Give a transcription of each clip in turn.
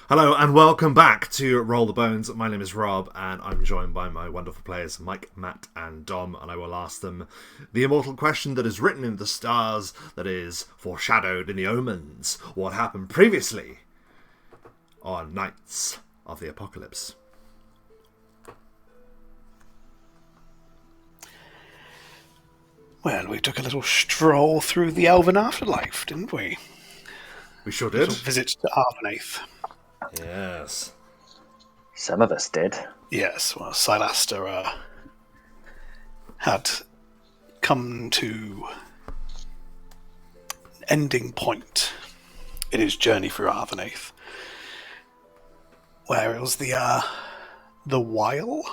Hello and welcome back to Roll the Bones. My name is Rob and I'm joined by my wonderful players Mike, Matt and Dom, and I will ask them the immortal question that is written in the stars, that is foreshadowed in the omens. What happened previously on Knights of the Apocalypse? Well, we took a little stroll through the elven afterlife, didn't we? We sure A did. little visit to Arvenaith. Yes. Some of us did. Yes, well, Silaster had come to an ending point in his journey through Arvenaith, where it was the Wile?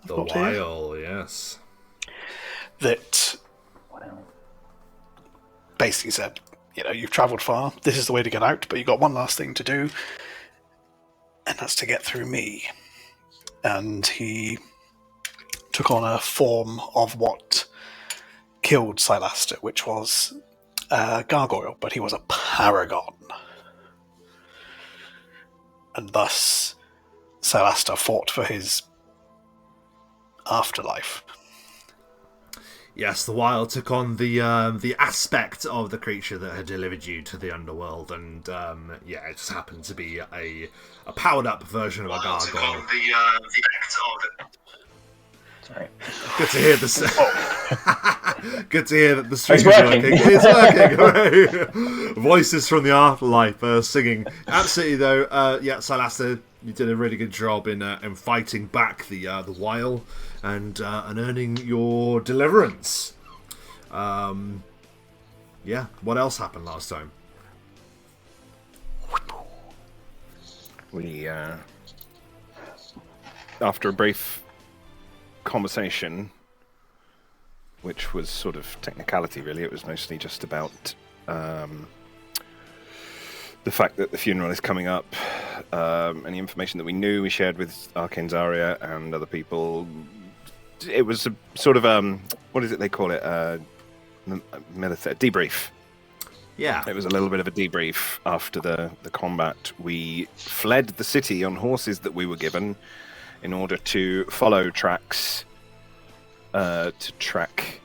The Wile, yes. That basically said, you know, you've travelled far, this is the way to get out, but you've got one last thing to do, and that's to get through me. And he took on a form of what killed Silaster, which was a gargoyle, but he was a paragon. And thus, Silaster fought for his afterlife. Yes, the Wild took on the aspect of the creature that had delivered you to the underworld, and it just happened to be a powered up version of a gargoyle. Sorry. Good to hear this. Good to hear that the stream is working. It's working. Voices from the afterlife singing. Absolutely, though. Silaster, you did a really good job in fighting back the Wile and earning your deliverance. What else happened last time? We, after a brief conversation, which was sort of technicality, really, it was mostly just about the fact that the funeral is coming up, and the information that we knew we shared with Arcane Zarya and other people. It was a sort of what is it they call it? Military debrief. Yeah, it was a little bit of a debrief after the combat. We fled the city on horses that we were given in order to follow tracks to track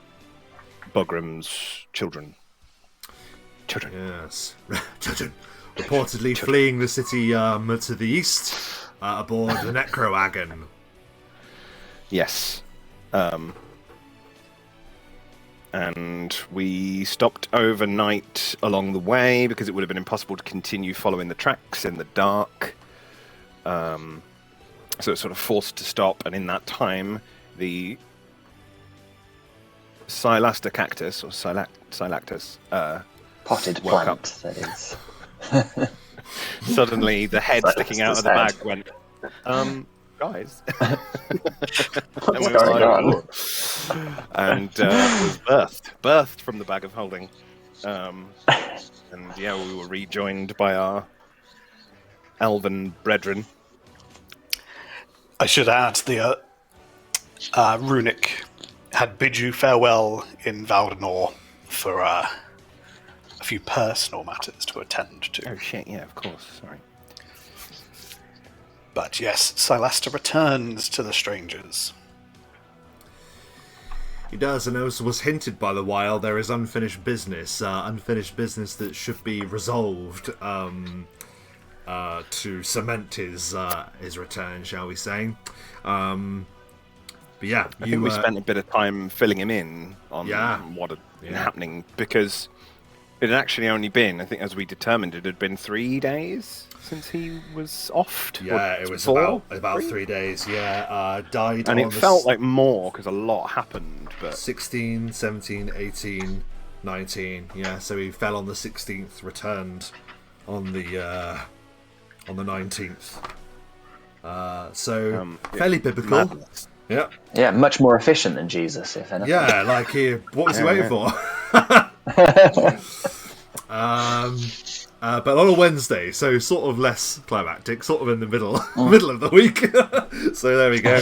Bugram's children. Yes, children. Reportedly fleeing the city to the east aboard the Necrowagon. Yes. And we stopped overnight along the way because it would have been impossible to continue following the tracks in the dark. So it's sort of forced to stop, and in that time, the Silaster cactus, or Silactus, potted woke up. plant, that is. Suddenly, the head sticking out of the head. bag went, guys. What's going on? And was birthed from the bag of holding. And we were rejoined by our elven brethren. I should add, the Runic had bid you farewell in Valdenor for a few personal matters to attend to. Oh shit, yeah, of course, sorry. But yes, Silaster returns to the strangers. He does, and as was hinted by the Wild, there is unfinished business that should be resolved to cement his return, shall we say. But yeah, I think we spent a bit of time filling him in on what had been happening, because it had actually only been, I think as we determined, it had been 3 days since he was off. It was about 3 days, died and on it felt like more, because a lot happened. But 16, 17, 18, 19, so he fell on the 16th, returned on the 19th. Fairly biblical. Madness. Yeah. Yeah, much more efficient than Jesus, if anything. Yeah, like what was he waiting for? But on a Wednesday, so sort of less climactic, sort of in the middle of the week. So there we go.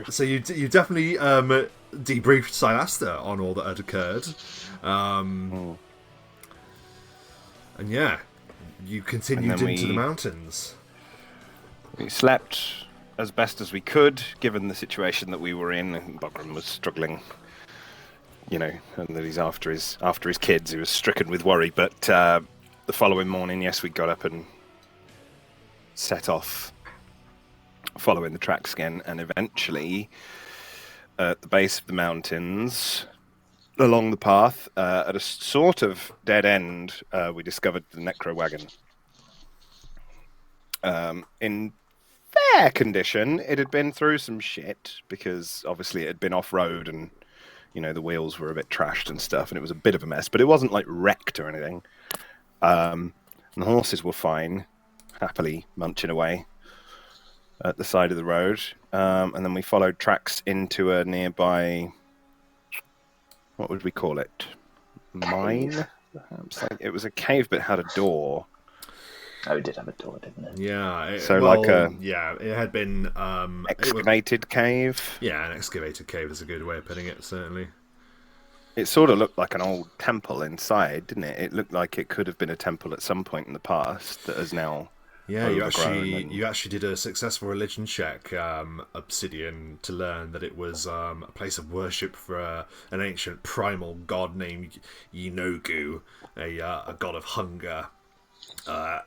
So you definitely debriefed Silaster on all that had occurred, and you continued into the mountains. We slept as best as we could, given the situation that we were in. And Bogran was struggling, and that he's after his kids. He was stricken with worry. But the following morning, yes, we got up and set off, following the tracks again, and eventually, at the base of the mountains, along the path, at a sort of dead end, we discovered the necro wagon. In fair condition. It had been through some shit because obviously it had been off-road and, the wheels were a bit trashed and stuff, and it was a bit of a mess, but it wasn't like wrecked or anything. And the horses were fine, happily munching away at the side of the road. And then we followed tracks into a nearby, what would we call it? Mine? Perhaps. It was a cave but had a door. Oh, it did have a door, didn't it? Yeah. It had been excavated cave. Yeah, an excavated cave is a good way of putting it. Certainly. It sort of looked like an old temple inside, didn't it? It looked like it could have been a temple at some point in the past that is now. Yeah, you actually did a successful religion check, Obsidian, to learn that it was a place of worship for an ancient primal god named Yinogu, a god of hunger.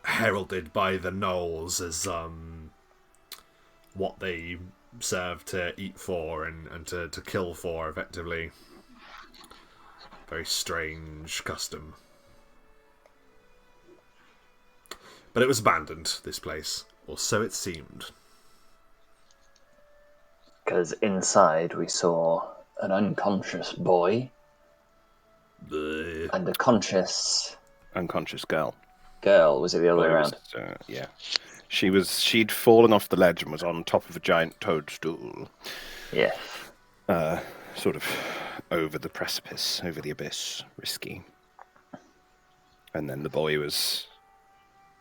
Heralded by the gnolls as what they serve to eat for and to kill for, effectively. Very strange custom. But it was abandoned, this place, or so it seemed. Because inside we saw an unconscious boy and a unconscious girl. Was it the other way around? Yeah. She'd fallen off the ledge and was on top of a giant toadstool. Yeah. Sort of over the precipice, over the abyss, risky. And then the boy was,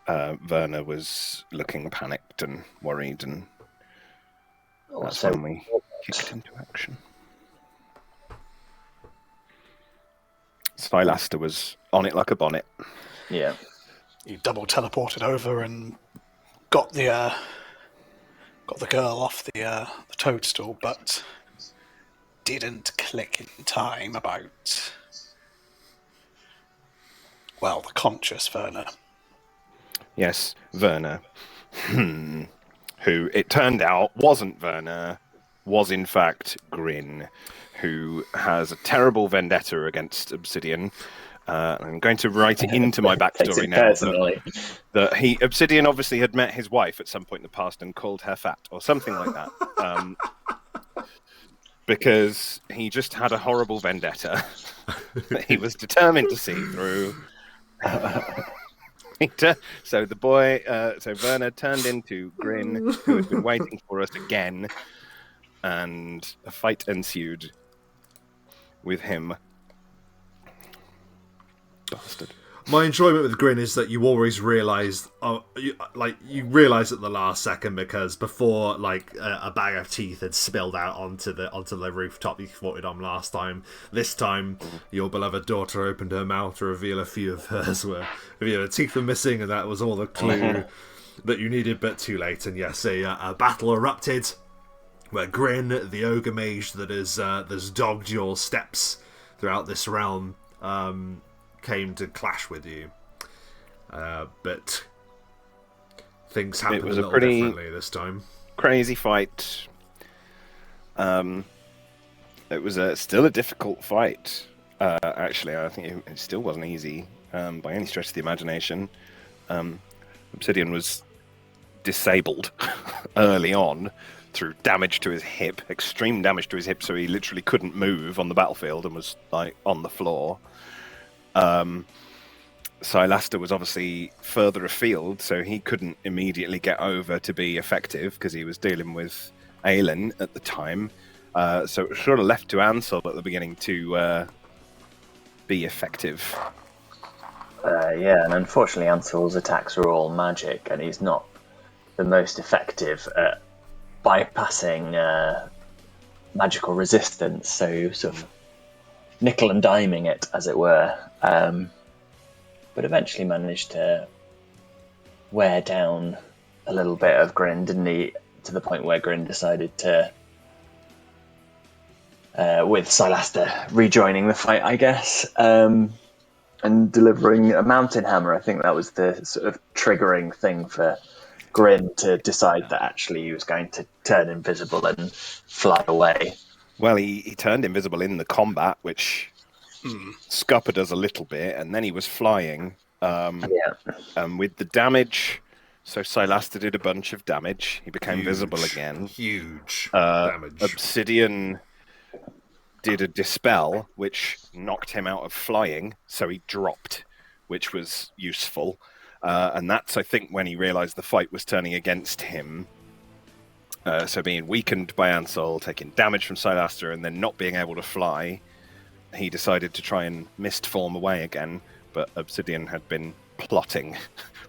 Werner was looking panicked and worried, and that's when we kicked into action. Silaster was on it like a bonnet. Yeah. He double teleported over and got the girl off the toadstool, but didn't click in time about the conscious Werner. Yes, Werner, who it turned out wasn't Werner, was in fact Grin, who has a terrible vendetta against Obsidian. I'm going to write it into my backstory now. That Obsidian obviously had met his wife at some point in the past and called her fat, or something like that. Because he just had a horrible vendetta that he was determined to see through. So the boy, Werner turned into Grin, who had been waiting for us again, and a fight ensued with him. Bastard. My enjoyment with Grin is that you always realise, you realise at the last second, because before a bag of teeth had spilled out onto the rooftop you fought on last time. This time, your beloved daughter opened her mouth to reveal a few of her teeth were missing, and that was all the clue that you needed, but too late. And yes, a battle erupted where Grin, the ogre mage that has dogged your steps throughout this realm, came to clash with you, but things happened a little differently this time. Crazy fight. It was still a difficult fight. Actually, I think it still wasn't easy by any stretch of the imagination. Obsidian was disabled early on through damage to his hip, extreme damage to his hip, so he literally couldn't move on the battlefield and was on the floor. Silaster was obviously further afield, so he couldn't immediately get over to be effective because he was dealing with Aelin at the time. So it was sort of left to Ansel at the beginning to be effective. And unfortunately Ansel's attacks are all magic, and he's not the most effective at bypassing magical resistance, so sort of nickel and diming it, as it were, but eventually managed to wear down a little bit of Grin, didn't he? To the point where Grin decided to, with Silaster rejoining the fight, I guess, and delivering a mountain hammer. I think that was the sort of triggering thing for Grin to decide that actually he was going to turn invisible and fly away. Well, he turned invisible in the combat, which scuppered us a little bit, and then he was flying. With the damage, so Silaster did a bunch of damage. He became visible again. Huge damage. Obsidian did a dispel, which knocked him out of flying, so he dropped, which was useful. And that's, I think, when he realized the fight was turning against him. So being weakened by Ansel, taking damage from Silaster, and then not being able to fly, he decided to try and mist form away again. But Obsidian had been plotting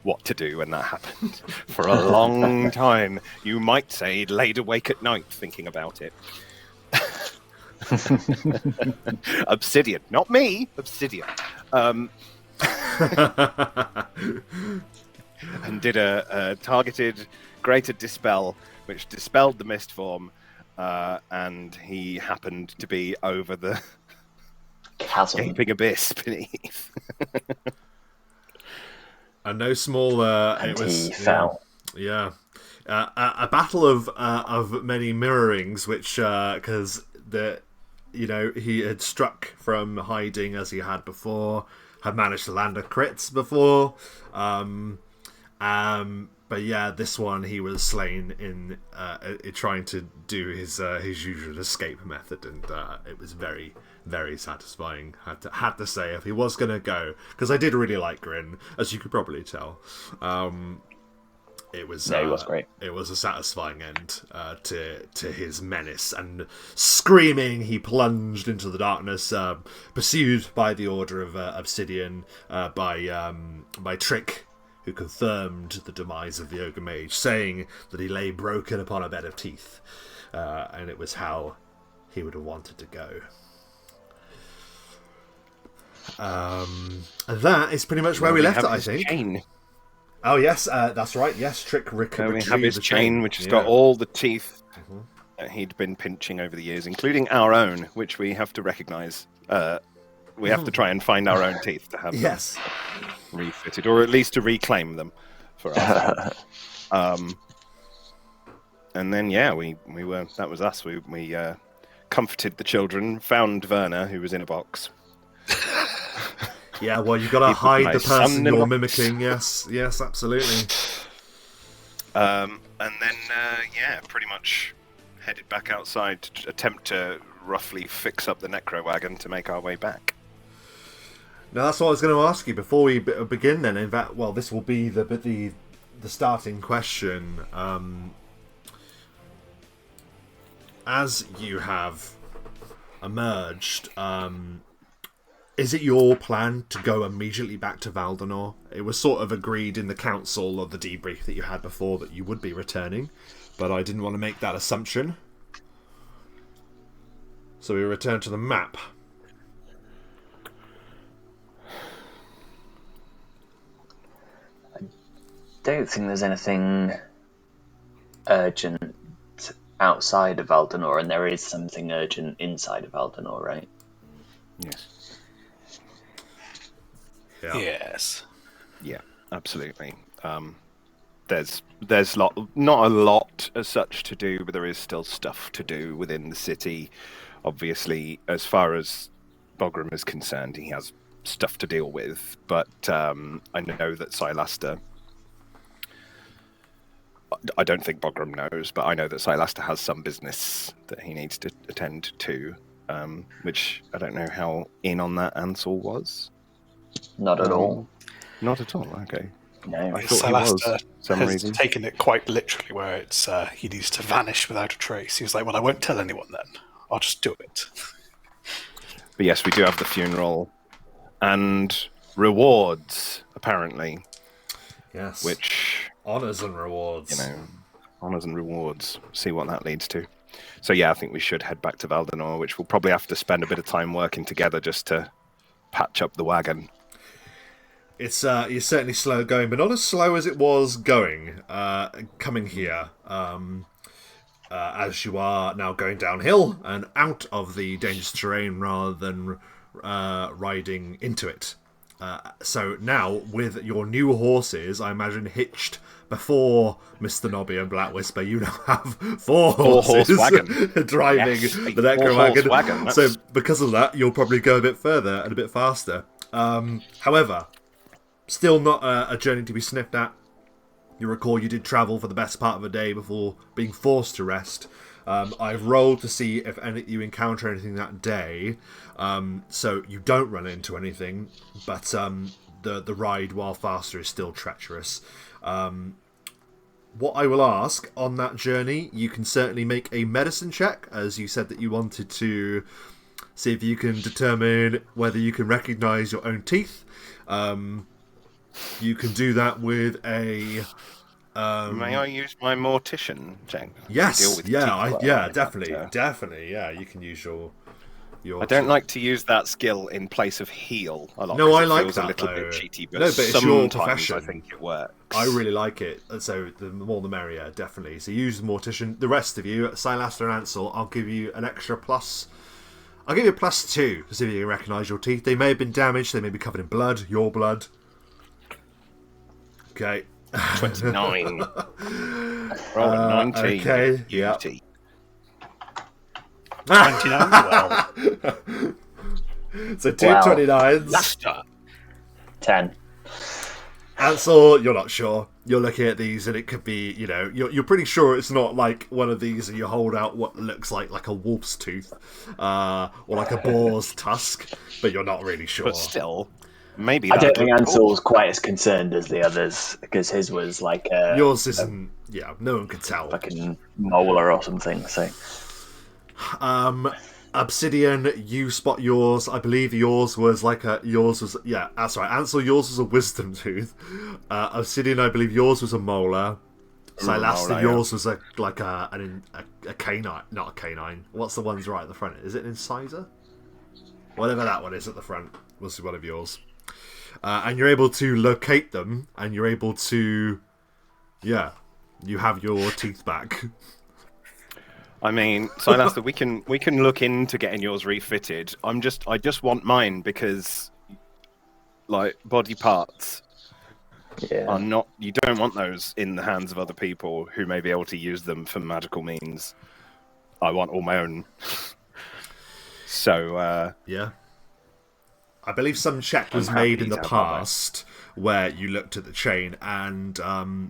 what to do when that happened for a long time. You might say he'd laid awake at night thinking about it. Obsidian, not me, Obsidian. And did a targeted greater dispel, which dispelled the mist form, and he happened to be over the Chasm. gaping abyss beneath. And no small. And he fell. Yeah. A battle of many mirrorings, which because he had struck from hiding as he had before, had managed to land a crit before, but yeah, this one he was slain in trying to do his usual escape method, and it was very, very satisfying. Had to say, if he was gonna go, because I did really like Grin, as you could probably tell. It was he was great. It was a satisfying end to his menace, and screaming, he plunged into the darkness, pursued by the Order of Obsidian, by Trick, who confirmed the demise of the Ogre Mage, saying that he lay broken upon a bed of teeth, and it was how he would have wanted to go. That is pretty much where we left it, I think. Chain. Oh yes, that's right. Yes, Trick we have his chain, which has got all the teeth that he'd been pinching over the years, including our own, which we have to recognise. We have to try and find our own teeth to have them refitted, or at least to reclaim them for us. And then we were. That was us. We comforted the children, found Werner, who was in a box. Yeah, well, you've got to hide the person you're mimicking. Yes, absolutely. And then, pretty much headed back outside to attempt to roughly fix up the necro wagon to make our way back. Now, that's what I was going to ask you before we begin. Then, in fact, well, this will be the starting question. As you have emerged, is it your plan to go immediately back to Valdonor? It was sort of agreed in the council of the debrief that you had before that you would be returning, but I didn't want to make that assumption. So we return to the map. I don't think there's anything urgent outside of Valdonor, and there is something urgent inside of Valdonor, right? Yes. Yeah. Yes. Yeah, absolutely. There's not a lot as such to do, but there is still stuff to do within the city. Obviously, as far as Bogram is concerned, he has stuff to deal with. But I know that Silaster. I don't think Bogram knows, but I know that Silaster has some business that he needs to attend to, which I don't know how in on that Ansel was. Not at all. Not at all, okay. No. I thought he was, some has reason. taken it quite literally, where it's he needs to vanish without a trace. He was like, well, I won't tell anyone then. I'll just do it. But yes, we do have the funeral and rewards, apparently. Yes. Which... Honours and rewards. Honours and rewards. See what that leads to. So yeah, I think we should head back to Valdonor, which we'll probably have to spend a bit of time working together just to patch up the wagon. It's you're certainly slow going, but not as slow as it was going coming here. As you are now going downhill and out of the dangerous terrain rather than riding into it. So now, with your new horses, I imagine hitched before Mr. Nobby and Black Whisper, you now have four horses driving the Necro wagon. So because of that, you'll probably go a bit further and a bit faster. However, still not a journey to be sniffed at. You recall you did travel for the best part of a day before being forced to rest. I've rolled to see if you encounter anything that day, so you don't run into anything, but the ride, while faster, is still treacherous. What I will ask on that journey, you can certainly make a medicine check, as you said that you wanted to see if you can determine whether you can recognise your own teeth. You can do that with a... May I use my mortician check? Yes, definitely. Yeah, you can use your I don't like to use that skill in place of heal a lot. No, I like feels that, a little though. bit cheaty, but, No, but it's your profession. I think it works. I really like it, so the more the merrier, definitely. So use the mortician. The rest of you, Silaster and Ansel, I'll give you an extra plus. I'll give you a +2 to see if you can recognise your teeth. They may have been damaged, they may be covered in blood, your blood. Okay. 29. Roll a 19. Okay, yeah. 29? Well. So two 29s. Laughter. 10. Ansel, you're not sure. You're looking at these and it could be, you're pretty sure it's not like one of these and you hold out what looks like a wolf's tooth or like a boar's tusk, but you're not really sure. But still, maybe I don't think Ansel's quite as concerned as the others, because his was like yours isn't. No one could tell. Fucking molar or something. So, Obsidian, you spot yours. I believe yours was that's right. Ansel, yours was a wisdom tooth. Obsidian, I believe yours was a molar. Silaster, yours was a canine, not a canine. What's the ones right at the front? Is it an incisor? Whatever that one is at the front was one of yours. And you're able to locate them, and you're able to, you have your teeth back. I mean, Silaster, we can look into getting yours refitted. I just want mine because, like, body parts are not. You don't want those in the hands of other people who may be able to use them for magical means. I want all my own. So I believe some check was made in the past where you looked at the chain, and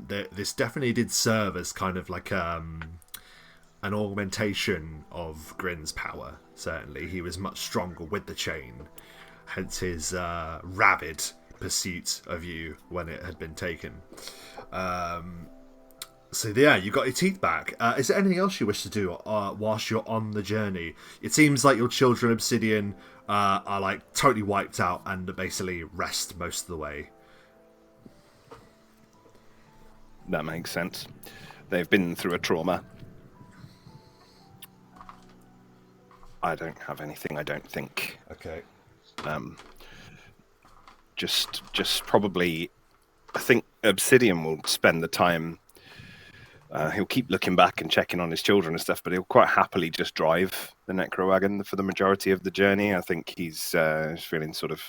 this definitely did serve as kind of like an augmentation of Grin's power. Certainly, he was much stronger with the chain, hence his rabid pursuit of you when it had been taken. So you got your teeth back. Is there anything else you wish to do whilst you're on the journey? It seems like your children, Obsidian, are like totally wiped out and basically rest most of the way. That makes sense. They've been through a trauma. I don't have anything, I don't think. Okay. Just probably, I think Obsidian will spend the time. He'll keep looking back and checking on his children and stuff, but he'll quite happily just drive the Necro wagon for the majority of the journey. I think he's feeling sort of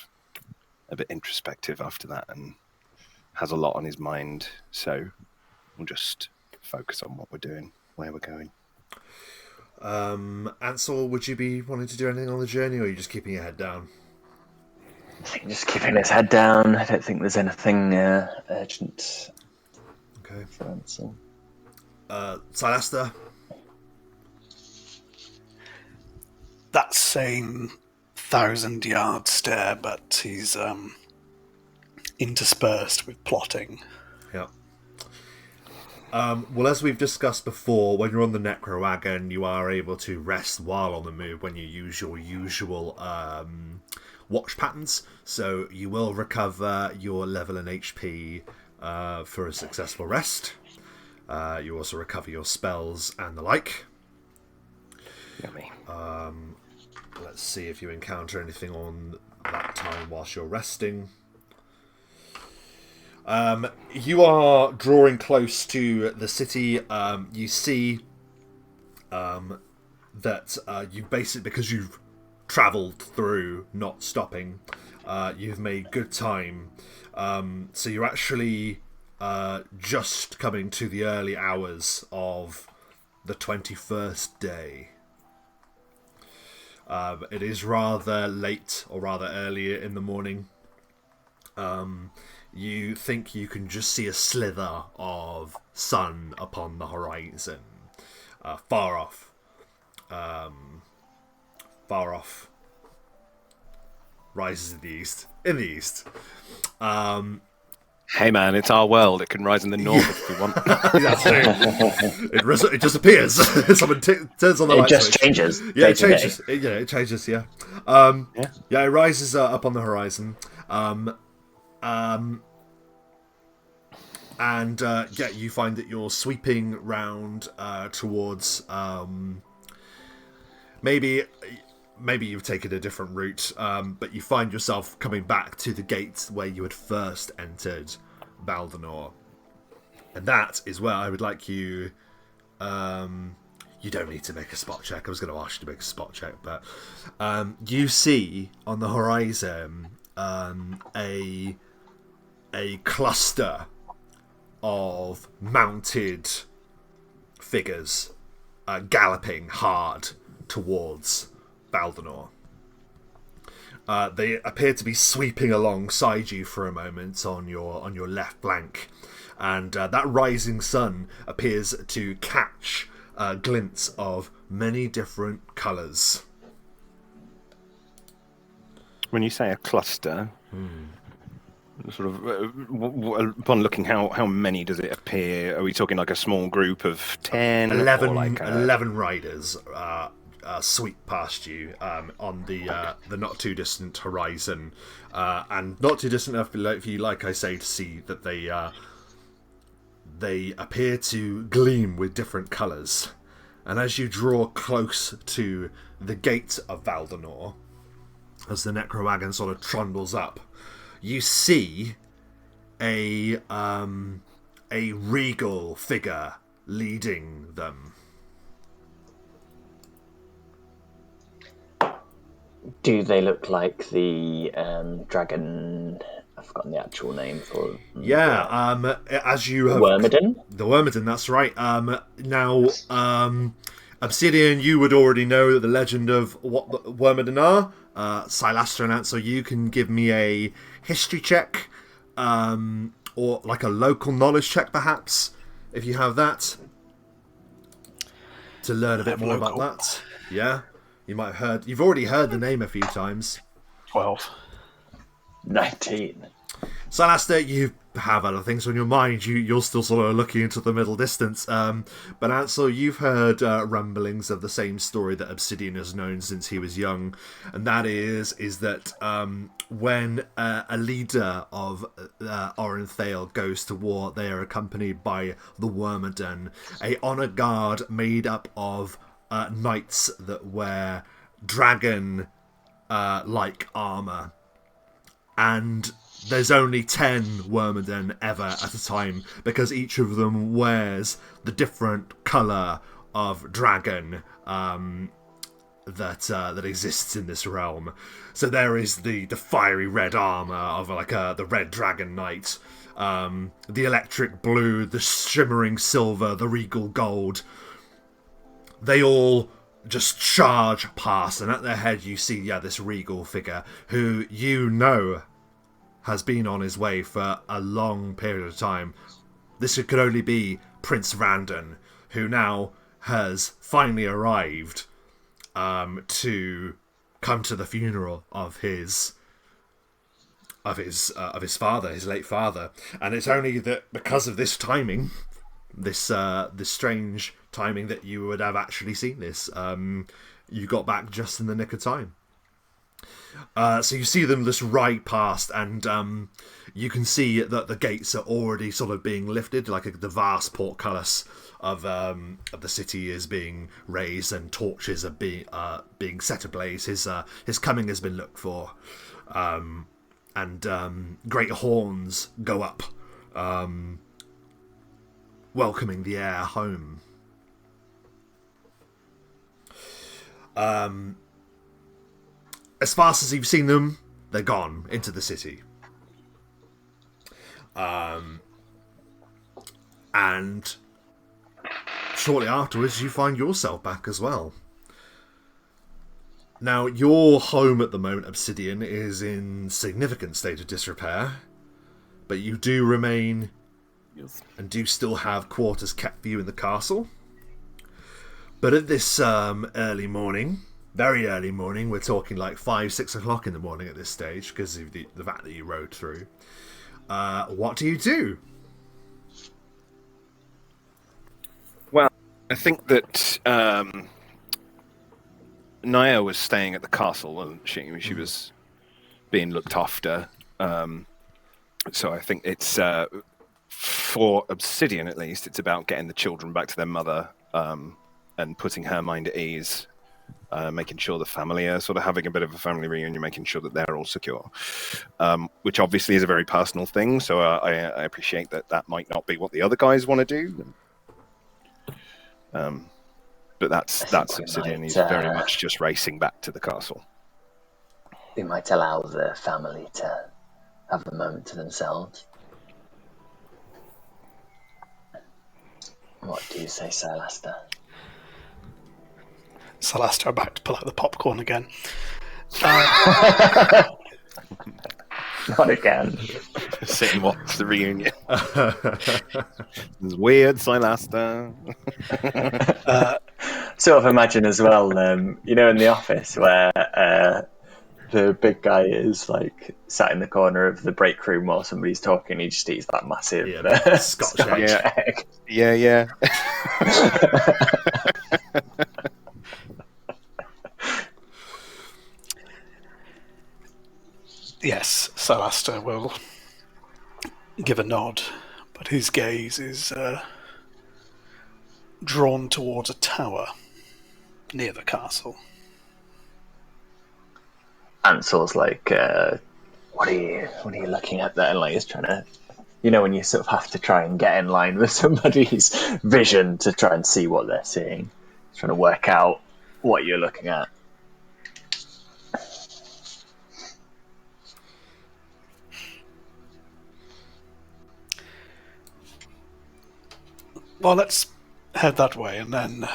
a bit introspective after that and has a lot on his mind. So we'll just focus on what we're doing, where we're going. Ansel, would you be wanting to do anything on the journey, or are you just keeping your head down? I think just keeping his head down. I don't think there's anything urgent. Okay. For Ansel. Silaster? That same 1,000-yard stare, but he's interspersed with plotting. Yeah. Well, as we've discussed before, when you're on the Necro wagon, you are able to rest while on the move when you use your usual watch patterns. So you will recover your level and HP for a successful rest. You also recover your spells and the like. Yummy. Let's see if you encounter anything on that time whilst you're resting. You are drawing close to the city. You see that you basically, because you've travelled through not stopping, you've made good time. So you're actually just coming to the early hours of the 21st day. It is rather late, or rather earlier in the morning. You think you can just see a slither of sun upon the horizon, far off. Rises in the east. Hey man, it's our world. It can rise in the north if we want. That's true. It just appears. Someone turns on the light. It just changes. Yeah, it changes. It changes. Yeah. It rises up on the horizon. And you find that you're sweeping round towards maybe you've taken a different route, but you find yourself coming back to the gates where you had first entered Baldanor. And that is where I would like you... you don't need to make a spot check. I was going to ask you to make a spot check, but you see on the horizon a cluster of mounted figures galloping hard towards Baldanor. They appear to be sweeping alongside you for a moment on your left flank, and that rising sun appears to catch glints of many different colours. When you say a cluster, sort of upon looking, how many does it appear? Are we talking like a small group of 10? 11, like 11 riders sweep past you on the not too distant horizon, and not too distant enough for you, like I say, to see that they appear to gleam with different colours. And as you draw close to the gate of Baldanor, as the necrowagon sort of trundles up, you see a regal figure leading them. Do they look like the dragon? I've forgotten the actual name for them. Yeah, as you have... Wyrmidom? The Wyrmidom, that's right. Now, Obsidian, you would already know the legend of what the Wyrmidom are. Silastra and Ansel, you can give me a history check, or like a local knowledge check, perhaps, if you have that, to learn a bit more about that. Yeah, you might have heard. You've already heard the name a few times. 12. 19. Silastra, you have other things on your mind. You're still sort of looking into the middle distance. But Ansel, you've heard rumblings of the same story that Obsidian has known since he was young, and that is that when a leader of Orenthale goes to war, they are accompanied by the Wyrmidom, a honour guard made up of knights that wear dragon-like armour. And there's only 10 Wyrmidom ever at a time, because each of them wears the different colour of dragon that exists in this realm. So there is the fiery red armour of the red dragon knight, the electric blue, the shimmering silver, the regal gold. They all just charge past, and at their head you see this regal figure who has been on his way for a long period of time. This could only be Prince Vrandan, who now has finally arrived to come to the funeral of his father, his late father. And it's only that because of this timing, this strange timing, that you would have actually seen this. You got back just in the nick of time. So you see them just ride past, and you can see that the gates are already sort of being lifted, like the vast portcullis of the city is being raised, and torches are being set ablaze. His coming has been looked for, and great horns go up welcoming the heir home. As fast as you've seen them, they're gone into the city. And shortly afterwards, you find yourself back as well. Now, your home at the moment, Obsidian, is in significant state of disrepair, but you do remain and do still have quarters kept for you in the castle. But at this early morning, very early morning, we're talking like 5-6 o'clock in the morning at this stage, because of the fact that you rode through, what do you do? Well, I think that Naya was staying at the castle, wasn't she? She was being looked after. So I think it's, for Obsidian at least, it's about getting the children back to their mother and putting her mind at ease, making sure the family are sort of having a bit of a family reunion, making sure that they're all secure, which obviously is a very personal thing. So I appreciate that might not be what the other guys want to do. But that's Obsidian. He's very much just racing back to the castle. We might allow the family to have a moment to themselves. What do you say, Silaster? Silaster about to pull out the popcorn again. Not again. Sit and watch the reunion. It's weird, Silaster. Sort of imagine as well, you know, in the office where the big guy is like sat in the corner of the break room while somebody's talking, he just eats that massive Scotch egg. Yeah. Yes, Silaster will give a nod, but his gaze is drawn towards a tower near the castle. Ansel's like, what are you looking at there? And like, he's trying to, you know, when you sort of have to try and get in line with somebody's vision to try and see what they're seeing. He's trying to work out what you're looking at. Well, let's head that way, and then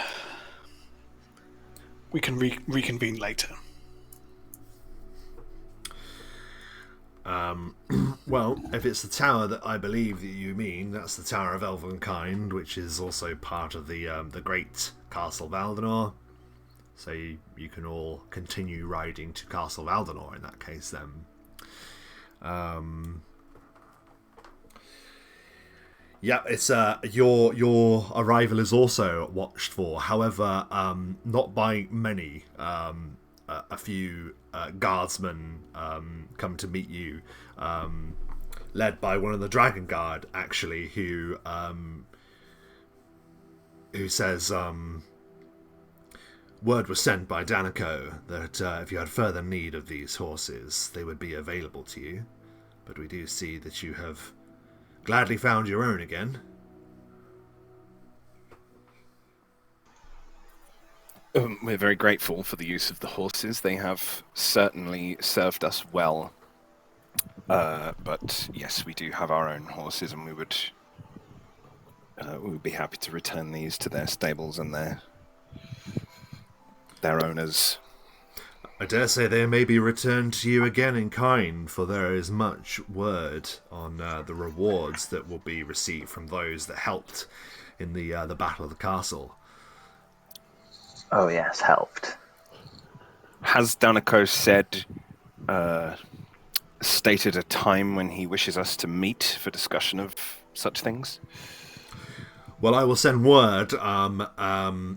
we can reconvene later. Well, if it's the tower that I believe that you mean, that's the Tower of Elvenkind, which is also part of the great Castle Valdenor. So you can all continue riding to Castle Valdenor in that case then. Yeah, it's your arrival is also watched for. However, not by many. A few guardsmen come to meet you, led by one of the Dragon Guard, actually, who says word was sent by Danico that if you had further need of these horses, they would be available to you. But we do see that you have gladly found your own again. We're very grateful for the use of the horses. They have certainly served us well. But yes, we do have our own horses, and we would be happy to return these to their stables and their owners. I dare say they may be returned to you again in kind, for there is much word on the rewards that will be received from those that helped in the Battle of the Castle. Oh yes, helped. Has Danico stated a time when he wishes us to meet for discussion of such things? Well, I will send word now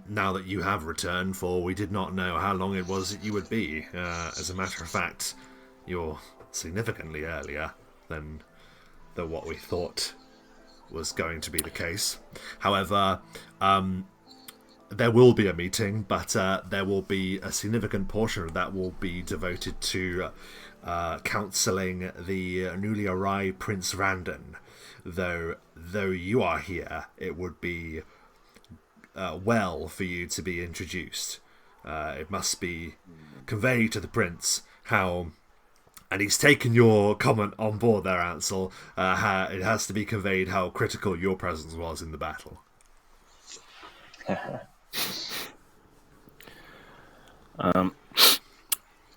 that you have returned, for we did not know how long it was that you would be. As a matter of fact, you're significantly earlier than what we thought was going to be the case. However, there will be a meeting, but there will be a significant portion of that will be devoted to counselling the newly arrived Prince Vrandan. Though you are here, it would be well for you to be introduced. It must be conveyed to the prince how, and he's taken your comment on board there, Ansel. How it has to be conveyed how critical your presence was in the battle.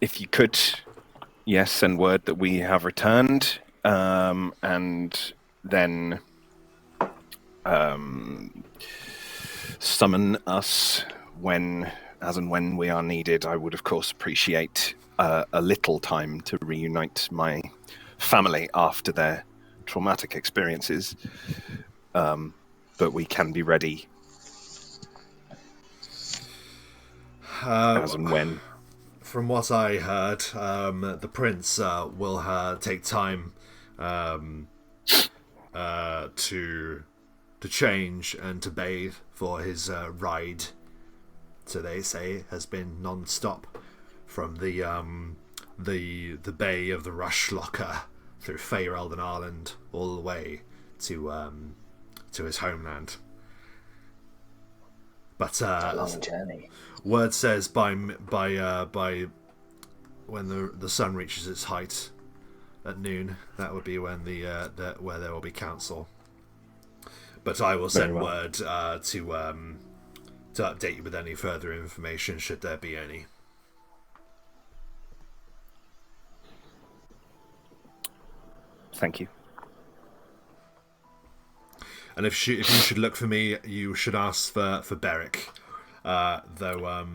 If you could, yes, send word that we have returned, and then summon us as and when we are needed. I would, of course, appreciate a little time to reunite my family after their traumatic experiences, but we can be ready as and when. From what I heard, the prince will take time to change and to bathe for his ride. So they say has been non-stop from the bay of the Rush Locker through Feyreald and Ireland all the way to his homeland. But a long journey. Word says by when the sun reaches its height at noon, that would be when where there will be council. But I will send word to update you with any further information should there be any. Thank you. And if you should look for me, you should ask for Beric. Though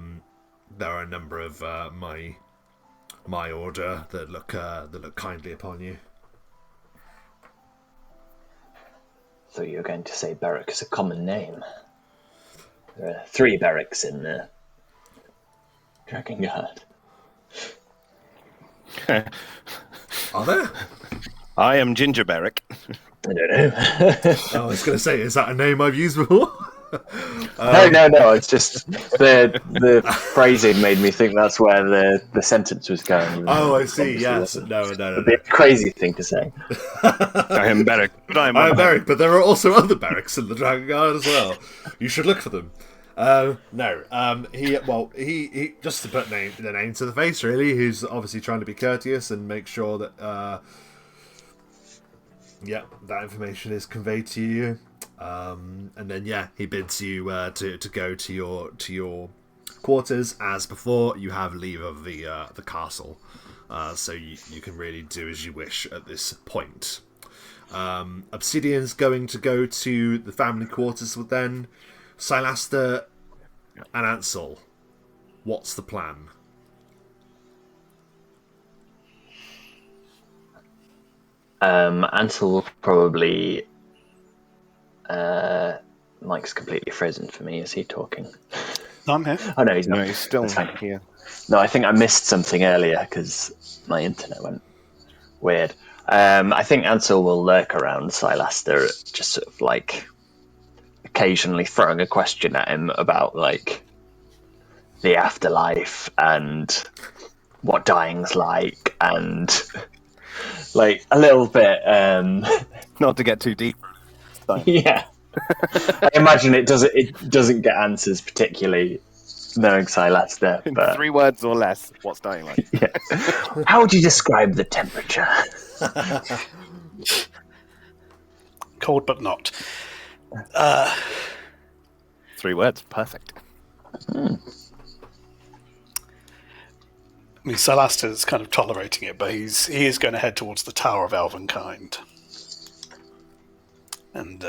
there are a number of my order that look kindly upon you. So you're going to say Beric is a common name. There are 3 Berics in the Dragon Guard. Are there? I am Ginger Beric. I don't know. I was going to say, is that a name I've used before? No. It's just the phrasing made me think that's where the sentence was going. Oh, I see. Yes. No. A bit crazy thing to say. I am Beric. I am Beric, but there are also other Berics in the Dragon Guard as well. You should look for them. He just to put the name to the face, really. He's obviously trying to be courteous and make sure that that information is conveyed to you. And then he bids you to go to your quarters as before. You have leave of the castle, so you can really do as you wish at this point. Obsidian's going to go to the family quarters with then. Silaster and Ansel, what's the plan? Ansel will probably... Mike's completely frozen for me. Is he talking? No, I'm here. Oh, no, he's not. No, he's still here. No, I think I missed something earlier because my internet went weird. I think Ansel will lurk around Silaster, just sort of like occasionally throwing a question at him about like the afterlife and what dying's like, and like a little bit. Not to get too deep. Yeah, I imagine it doesn't get answers particularly, knowing Silaster. In but 3 words or less, what's dying like? yeah. How would you describe the temperature? Cold but not. 3 words, perfect. I mean, Silaster's kind of tolerating it, but he is going to head towards the Tower of Elvenkind. And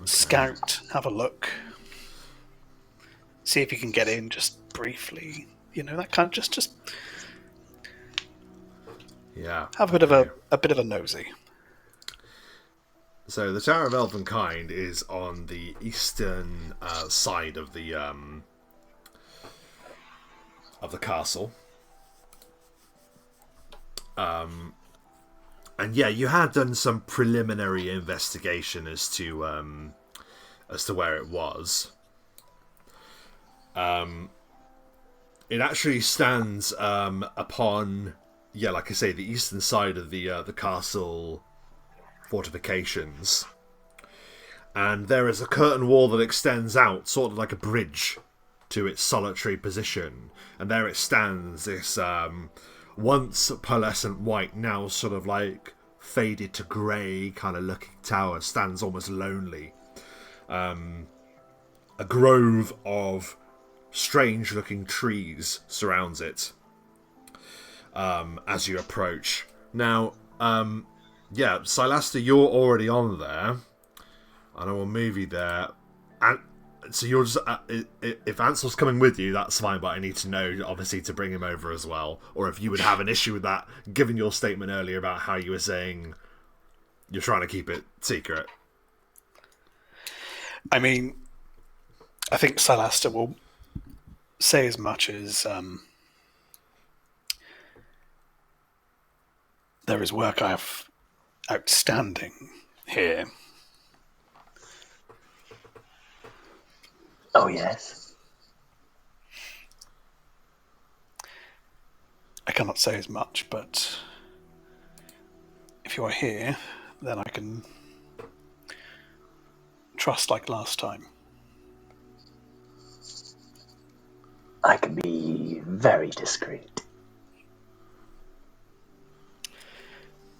scout, have a look. See if you can get in just briefly. You know, that kind of just have a bit of a nosy. So the Tower of Elvenkind is on the eastern side of the castle. And you had done some preliminary investigation as to as to where it was. It actually stands upon, like I say, the eastern side of the castle fortifications, and there is a curtain wall that extends out, sort of like a bridge, to its solitary position, and there it stands. This once pearlescent white, now sort of like faded to grey kind of looking tower stands almost lonely. A grove of strange looking trees surrounds it as you approach. Now, Silaster, you're already on there, and I will move you there. And so you're just if Ansel's coming with you, that's fine, but I need to know, obviously, to bring him over as well, or if you would have an issue with that, given your statement earlier about how you were saying you're trying to keep it secret. I mean, I think Silaster will say as much as there is work I have outstanding here. Oh, yes. I cannot say as much, but if you are here, then I can trust like last time. I can be very discreet.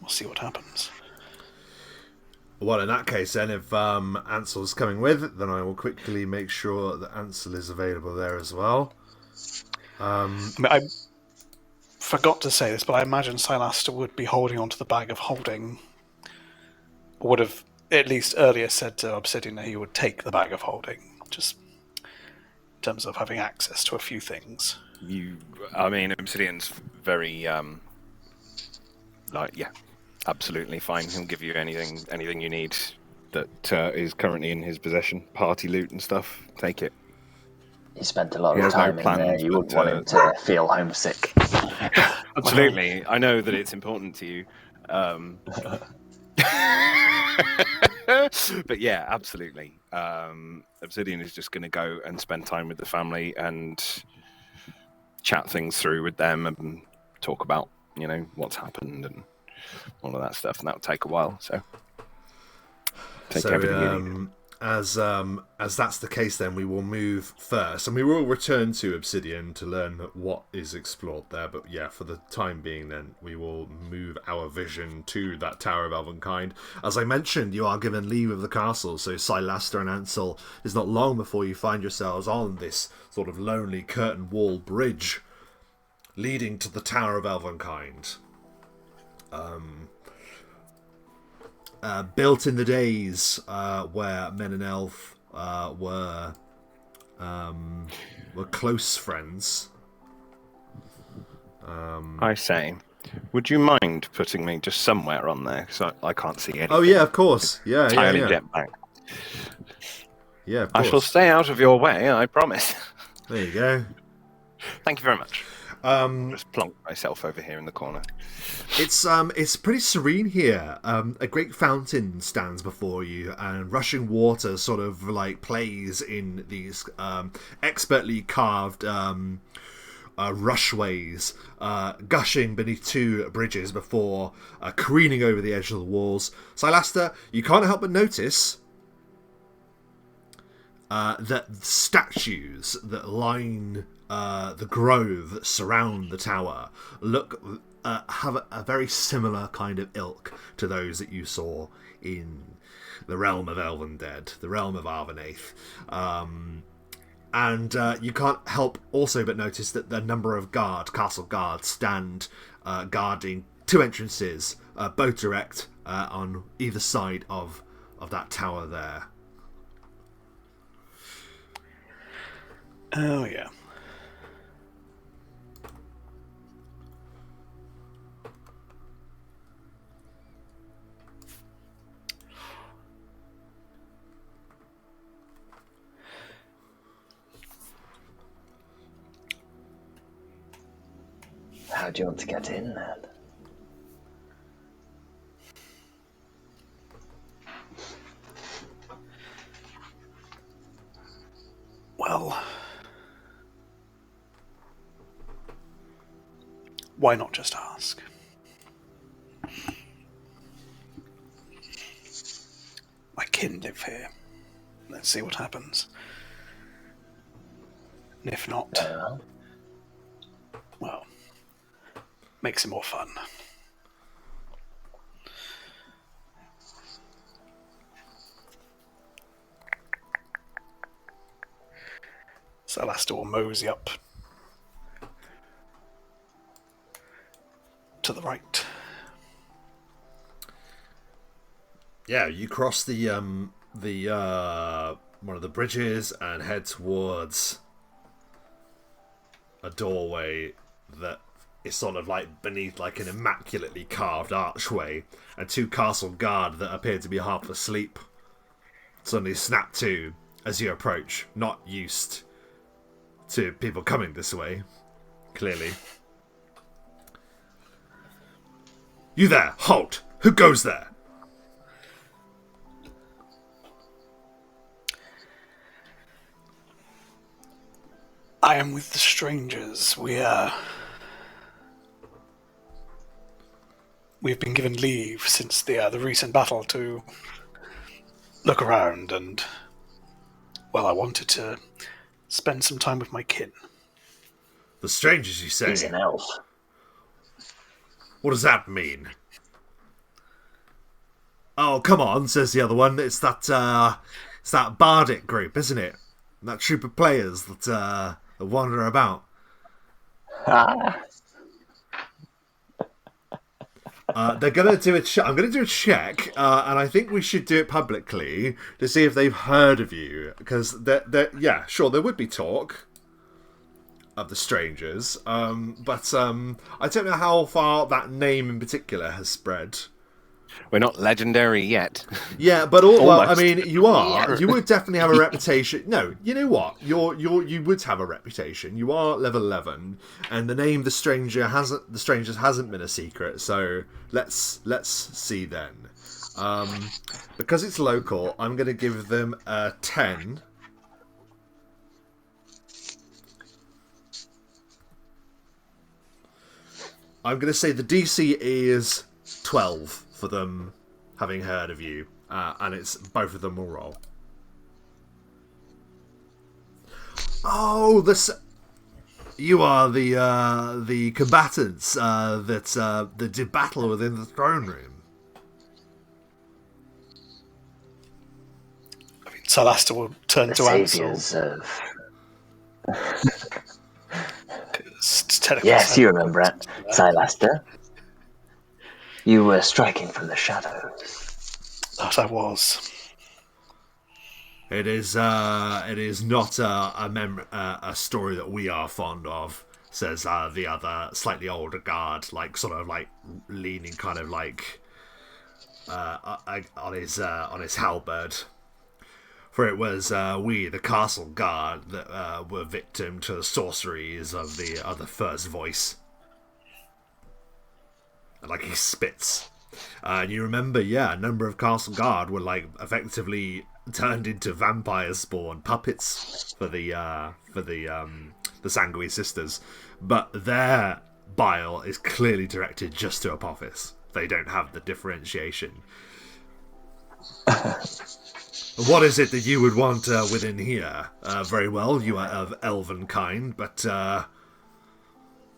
We'll see what happens. Well, in that case, then, if Ansel's coming with, then I will quickly make sure that Ansel is available there as well. I mean, I forgot to say this, but I imagine Silaster would be holding onto the bag of holding. Would have at least earlier said to Obsidian that he would take the bag of holding, just in terms of having access to a few things. Obsidian's very, absolutely fine. He'll give you anything you need that is currently in his possession. Party loot and stuff. Take it. He spent a lot of time in there. You wouldn't want him to feel homesick. Absolutely. I know that it's important to you. But yeah, absolutely. Obsidian is just going to go and spend time with the family and chat things through with them and talk about, what's happened and all of that stuff, and that'll take a while. So take everything you need. As that's the case, then we will move first, and we will return to Obsidian to learn what is explored there. But yeah, for the time being, then we will move our vision to that Tower of Elvenkind. As I mentioned, you are given leave of the castle, so Silaster and Ansel, is not long before you find yourselves on this sort of lonely curtain wall bridge leading to the Tower of Elvenkind. Built in the days where men and elf were close friends. I say, would you mind putting me just somewhere on there? Because I can't see anything. Oh yeah, of course. Yeah. Get back. Yeah, of course. I shall stay out of your way, I promise. There you go. Thank you very much. Just plonk myself over here in the corner. It's pretty serene here. A great fountain stands before you, and rushing water sort of like plays in these expertly carved rushways, gushing beneath two bridges before careening over the edge of the walls. Silaster, you can't help but notice that statues that line the grove that surround the tower have a very similar kind of ilk to those that you saw in the realm of Elvendead, the realm of Arvenaeth. And you can't help also but notice that the number of castle guards stand guarding two entrances, both direct on either side of that tower there. Oh yeah. How do you want to get in, then? Well, why not just ask? My kin live here. Let's see what happens. And if not, well, makes it more fun. So Alastair will mosey up to the right. Yeah, you cross the one of the bridges and head towards a doorway that is sort of like beneath like an immaculately carved archway, and two castle guard that appear to be half asleep suddenly snap to as you approach, not used to people coming this way, clearly. You there, halt! Who goes there? I am with the strangers. We've been given leave since the recent battle to look around, and well, I wanted to spend some time with my kin. The strangers, you say? He's an elf. What does that mean? Oh, come on, says the other one. It's that bardic group, isn't it? That troop of players that wander about. They're gonna do a I'm gonna do a check, and I think we should do it publicly to see if they've heard of you, because yeah, sure, there would be talk of the strangers, but I don't know how far that name in particular has spread. We're not legendary yet. Yeah, but well, I Almost. mean, you are. You would definitely have a reputation. No, you know what? You would have a reputation. You are level 11, and the name the strangers hasn't been a secret. So let's see then. Because it's local, I'm going to give them a 10. I'm going to say the DC is 12 for them having heard of you, and it's both of them will roll. Oh, you are the combatants that did battle within the throne room. I mean, Salaster will turn The to Ansel. saviors of... Technically, Yes, you remember it, Silaster. You were striking from the shadows. That I was. It is not a story that we are fond of, says the other slightly older guard, like sort of like leaning kind of like on his halberd. For it was we, the castle guard, that were victim to the sorceries of the other first voice. And like he spits. And you remember, yeah, a number of castle guard were like effectively turned into vampire spawn puppets for the Sanguine sisters. But their bile is clearly directed just to Apophis. They don't have the differentiation. What is it that you would want within here? Very well, you are of elven kind, but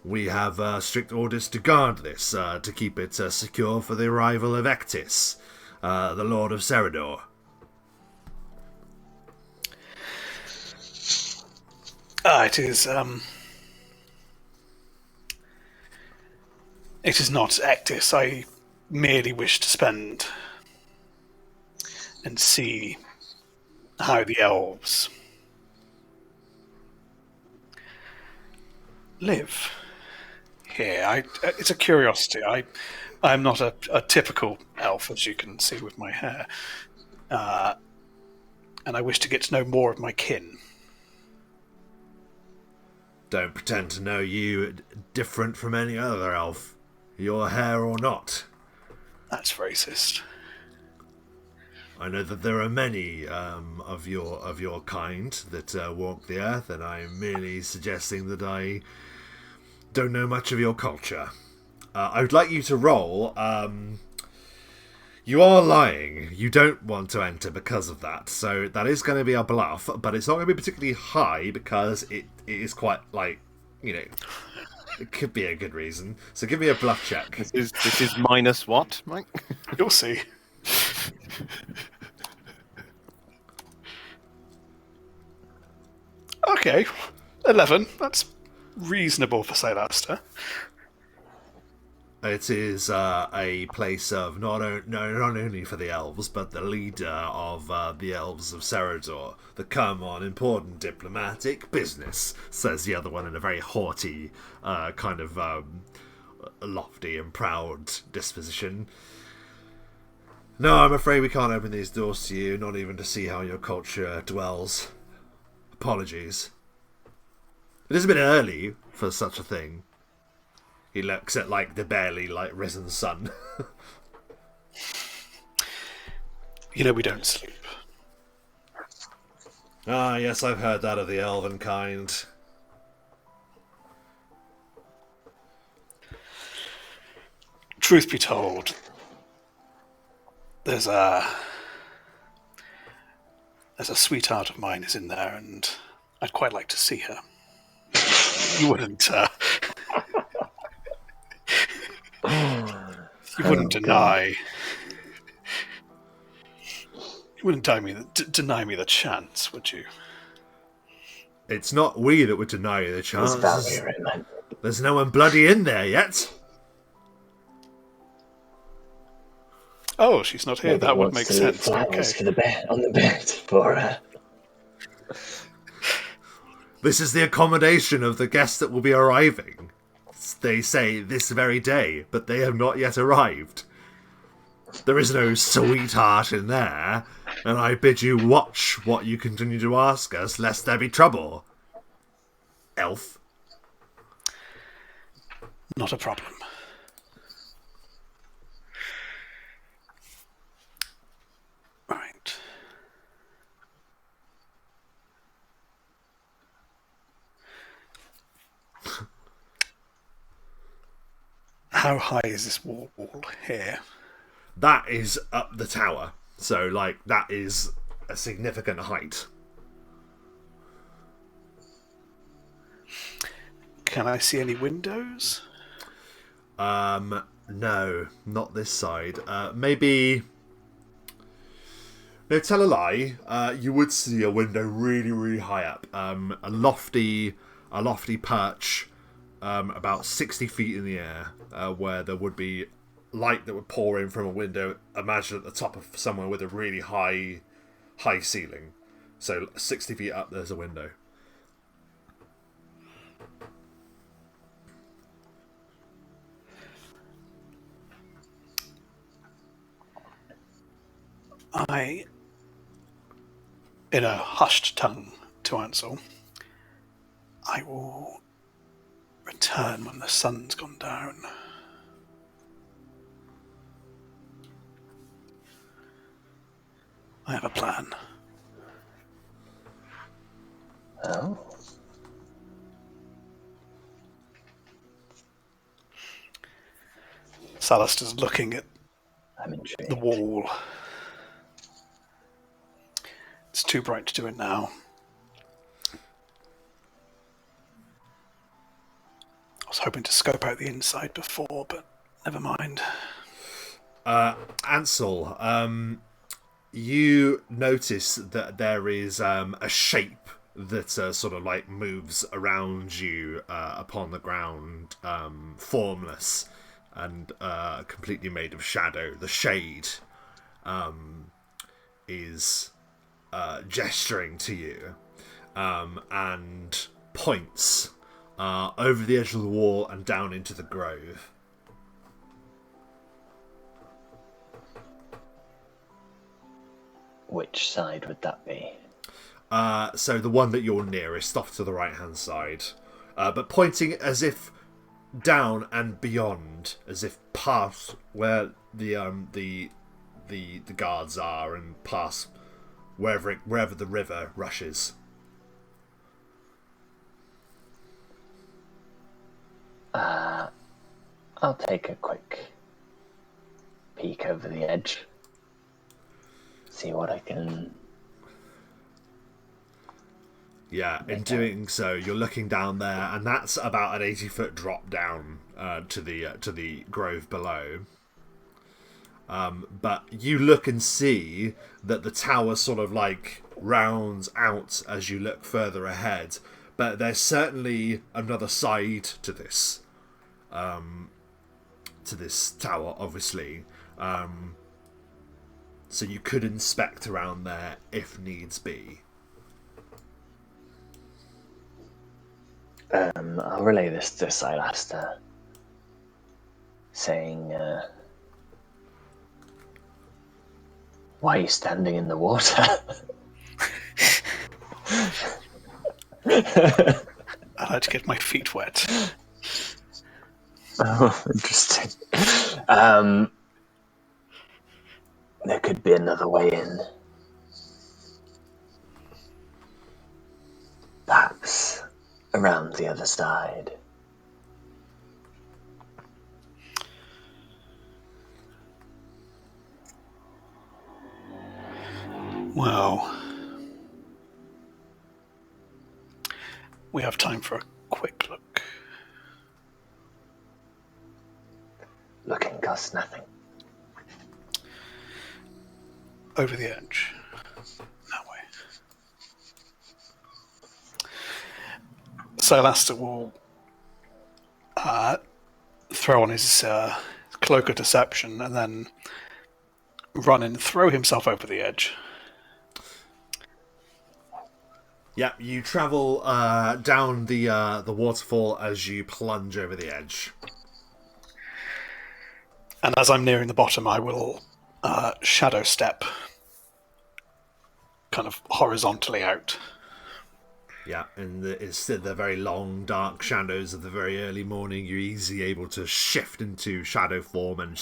we have strict orders to guard this, to keep it secure for the arrival of Ectis, the Lord of Serador. It is. It is not Ectis. I merely wish to spend and see how the elves live here. It's a curiosity. I'm not a typical elf, as you can see with my hair, and I wish to get to know more of my kin. Don't pretend to know you different from any other elf, your hair or not. That's racist. I know that there are many of your kind that walk the earth, and I'm merely suggesting that I don't know much of your culture. I would like you to roll. You are lying. You don't want to enter because of that. So that is going to be a bluff, but it's not going to be particularly high because it is quite, like, you know, it could be a good reason. So give me a bluff check. This is minus what, Mike? You'll see. Okay, 11. That's reasonable for St. Aster. It is a place of not only for the elves, but the leader of the elves of Serador that come on important diplomatic business, says the other one in a very haughty, kind of lofty and proud disposition. No, I'm afraid we can't open these doors to you, not even to see how your culture dwells. Apologies. It is a bit early for such a thing. He looks at, like, the barely, like, risen sun. You know we don't sleep. Ah, yes, I've heard that of the elven kind. Truth be told, there's a sweetheart of mine is in there, and I'd quite like to see her. You wouldn't... You wouldn't deny. You wouldn't deny me the chance, would you? It's not we that would deny you the chance. Right, There's no one bloody in there yet. Oh, she's not here. That would make sense. Okay. For the bed on the bed for her. This is the accommodation of the guests that will be arriving. They say this very day, but they have not yet arrived. There is no sweetheart in there, and I bid you watch what you continue to ask us, lest there be trouble. Elf. Not a problem. Right. How high is this wall here? That is up the tower. So, like, that is a significant height. Can I see any windows? No, not this side. Maybe... No, tell a lie. You would see a window really, really high up. A lofty perch, about 60 feet in the air, where there would be light that would pour in from a window. Imagine at the top of somewhere with a really high ceiling. So 60 feet up, there's a window. I, in a hushed tongue to Ansel, I will return when the sun's gone down. I have a plan. Oh. Salaster's looking at I'm intrigued. the wall. It's too bright to do it now. I was hoping to scope out the inside before, but never mind. Ansel, you notice that there is a shape that sort of like moves around you upon the ground, formless and completely made of shadow. The shade is gesturing to you and points over the edge of the wall and down into the grove. Which side would that be? So the one that you're nearest, off to the right-hand side, but pointing as if down and beyond, as if past where the the guards are and pass wherever the river rushes. I'll take a quick peek over the edge. See what I can... Yeah, in doing so, you're looking down there, and that's about an 80-foot drop down to the grove below. But you look and see that the tower sort of like rounds out as you look further ahead. But there's certainly another side to this tower, obviously. So you could inspect around there if needs be. I'll relay this to Silaster, saying, why are you standing in the water? I like to get my feet wet. Oh, interesting. There could be another way in. Perhaps around the other side. Well, we have time for a quick look. Looking costs nothing. Over the edge. That way. Silaster will throw on his cloak of deception and then run and throw himself over the edge. Yeah, you travel down the waterfall as you plunge over the edge. And as I'm nearing the bottom, I will shadow step kind of horizontally out. Yeah, and instead of the very long, dark shadows of the very early morning, you're easily able to shift into shadow form and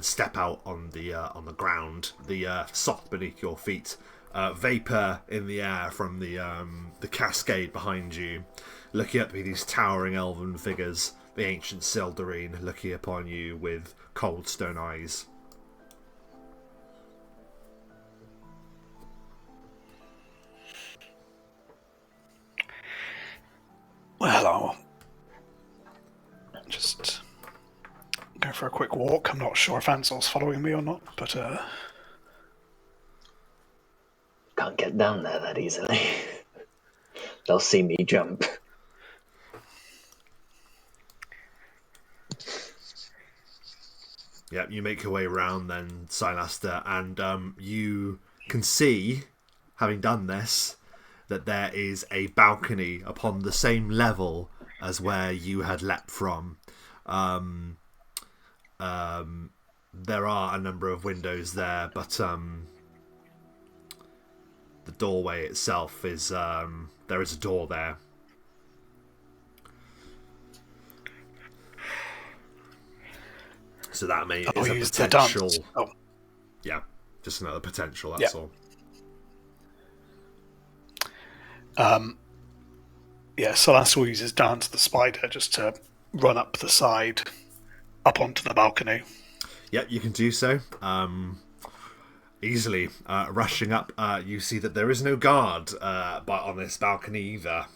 step out on the ground, the soft beneath your feet. Vapor in the air from the cascade behind you, looking up at these towering elven figures, the ancient Sildarine looking upon you with cold stone eyes. Well, I'll just go for a quick walk. I'm not sure if Ansel's following me or not, but Can't get down there that easily. They'll see me jump. Yeah, you make your way around then, Silaster, and you can see, having done this, that there is a balcony upon the same level as where you had leapt from. There are a number of windows there, but the doorway itself is there is a door there. So that is a potential. Oh. Yeah, just another potential. That's all. Yeah, Silaster will use his dance the spider just to run up the side, up onto the balcony. Yep, you can do so. Easily rushing up, you see that there is no guard but on this balcony either.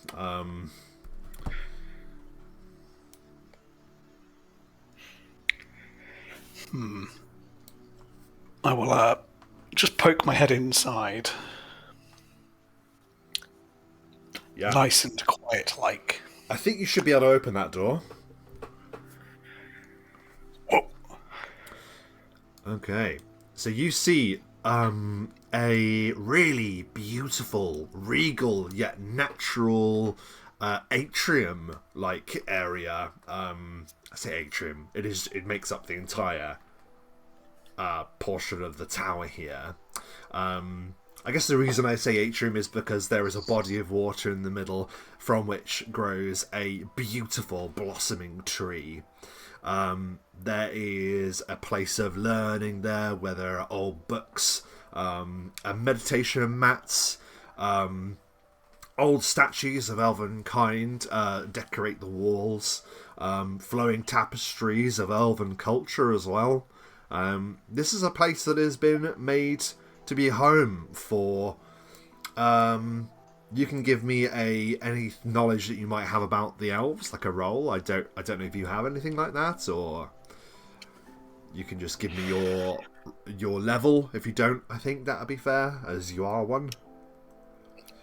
I will just poke my head inside. Yeah. Nice and quiet like. I think you should be able to open that door. Whoa. Okay. So you see a really beautiful, regal, yet natural atrium-like area. I say atrium. It makes up the entire portion of the tower here. I guess the reason I say atrium is because there is a body of water in the middle from which grows a beautiful blossoming tree. There is a place of learning there where there are old books, and meditation mats, old statues of elven kind decorate the walls, flowing tapestries of elven culture as well. This is a place that has been made to be home for. You can give me any knowledge that you might have about the elves, like a roll. I don't know if you have anything like that, or you can just give me your level. If you don't, I think that'd be fair, as you are one.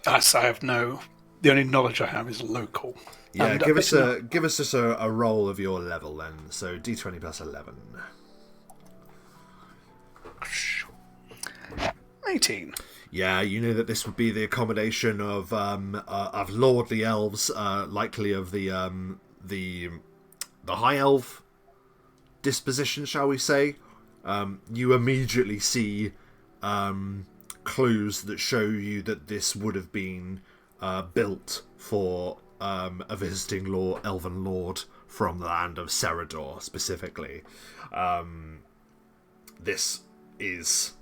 As I have no. The only knowledge I have is local. Yeah, And give us just a roll of your level then. So D20 plus 11. 18. Yeah, you know that this would be the accommodation of lordly elves, likely of the high elf disposition, shall we say. You immediately see clues that show you that this would have been built for a visiting elven lord from the land of Serador, specifically. This is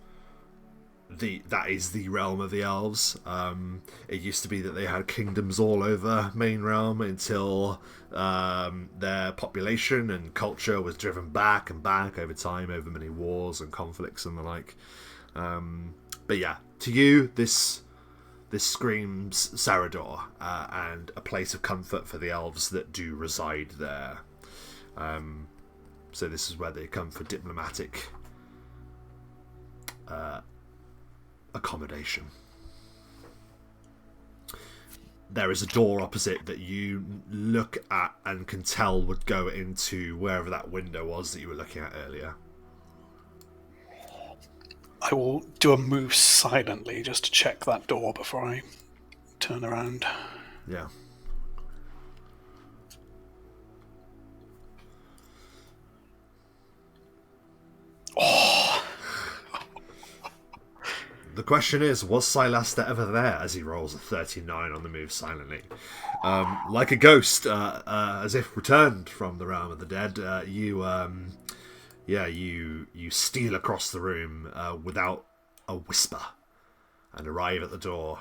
that is the realm of the elves. It used to be that they had kingdoms all over Main Realm until their population and culture was driven back and back over time, over many wars and conflicts and the like. But yeah, to you, this screams Serador, and a place of comfort for the elves that do reside there. So this is where they come for diplomatic accommodation. There is a door opposite that you look at and can tell would go into wherever that window was that you were looking at earlier. I will do a move silently just to check that door before I turn around. Yeah. Oh! The question is, was Silaster ever there? As he rolls a 39 on the move silently. Like a ghost, as if returned from the realm of the dead, you steal across the room without a whisper and arrive at the door.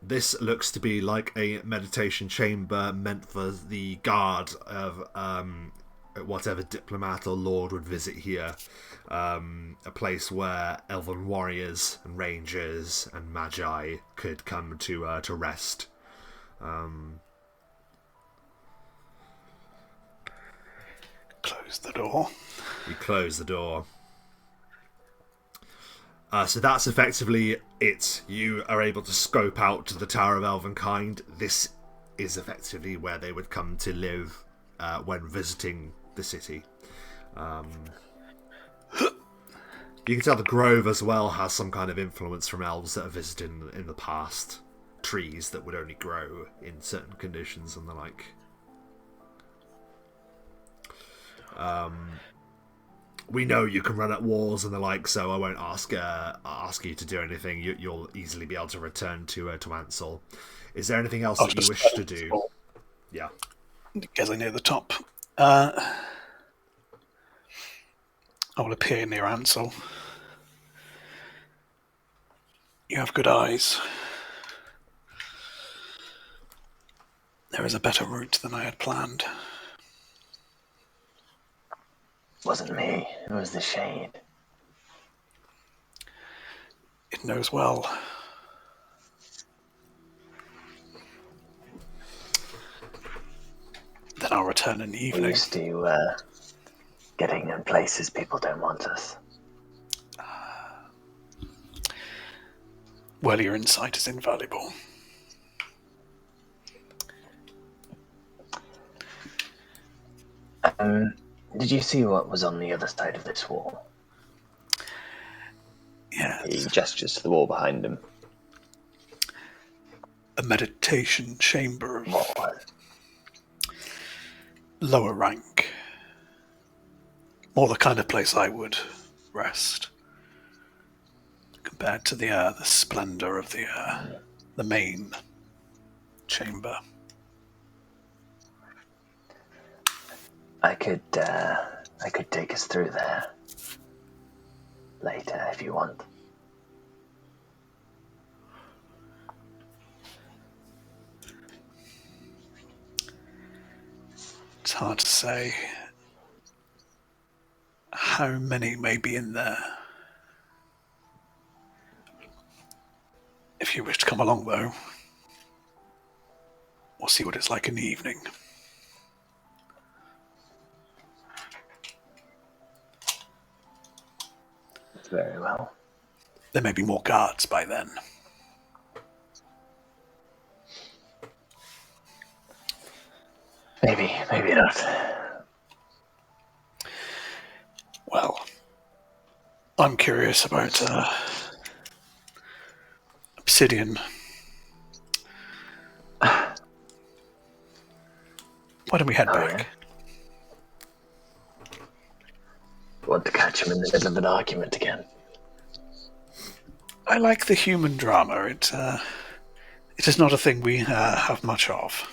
This looks to be like a meditation chamber meant for the guard of whatever diplomat or lord would visit here. A place where elven warriors and rangers and magi could come to rest. Close the door. You close the door. So that's effectively it. You are able to scope out to the Tower of Elvenkind. This is effectively where they would come to live when visiting the city. You can tell the grove as well has some kind of influence from elves that have visited in the past. Trees that would only grow in certain conditions and the like. We know you can run at walls and the like, so I won't ask you to do anything. You'll easily be able to return to Ansel. Is there anything else that you wish to do? Yeah. Because I near the top. I will appear near Ansel. You have good eyes. There is a better route than I had planned. It wasn't me, it was the shade. It knows well. Then I'll return in the evening. We're used to getting in places people don't want us. Well, your insight is invaluable. Did you see what was on the other side of this wall? Yes. He gestures to the wall behind him. A meditation chamber of What was? lower rank. More the kind of place I would rest. Compared to the splendor of the main chamber. I could take us through there later if you want. It's hard to say how many may be in there. If you wish to come along, though, we'll see what it's like in the evening. Very well. There may be more guards by then. Maybe not. Well, I'm curious about obsidian. Why don't we head back? Yeah. Want to catch him in the middle of an argument again? I like the human drama. It is not a thing we have much of.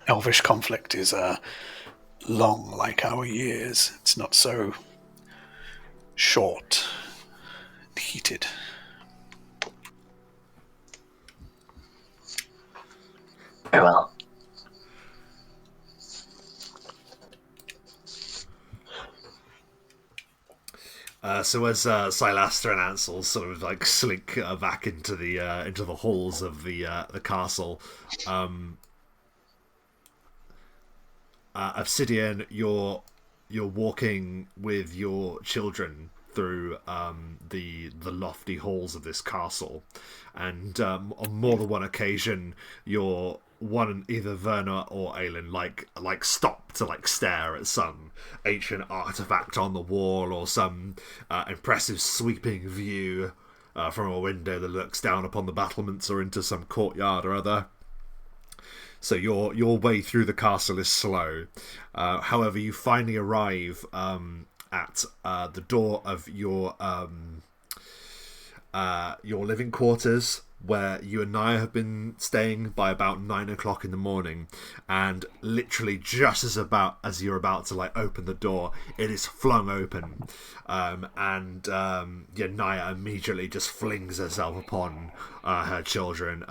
Elvish conflict is long like our years. It's not so short and heated. Very well. So as Silaster and Ansel sort of like slink back into the halls of the castle, Obsidian, you're walking with your children through the lofty halls of this castle, and on more than one occasion, either Verna or Aelin like stop to like stare at some ancient artifact on the wall or some impressive sweeping view from a window that looks down upon the battlements or into some courtyard or other. So your way through the castle is slow. However, you finally arrive at the door of your living quarters, where you and Naya have been staying, by about 9 o'clock in the morning, and literally just as you're about to like open the door, it is flung open, and Naya immediately just flings herself upon her children,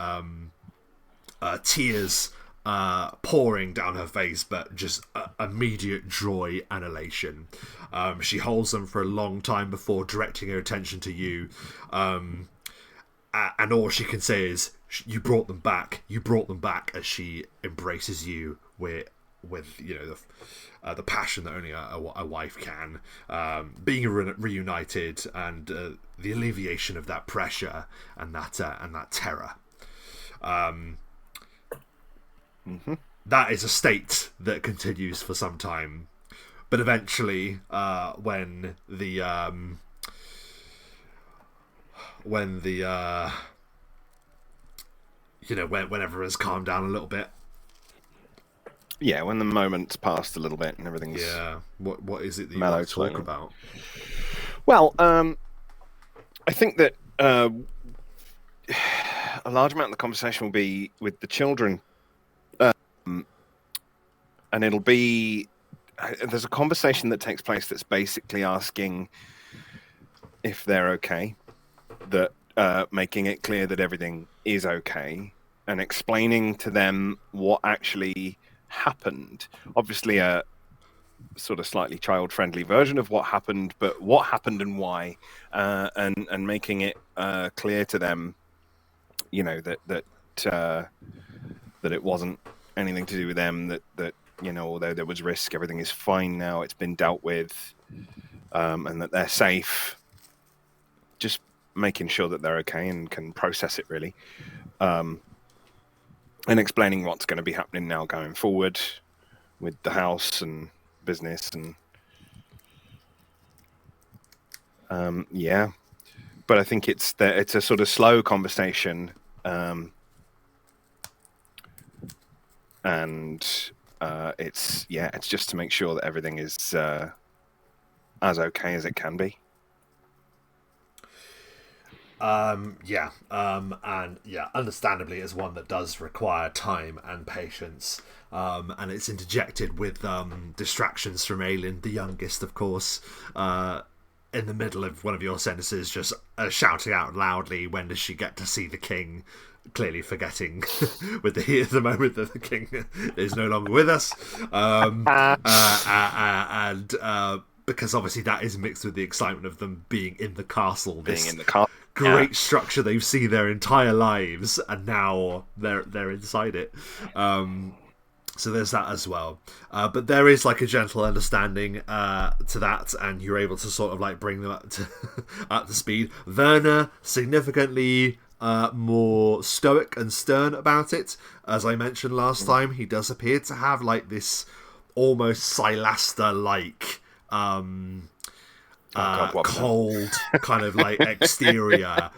tears pouring down her face, but just immediate joy and elation. She holds them for a long time before directing her attention to you, and all she can say is, "You brought them back. You brought them back." As she embraces you with the passion that only a wife can, being reunited, and the alleviation of that pressure and that terror. That is a state that continues for some time, but eventually, when everyone's calmed down a little bit. Yeah, when the moment's passed a little bit and everything's what is it that you want to talk about? Well, I think that a large amount of the conversation will be with the children, and it'll be there's a conversation that takes place that's basically asking if they're okay, that making it clear that everything is okay, and explaining to them what actually happened. Obviously a sort of slightly child-friendly version of what happened, but what happened and why, and making it clear to them, that it wasn't anything to do with them, that although there was risk, everything is fine now, it's been dealt with, and that they're safe. Just making sure that they're okay and can process it, really, and explaining what's going to be happening now going forward with the house and business, and but I think it's a sort of slow conversation, and it's just to make sure that everything is as okay as it can be. And understandably, it's one that does require time and patience. And it's interjected with distractions from Aelin, the youngest, of course, in the middle of one of your sentences, just shouting out loudly, when does she get to see the king? Clearly forgetting with the moment that the king is no longer with us. Because obviously that is mixed with the excitement of them being in the castle. Great structure they've seen their entire lives, and now they're inside it. So there's that as well. But there is like a gentle understanding to that, and you're able to sort of like bring them up to speed. Werner, significantly more stoic and stern about it. As I mentioned last time, he does appear to have like this almost Silaster-like cold kind of like exterior.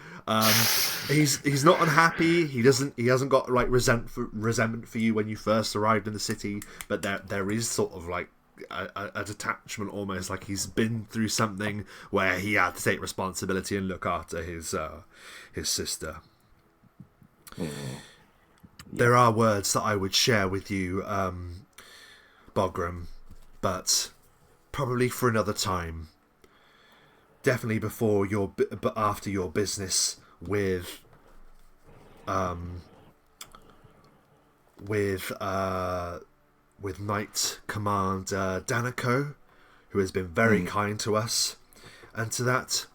He's not unhappy. He hasn't got like resentment for you when you first arrived in the city, but there is sort of like a detachment, almost like he's been through something where he had to take responsibility and look after his sister. There are words that I would share with you, Bogram, but probably for another time. Definitely but after your business with Knight Commander Danico, who has been very kind to us, and to that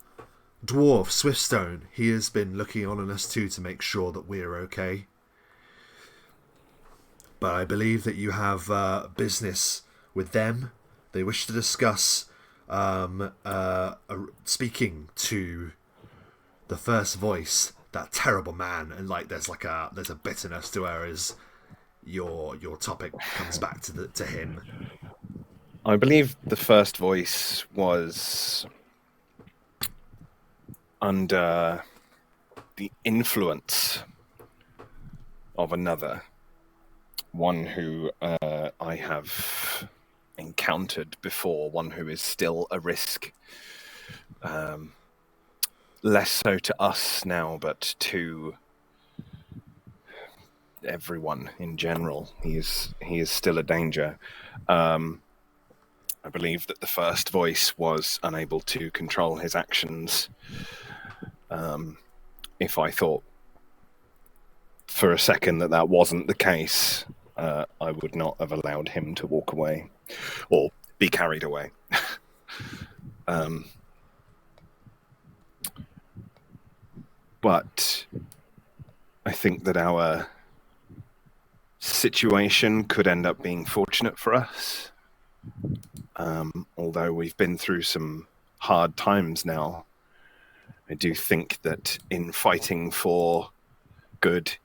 dwarf Swiftstone. He has been looking on us too to make sure that we're okay. But I believe that you have business with them. They wish to discuss speaking to the first voice, that terrible man, and like there's a bitterness to her as your topic comes back to him. I believe the first voice was under the influence of another, one who I have encountered before, one who is still a risk, less so to us now, but to everyone in general. He is still a danger. I believe that the first voice was unable to control his actions. If I thought for a second that wasn't the case, I would not have allowed him to walk away or be carried away. But I think that our situation could end up being fortunate for us. Although we've been through some hard times now, I do think that in fighting for good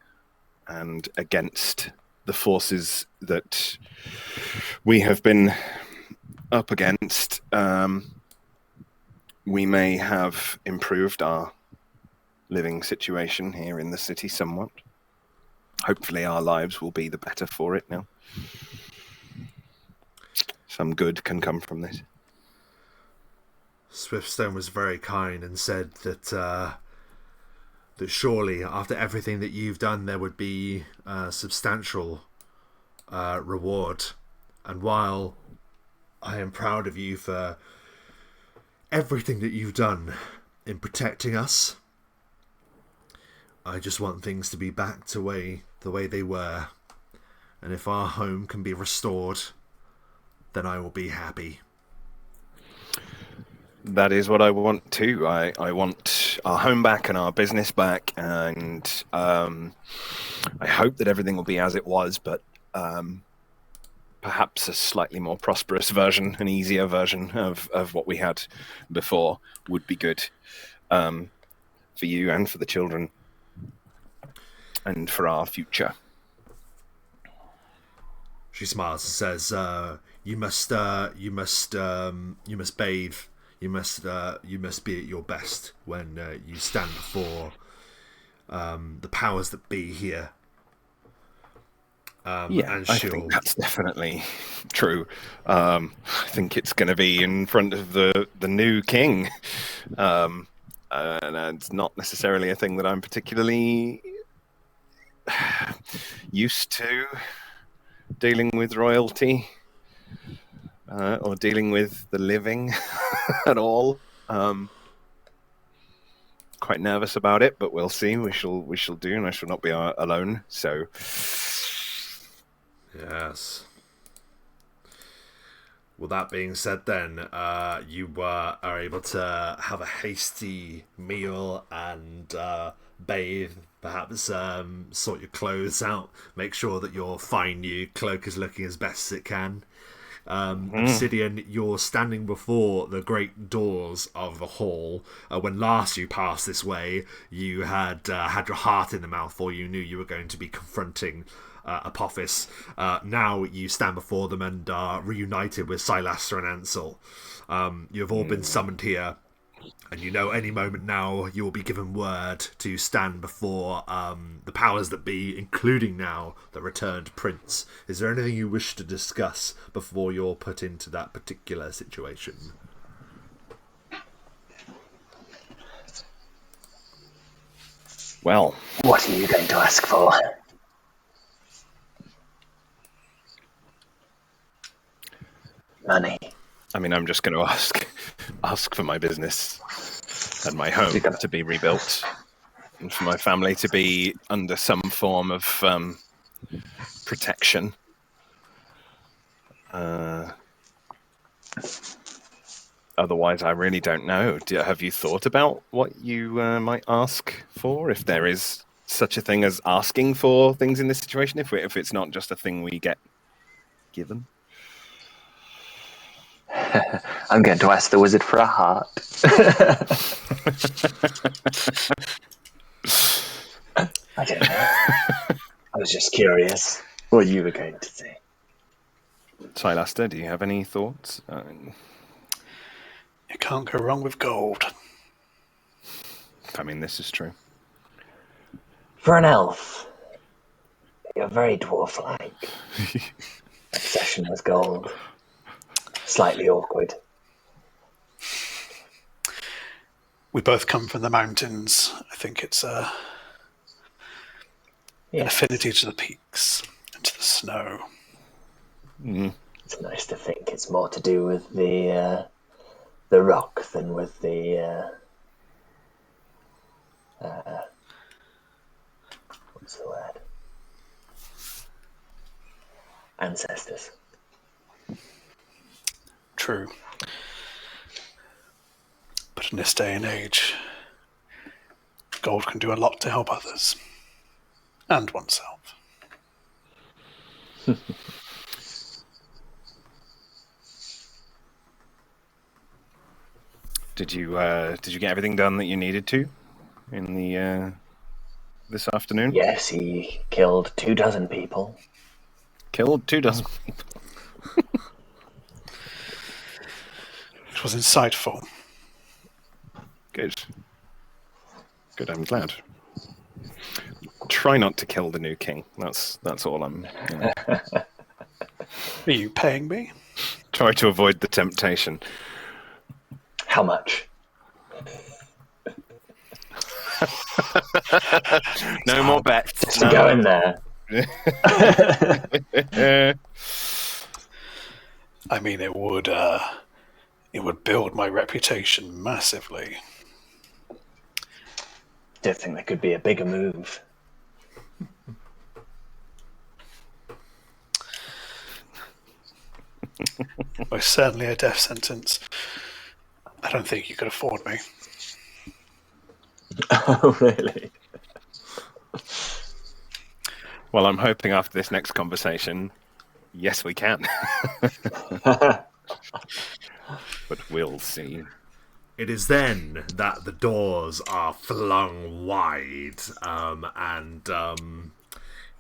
and against the forces that we have been up against, we may have improved our living situation here in the city somewhat. Hopefully our lives will be the better for it now. Some good can come from this. Swiftstone was very kind and said that that surely after everything that you've done there would be a substantial reward. And while I am proud of you for everything that you've done in protecting us, I just want things to be back to the way they were. And if our home can be restored, then I will be happy. That is what I want too. I want our home back and our business back, and I hope that everything will be as it was, but perhaps a slightly more prosperous version, an easier version of what we had before would be good for you and for the children and for our future. She smiles and says, "You must bathe. You must be at your best when you stand before the powers that be here." And I think that's definitely true. I think it's going to be in front of the new king, and it's not necessarily a thing that I'm particularly used to dealing with royalty or dealing with the living at all. Quite nervous about it, but we'll see. We shall do, and I shall not be alone. So, yes. Well, that being said, then you are able to have a hasty meal and bathe, perhaps sort your clothes out, make sure that your fine new cloak is looking as best as it can. Obsidian, you're standing before the great doors of the hall. When last you passed this way, you had your heart in the mouth, for you knew you were going to be confronting Apophis. Now you stand before them and are reunited with Silaster and Ansel. You have all been summoned here, and you know any moment now you will be given word to stand before the powers that be, including now the returned prince. Is there anything you wish to discuss before you're put into that particular situation? well, What are you going to ask for? Money. I mean, I'm just going to ask for my business and my home to be rebuilt, and for my family to be under some form of protection. Otherwise, I really don't know. Have you thought about what you might ask for, if there is such a thing as asking for things in this situation, if it's not just a thing we get given? I'm going to ask the wizard for a heart. I don't know. I was just curious what you were going to say. Silaster, do you have any thoughts? You can't go wrong with gold. I mean, this is true. For an elf, you're very dwarf-like. Obsession with gold. Slightly awkward. We both come from the mountains. I think it's an affinity to the peaks and to the snow. It's nice to think it's more to do with the rock than with the what's the word? Ancestors. True. But in this day and age, gold can do a lot to help others. And oneself. Did you get everything done that you needed to in the this afternoon? Yes, he killed 24 people. Killed 24 people. It was insightful. Good. Good, I'm glad. Try not to kill the new king. That's all I'm. Are you paying me? Try to avoid the temptation. How much? No more bets. Just to go in there. I mean, it would build my reputation massively. Don't think there could be a bigger move. Most certainly a death sentence. I don't think you could afford me. Oh, really? Well, I'm hoping after this next conversation, yes, we can. But we'll see. It is then that the doors are flung wide, and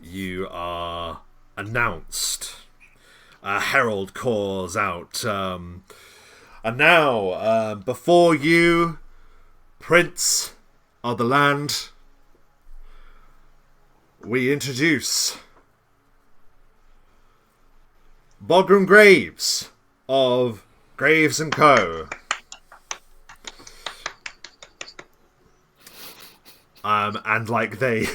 you are announced. A herald calls out, and now, before you, Prince of the land, we introduce Bogram Graves of Graves & Co. And like they,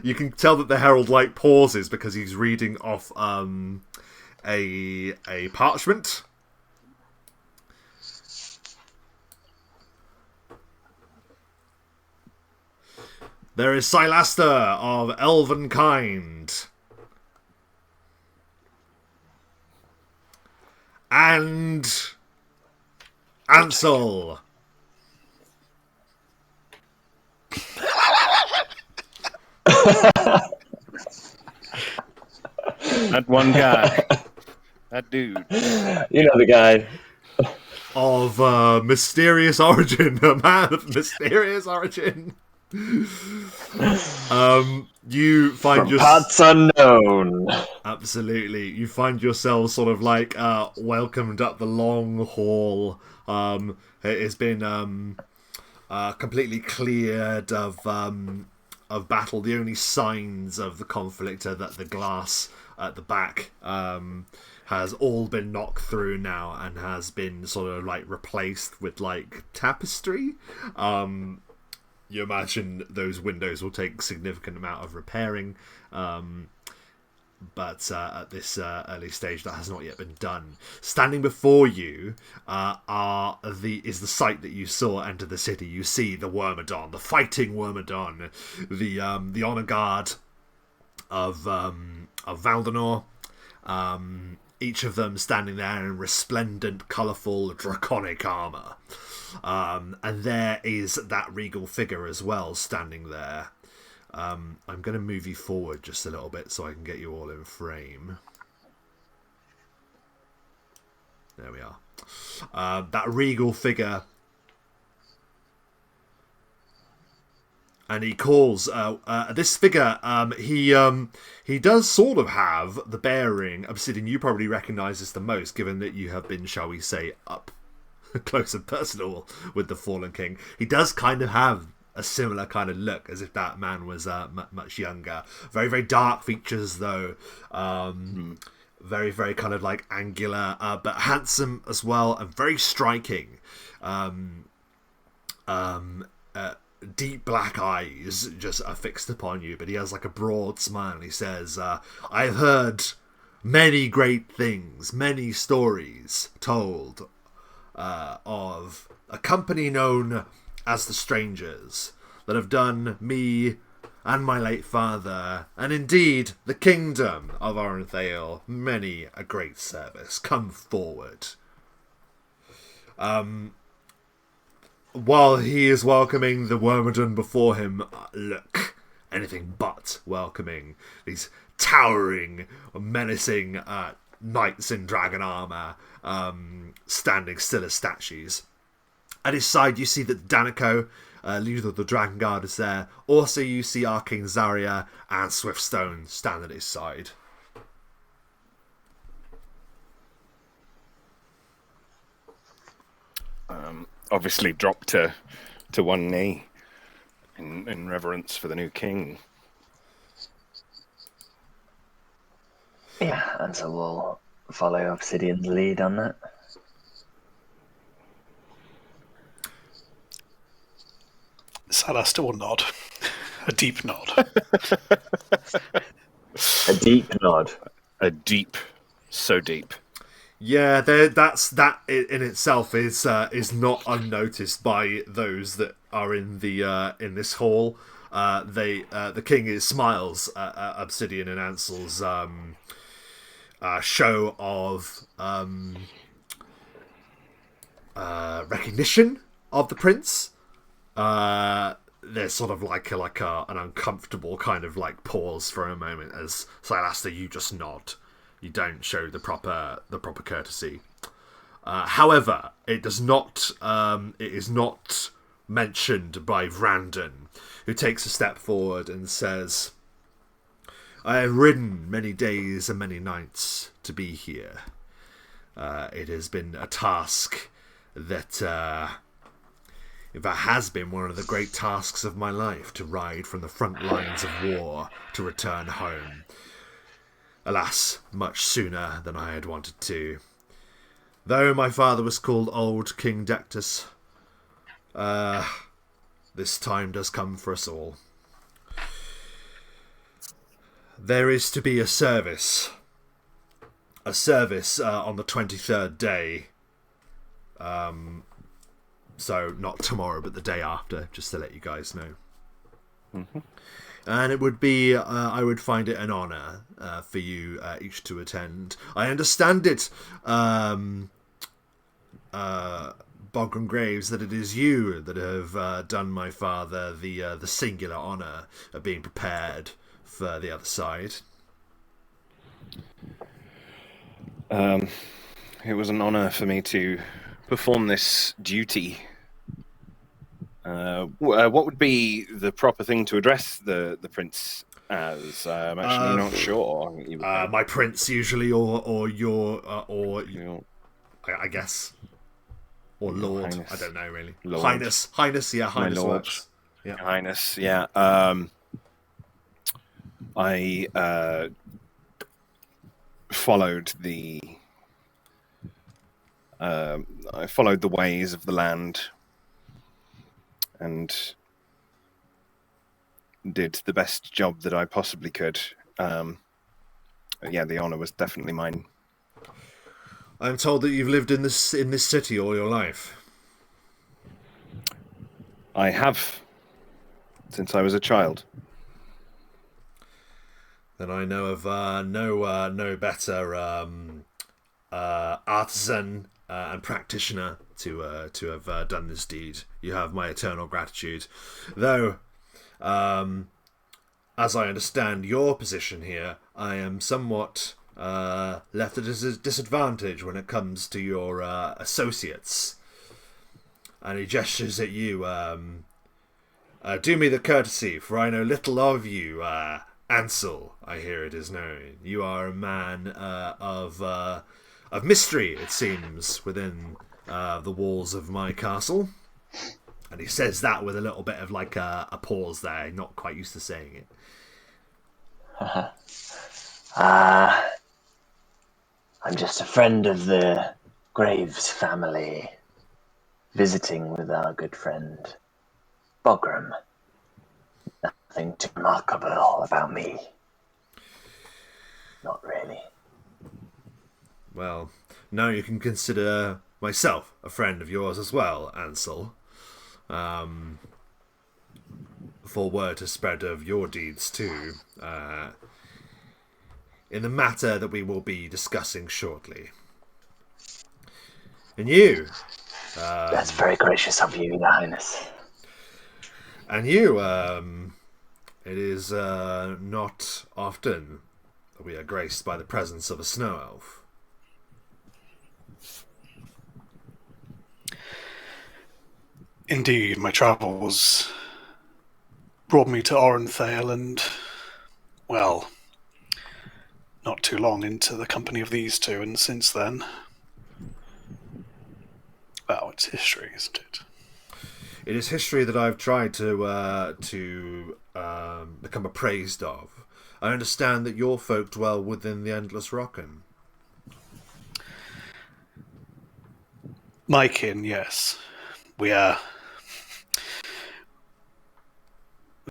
you can tell that the herald like pauses because he's reading off a parchment. There is Silaster of elven kind, and Ansel. That one guy. That dude. You know the guy. Of mysterious origin, a man of mysterious origin. You find your Parts unknown. Absolutely, you find yourself sort of like welcomed up the long hall. It has been completely cleared of battle. The only signs of the conflict are that the glass at the back has all been knocked through now and has been sort of like replaced with like tapestry. You imagine those windows will take a significant amount of repairing, but at this early stage that has not yet been done. Standing before you is the sight that you saw enter the city. You see the Wyrmidom, the fighting Wyrmidom, the honor guard of Valdenor. Each of them standing there in resplendent, colourful, draconic armour. And there is that regal figure as well, standing there. I'm going to move you forward just a little bit so I can get you all in frame. There we are. That regal figure. And he calls this figure. He does sort of have the bearing. Obsidian, you probably recognise this the most, given that you have been, shall we say, up close and personal with the fallen king. He does kind of have a similar kind of look, as if that man was much younger. Very, very dark features, though. Very, very kind of like angular, but handsome as well, and very striking. Deep black eyes just are fixed upon you, but he has like a broad smile. He says, I've heard many great things, many stories told of a company known as the Strangers that have done me and my late father, and indeed the kingdom of Orenthale, many a great service. Come forward. While he is welcoming the Wyrmidom before him, look, anything but welcoming. These towering, menacing knights in dragon armour, standing still as statues. At his side, you see that Danico, leader of the Dragon Guard, is there. Also, you see Arcane Zarya and Swiftstone stand at his side. Obviously drop to one knee in reverence for the new king. Yeah, and so we'll follow Obsidian's lead on that. Silaster will nod. A deep nod. A deep nod. A deep, so deep. Yeah, that in itself is not unnoticed by those that are in in this hall. The king smiles at Obsidian and Ansel's show of recognition of the prince. There's sort of like an uncomfortable kind of like pause for a moment as Silaster, you just nod. You don't show the proper courtesy. However, it does not. It is not mentioned by Vrandan, who takes a step forward and says, "I have ridden many days and many nights to be here. It has been a task that, if it has been one of the great tasks of my life, to ride from the front lines of war to return home. Alas, much sooner than I had wanted to. Though my father was called Old King Dectus, this time does come for us all. There is to be a service on the 23rd day. So not tomorrow, but the day after, just to let you guys know. Mm-hmm. And it would be, I would find it an honour for you each to attend. I understand it, Bogram Graves, that it is you that have done my father the singular honour of being prepared for the other side. It was an honour for me to perform this duty. What would be the proper thing to address the prince as? I'm actually not sure. My prince, usually, or your, I guess, or Lord. Highness. I don't know really. Lord. Highness, yeah, Highness works. Yeah. Highness, yeah. I followed the ways of the land and did the best job that I possibly could. The honour was definitely mine. I'm told that you've lived in this city all your life. I have, since I was a child. Then I know of no better artisan and practitioner to have done this deed. You have my eternal gratitude. Though, as I understand your position here, I am somewhat left at a disadvantage when it comes to your associates. And he gestures at you. Do me the courtesy, for I know little of you, Ansel, I hear it is known. You are a man of mystery, it seems, within the walls of my castle. And he says that with a little bit of like a pause there, not quite used to saying it. I'm just a friend of the Graves family, visiting with our good friend Bogram. Nothing too remarkable about me. Not really. Well, now you can consider myself a friend of yours as well, Ansel. For word to spread of your deeds too, in the matter that we will be discussing shortly. And you... That's very gracious of you, Your Highness. And you, it is not often that we are graced by the presence of a snow elf. Indeed, my travels brought me to Orenthale and, well, not too long into the company of these two, and since then, well, it's history, isn't it? It is history that I've tried to become appraised of. I understand that your folk dwell within the Endless Rockin. My kin, yes. We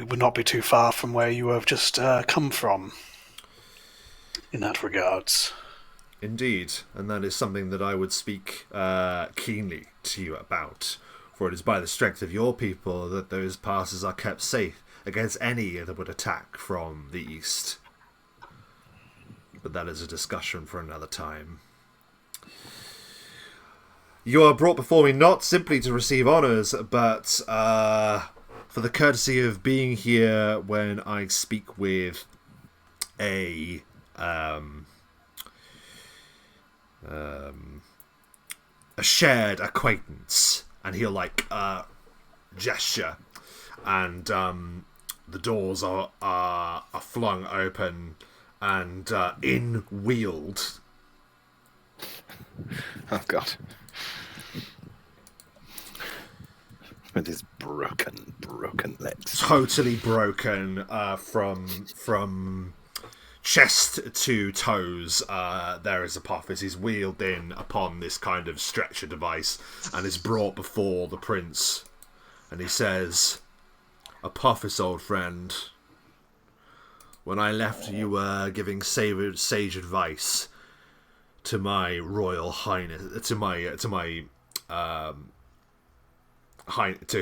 would not be too far from where you have just come from, in that regards. Indeed, and that is something that I would speak keenly to you about, for it is by the strength of your people that those passes are kept safe against any that would attack from the east. But that is a discussion for another time. You are brought before me not simply to receive honours, but for the courtesy of being here when I speak with a shared acquaintance, and he'll like gesture, and the doors are flung open, and in wheeled. Oh God. With his broken legs. Totally broken from chest to toes. There is Apophis. He's wheeled in upon this kind of stretcher device and is brought before the prince. And he says, Apophis, old friend. When I left, you were giving sage advice to my royal highness, to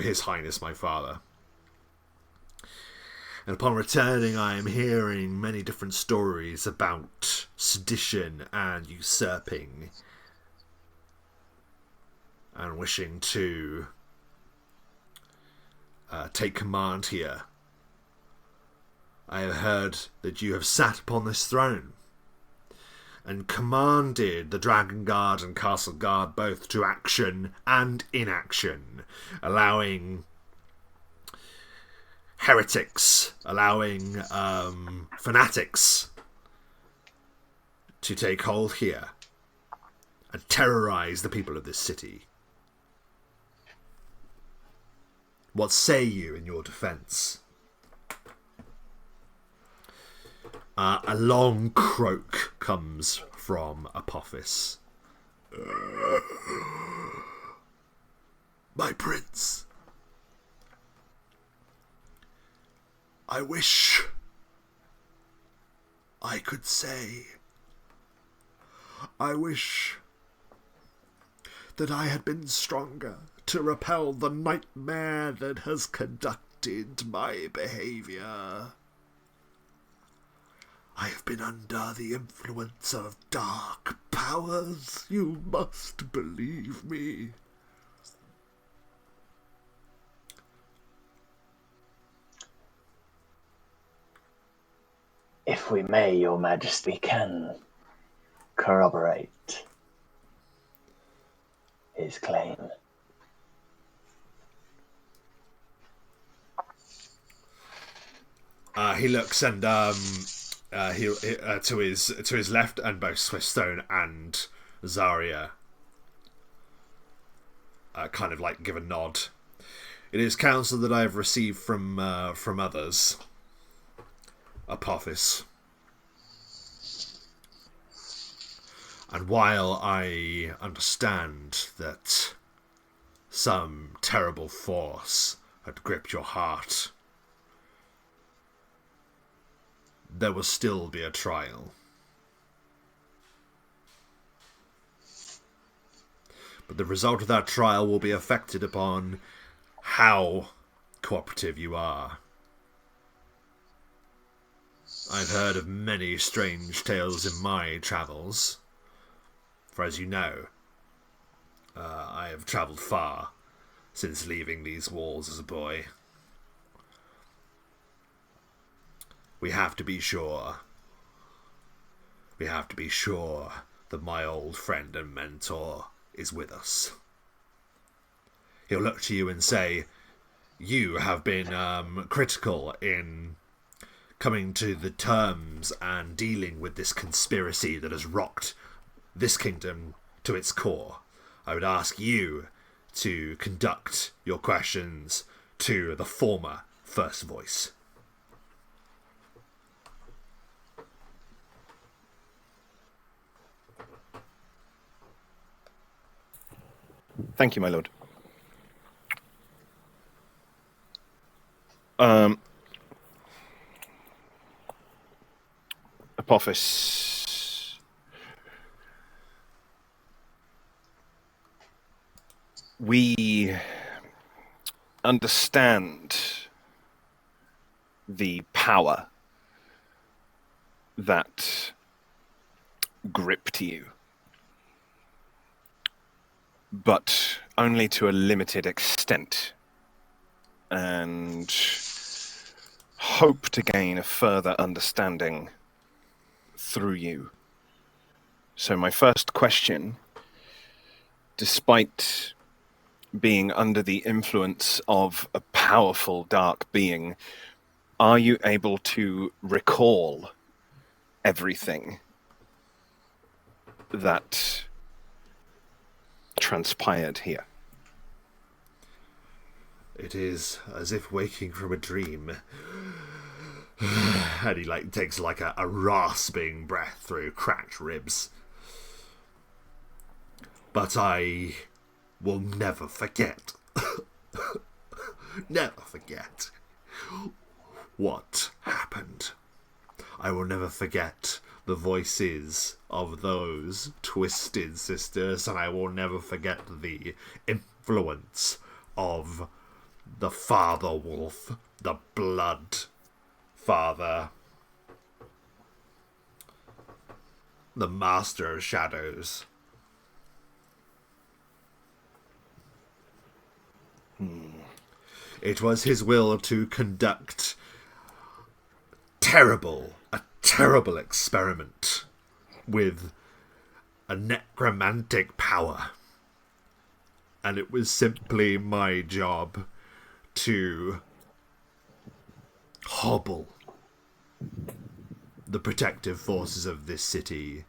his highness, my father. And upon returning, I am hearing many different stories about sedition and usurping, and wishing to take command here. I have heard that you have sat upon this throne and commanded the Dragon Guard and Castle Guard both to action and inaction, allowing heretics, allowing fanatics to take hold here and terrorize the people of this city. What say you in your defense? A long croak comes from Apophis. My prince, I wish I could say. I wish that I had been stronger to repel the nightmare that has conducted my behaviour. I have been under the influence of dark powers, you must believe me. If we may, Your Majesty, can corroborate his claim. He looks and to his left, and both Swiftstone and Zarya kind of like give a nod. It is counsel that I have received from others. Apophis. And while I understand that some terrible force had gripped your heart, there will still be a trial. But the result of that trial will be affected upon how cooperative you are. I've heard of many strange tales in my travels, for as you know, I have travelled far since leaving these walls as a boy. We have to be sure. We have to be sure that my old friend and mentor is with us. He'll look to you and say, you have been critical in coming to the terms and dealing with this conspiracy that has rocked this kingdom to its core. I would ask you to conduct your questions to the former First Voice. Thank you, my lord. Apophis. We understand the power that gripped you, but only to a limited extent, and hope to gain a further understanding through you. So my first question, despite being under the influence of a powerful dark being, are you able to recall everything that transpired here? It is as if waking from a dream. And he takes a rasping breath through cracked ribs. But I will never forget. Never forget. what happened. I will never forget the voices of those twisted sisters, and I will never forget the influence of the father wolf, the blood father, the master of shadows. It was his will to conduct a terrible experiment with a necromantic power. And it was simply my job to hobble the protective forces of this city,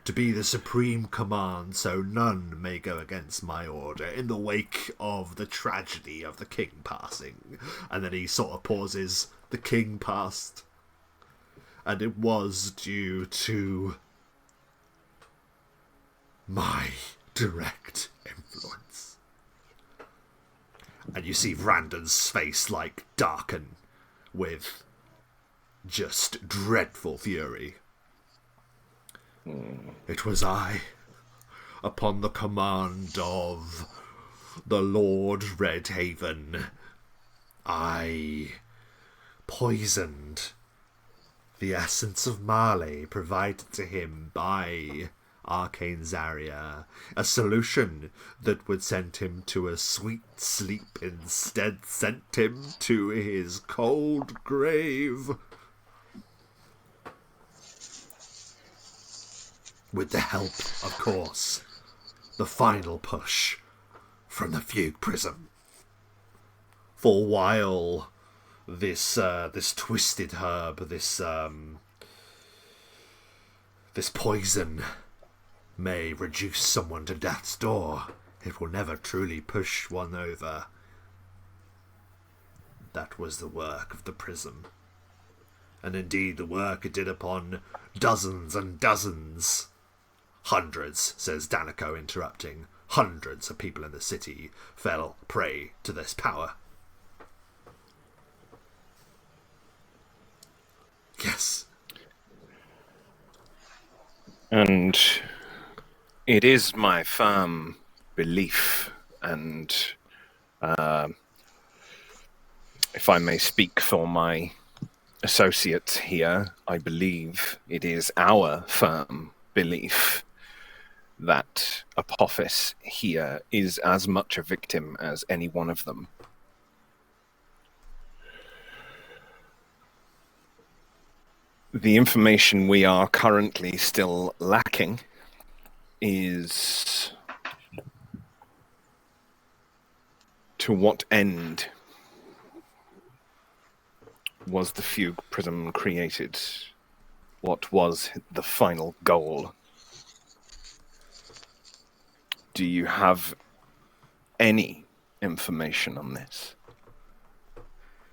to be the supreme command so none may go against my order in the wake of the tragedy of the king passing. And then he sort of pauses. The king passed, and it was due to my direct influence. And you see Vrandan's face like darken with just dreadful fury. It was I, upon the command of the Lord Redhaven, I poisoned the essence of Marley provided to him by Arcane Zarya, a solution that would send him to a sweet sleep instead sent him to his cold grave. With the help, of course, the final push from the Fugue Prism. For while this twisted herb, this poison may reduce someone to death's door, it will never truly push one over. That was the work of the prism. And indeed the work it did upon dozens and dozens. Hundreds, says Danico, interrupting. Hundreds of people in the city fell prey to this power. Yes. And it is my firm belief, and if I may speak for my associates here, I believe it is our firm belief that Apophis here is as much a victim as any one of them. The information we are currently still lacking is to what end was the Fugue Prism created? What was the final goal? Do you have any information on this?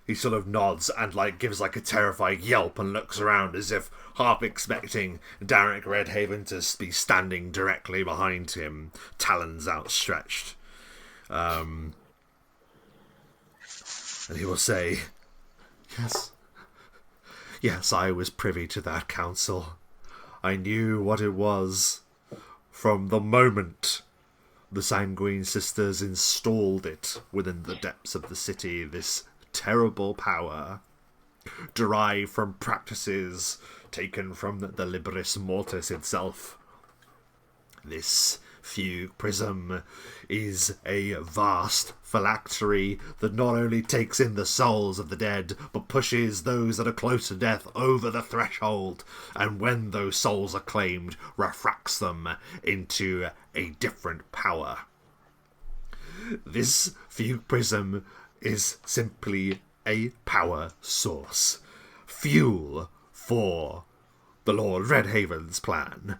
He sort of nods and gives a terrified yelp and looks around as if half expecting Derek Redhaven to be standing directly behind him, talons outstretched. And he will say, Yes, I was privy to that council. I knew what it was from the moment the Sanguine Sisters installed it within the depths of the city, this terrible power derived from practices taken from the Liberis Mortis itself. This Fugue Prism is a vast phylactery that not only takes in the souls of the dead, but pushes those that are close to death over the threshold, and when those souls are claimed, refracts them into a different power. This Fugue Prism is simply a power source, fuel for the Lord Redhaven's plan.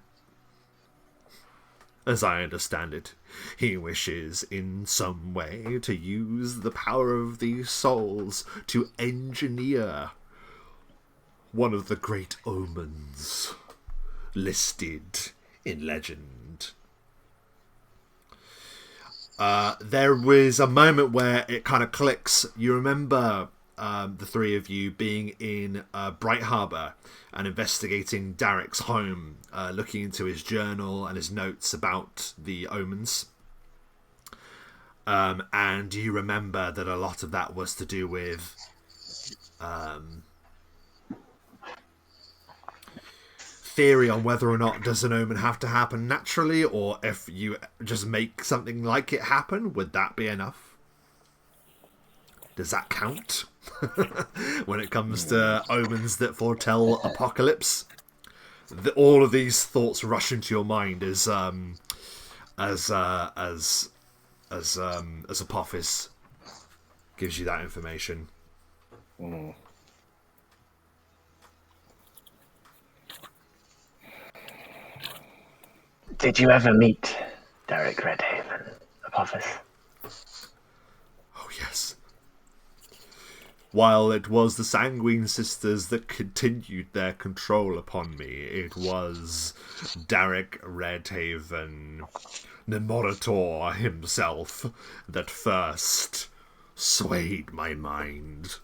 As I understand it, he wishes in some way to use the power of these souls to engineer one of the great omens listed in legend. There was a moment where it kind of clicks. You remember the three of you being in Bright Harbour and investigating Derek's home, looking into his journal and his notes about the omens. And you remember that a lot of that was to do with theory on whether or not does an omen have to happen naturally, or if you just make something like it happen, would that be enough? Does that count when it comes to omens that foretell apocalypse? All of these thoughts rush into your mind as Apophis gives you that information. Mm. Did you ever meet Derek Redhaven, Apophis? Oh, yes. While it was the Sanguine Sisters that continued their control upon me, it was Derek Redhaven, Nemorator himself, that first swayed my mind.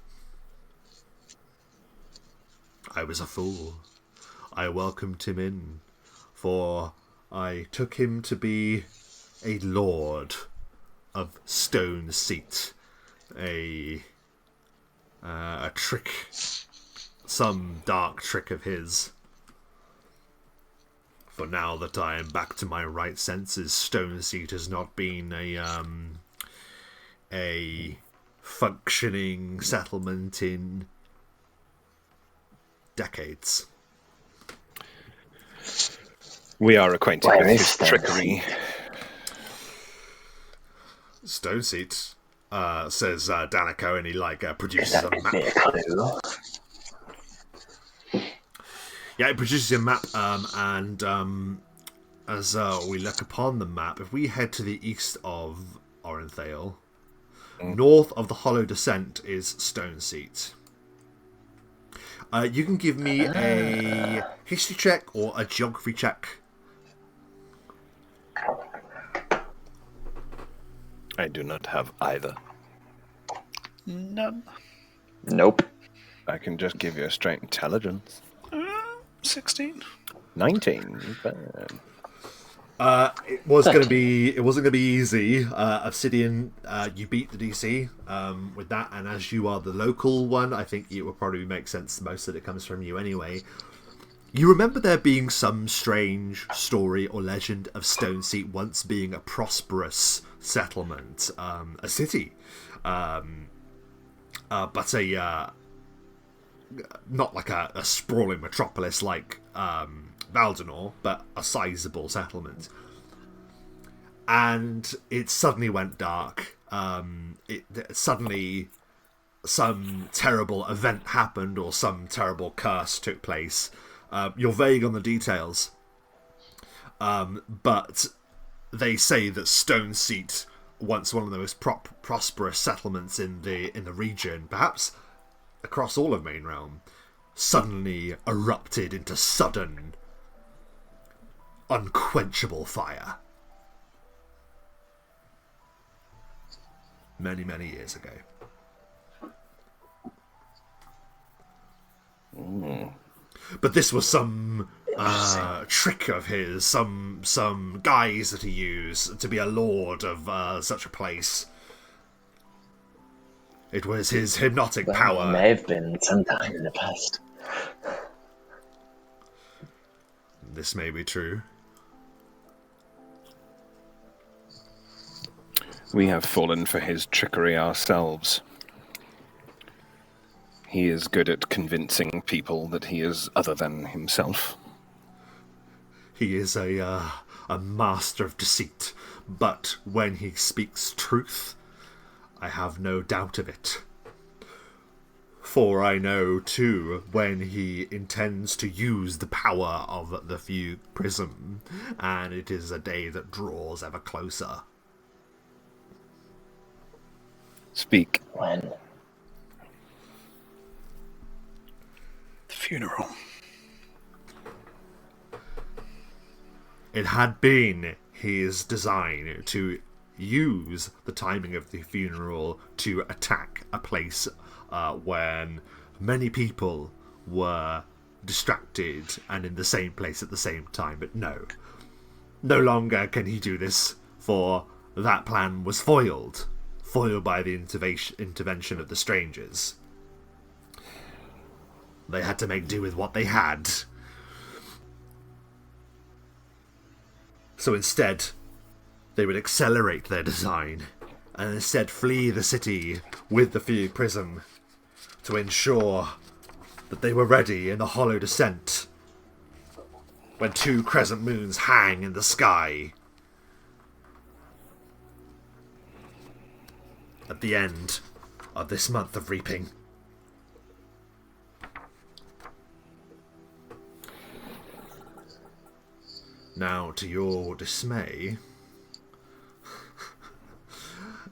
I was a fool. I welcomed him in, for I took him to be a lord of Stone Seat, a trick, some dark trick of his. For now that I am back to my right senses, Stone Seat has not been a functioning settlement in decades. We are acquainted with his trickery. Stone Seat, says Danico, and he produces a map. Yeah, it produces a map, and as we look upon the map, if we head to the east of Orenthale, north of the Hollow Descent is Stone Seat. You can give me a history check or a geography check. I do not have either. None. Nope. I can just give you a straight intelligence. 16. 19. It wasn't going to be easy. Obsidian, you beat the DC with that, and as you are the local one, I think it would probably make sense. Most of it comes from you anyway. You remember there being some strange story or legend of Stone Seat once being a prosperous settlement, a city, but not like a sprawling metropolis like Valdenor, but a sizable settlement. And it suddenly went dark. Suddenly some terrible event happened, or some terrible curse took place. You're vague on the details, but they say that Stone Seat, once one of the most prosperous settlements in the region, perhaps across all of Main Realm, suddenly erupted into sudden, unquenchable fire. Many, many years ago. But this was some trick of his, some guise that he used to be a lord of such a place. It was his hypnotic power. It may have been sometime in the past. This may be true. We have fallen for his trickery ourselves. He is good at convincing people that he is other than himself. He is a master of deceit, but when he speaks truth, I have no doubt of it. For I know, too, when he intends to use the power of the Fugue Prism, and it is a day that draws ever closer. Speak. When? The funeral. It had been his design to use the timing of the funeral to attack a place when many people were distracted and in the same place at the same time. But no longer can he do this, for that plan was foiled by the intervention of the strangers. They had to make do with what they had. So instead, they would accelerate their design and instead flee the city with the Fury Prism to ensure that they were ready in the hollow descent when 2 crescent moons hang in the sky at the end of this month of reaping. Now, to your dismay,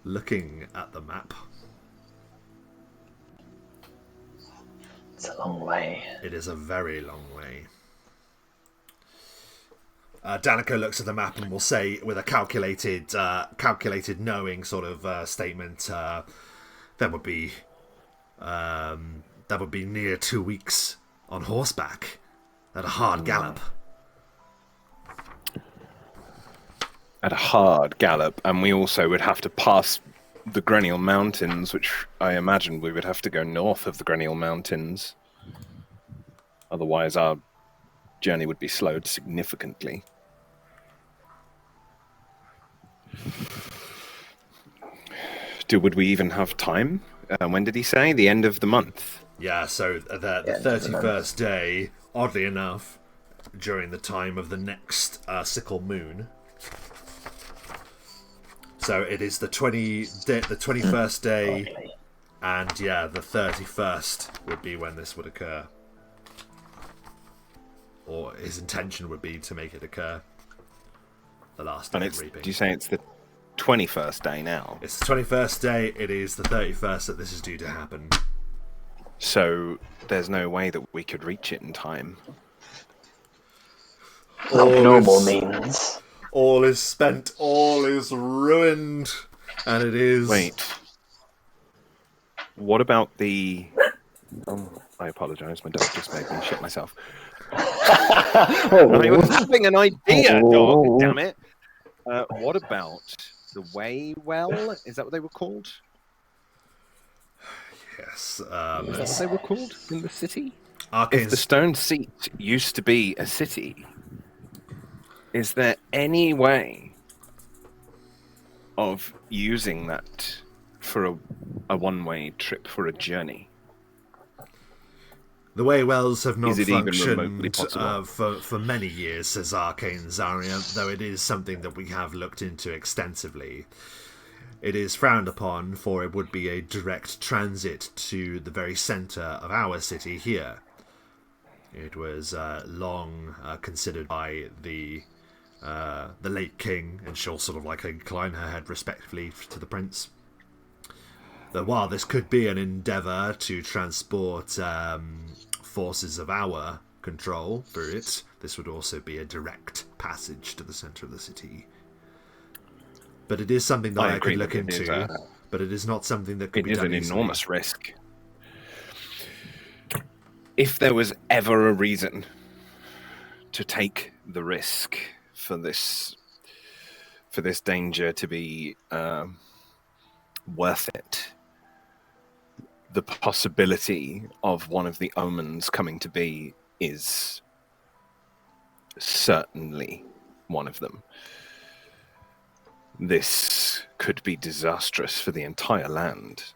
looking at the map, it's a long way. It is a very long way. Danica looks at the map and will say, with a calculated knowing sort of statement, that would be near 2 weeks on horseback at a hard gallop. At a hard gallop, and we also would have to pass the Grenial Mountains, which I imagine we would have to go north of the Grenial Mountains. Otherwise, our journey would be slowed significantly. Would we even have time? When did he say? The end of the month? Yeah, so the 31st day, oddly enough, during the time of the next sickle moon. So it is the 21st day, and yeah, the 31st would be when this would occur. Or his intention would be to make it occur. The last day of reaping. Do you say it's the 21st day now? It's the 21st day, it is the 31st that this is due to happen. So there's no way that we could reach it in time. Normal means. All is spent, all is ruined, and it is... Wait. What about the... I apologise, my dog just made me shit myself. I was having an idea, dog, damn it. What about the Waywell? Is that what they were called? Yes. Is that what they were called in the city? Arcane's... If the Stone Seat used to be a city, is there any way of using that for a one-way trip, for a journey? The Waywells have not functioned for many years, says Arcane Zarya, though it is something that we have looked into extensively. It is frowned upon, for it would be a direct transit to the very centre of our city here. It was long considered by the late king, and she'll sort of like incline her head respectfully to the prince. That while this could be an endeavour to transport forces of our control through it, this would also be a direct passage to the centre of the city. But it is something that I could look into, but it is not something that could be done easily. It is an enormous risk. If there was ever a reason to take the risk for this danger to be worth it, the possibility of one of the omens coming to be is certainly one of them. This could be disastrous for the entire land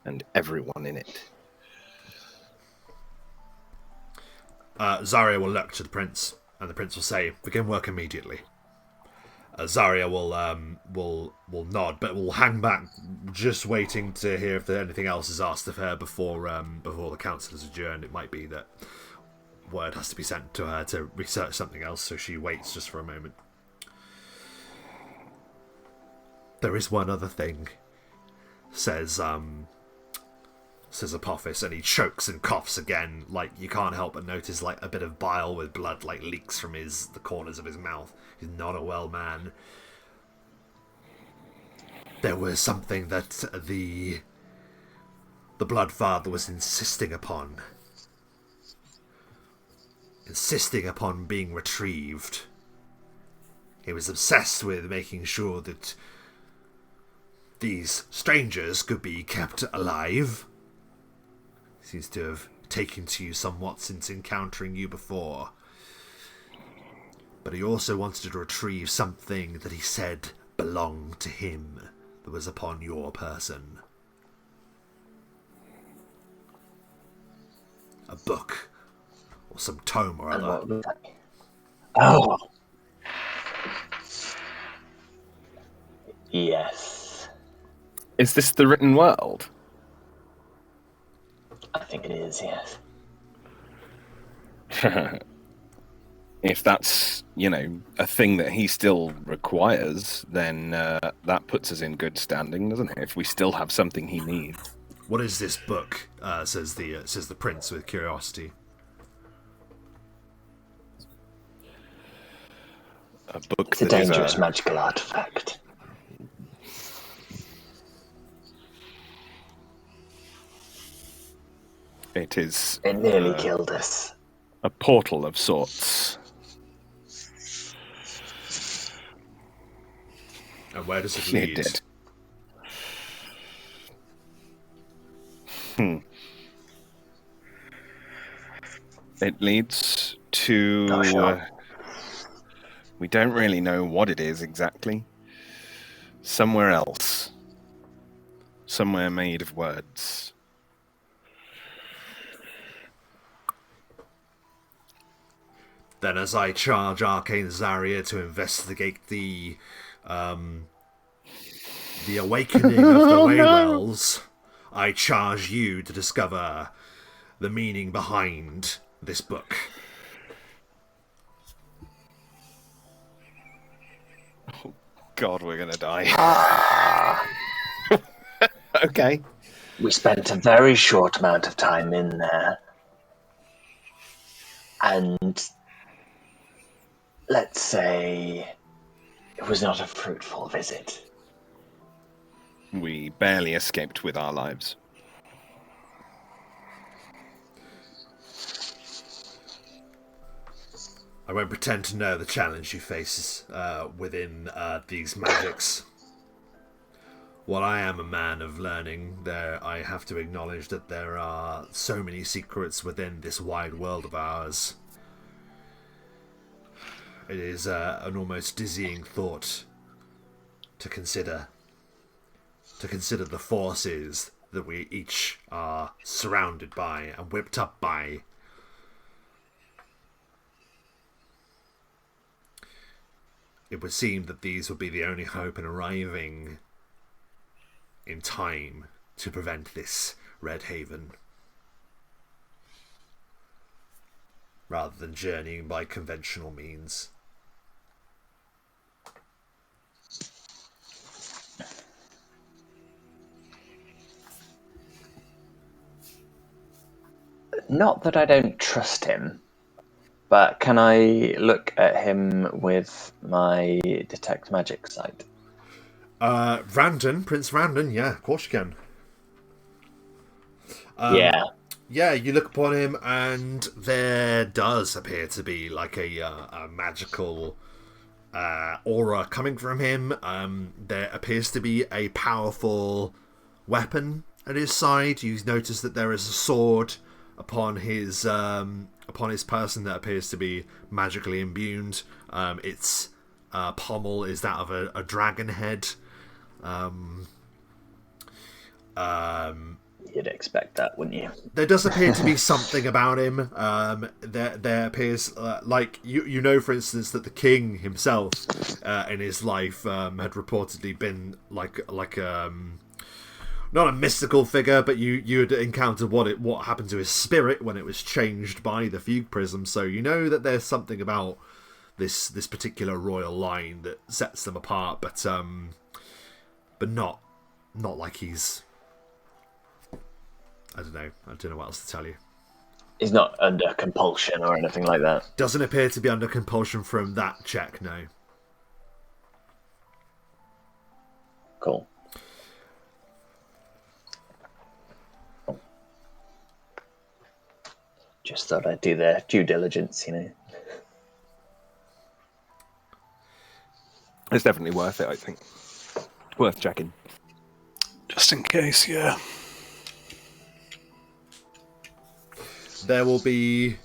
and everyone in it. Zarya will look to the prince, and the prince will say, "Begin work immediately." Zarya will nod, but will hang back, just waiting to hear if anything else is asked of her before the council is adjourned. It might be that word has to be sent to her to research something else, so she waits just for a moment. There is one other thing, says Apophis, and he chokes and coughs again. Like, you can't help but notice like a bit of bile with blood like leaks from the corners of his mouth. He's not a well man. there was something that the Bloodfather was insisting upon being retrieved. He was obsessed with making sure that these strangers could be kept alive. He seems to have taken to you somewhat since encountering you before. But he also wanted to retrieve something that he said belonged to him, that was upon your person. A book, or some tome or other. Oh. Yes. Is this the written world? I think it is, yes. If that's, a thing that he still requires, then that puts us in good standing, doesn't it? If we still have something he needs. What is this book? Says the prince with curiosity. A book. It's a dangerous magical artifact. It is. It nearly killed us. A portal of sorts. And where does it lead? It did. It leads to... Not sure. We don't really know what it is exactly. Somewhere else. Somewhere made of words. Then as I charge Arcane Zarya to investigate the awakening of the Waywells, I charge you to discover the meaning behind this book. Oh, God, we're gonna die. Okay. We spent a very short amount of time in there. And let's say it was not a fruitful visit. We barely escaped with our lives. I won't pretend to know the challenge you face within these magics. While I am a man of learning, I have to acknowledge that there are so many secrets within this wide world of ours. It is an almost dizzying thought to consider. To consider the forces that we each are surrounded by and whipped up by. It would seem that these would be the only hope in arriving in time to prevent this Red Haven, rather than journeying by conventional means. Not that I don't trust him, but can I look at him with my detect magic sight? Prince Vrandan, yeah, of course you can. Yeah, you look upon him, and there does appear to be like a magical aura coming from him. There appears to be a powerful weapon at his side. You notice that there is a sword upon his person that appears to be magically imbued. Its pommel is that of a dragon head. You'd expect that, wouldn't you? There does appear to be something about him. There appears like you know, for instance, that the king himself in his life had reportedly been like not a mystical figure, but you had encountered what happened to his spirit when it was changed by the fugue prism. So you know that there's something about this particular royal line that sets them apart, but not like he's. I don't know what else to tell you. He's not under compulsion or anything like that. Doesn't appear to be under compulsion from that check, no. Cool. thought I'd do their due diligence, you know. It's definitely worth it, I think. Worth checking. Just in case, yeah. There will be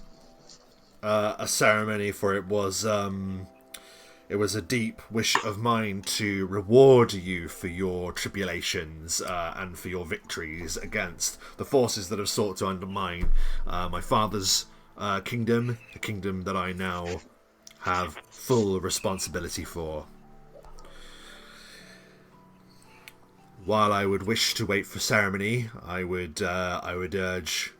a ceremony, for it was a deep wish of mine to reward you for your tribulations and for your victories against the forces that have sought to undermine my father's kingdom, a kingdom that I now have full responsibility for. While I would wish to wait for ceremony, I would urge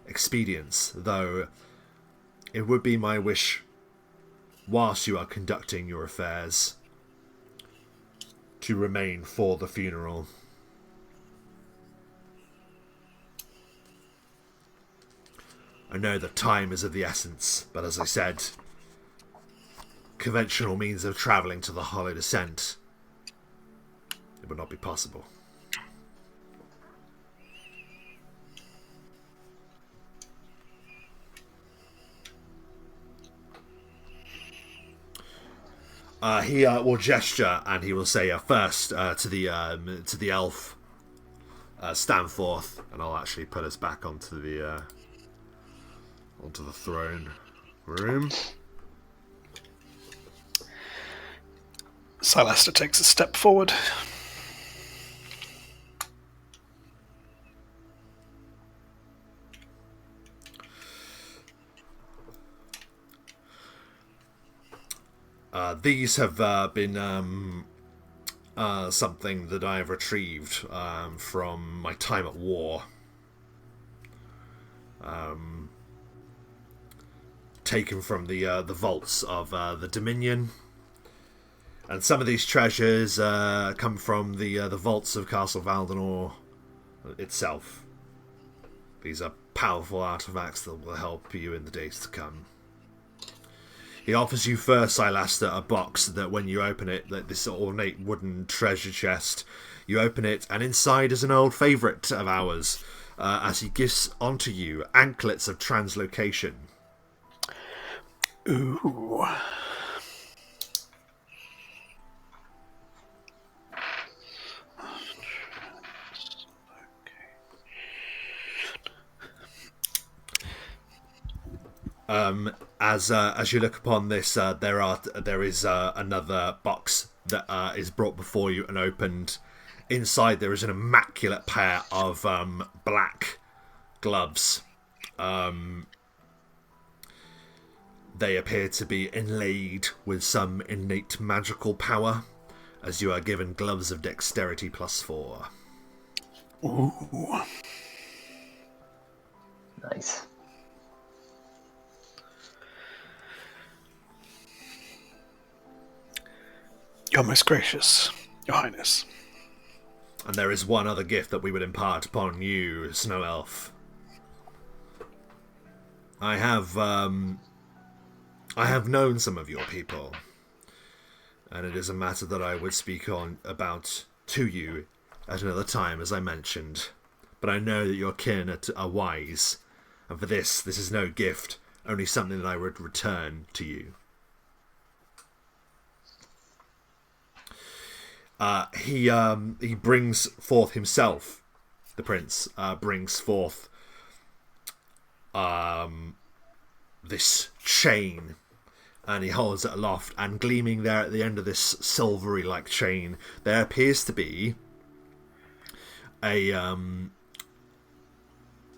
expedience, though it would be my wish, whilst you are conducting your affairs, to remain for the funeral. I know that time is of the essence, but as I said, conventional means of travelling to the Hollow Descent, it would not be possible. He will gesture and he will say first to the elf, stand forth, and I'll actually put us back onto the throne room. Silaster takes a step forward. These have been something that I have retrieved from my time at war. Taken from the vaults of the Dominion. And some of these treasures come from the vaults of Castle Valdemar itself. These are powerful artifacts that will help you in the days to come. He offers you first, Silaster, a box that when you open it, that this ornate wooden treasure chest, you open it, and inside is an old favourite of ours, as he gives onto you anklets of translocation. Ooh. As you look upon this, there is another box that is brought before you and opened. Inside there is an immaculate pair of black gloves. They appear to be inlaid with some innate magical power, as you are given gloves of dexterity +4. Ooh. Nice. You're most gracious, Your Highness. And there is one other gift that we would impart upon you, Snow Elf. I have known some of your people, and it is a matter that I would speak about to you at another time, as I mentioned. But I know that your kin are wise, and for this is no gift, only something that I would return to you. He brings forth himself, the prince, brings forth this chain, and he holds it aloft, and gleaming there at the end of this silvery-like chain, there appears to be an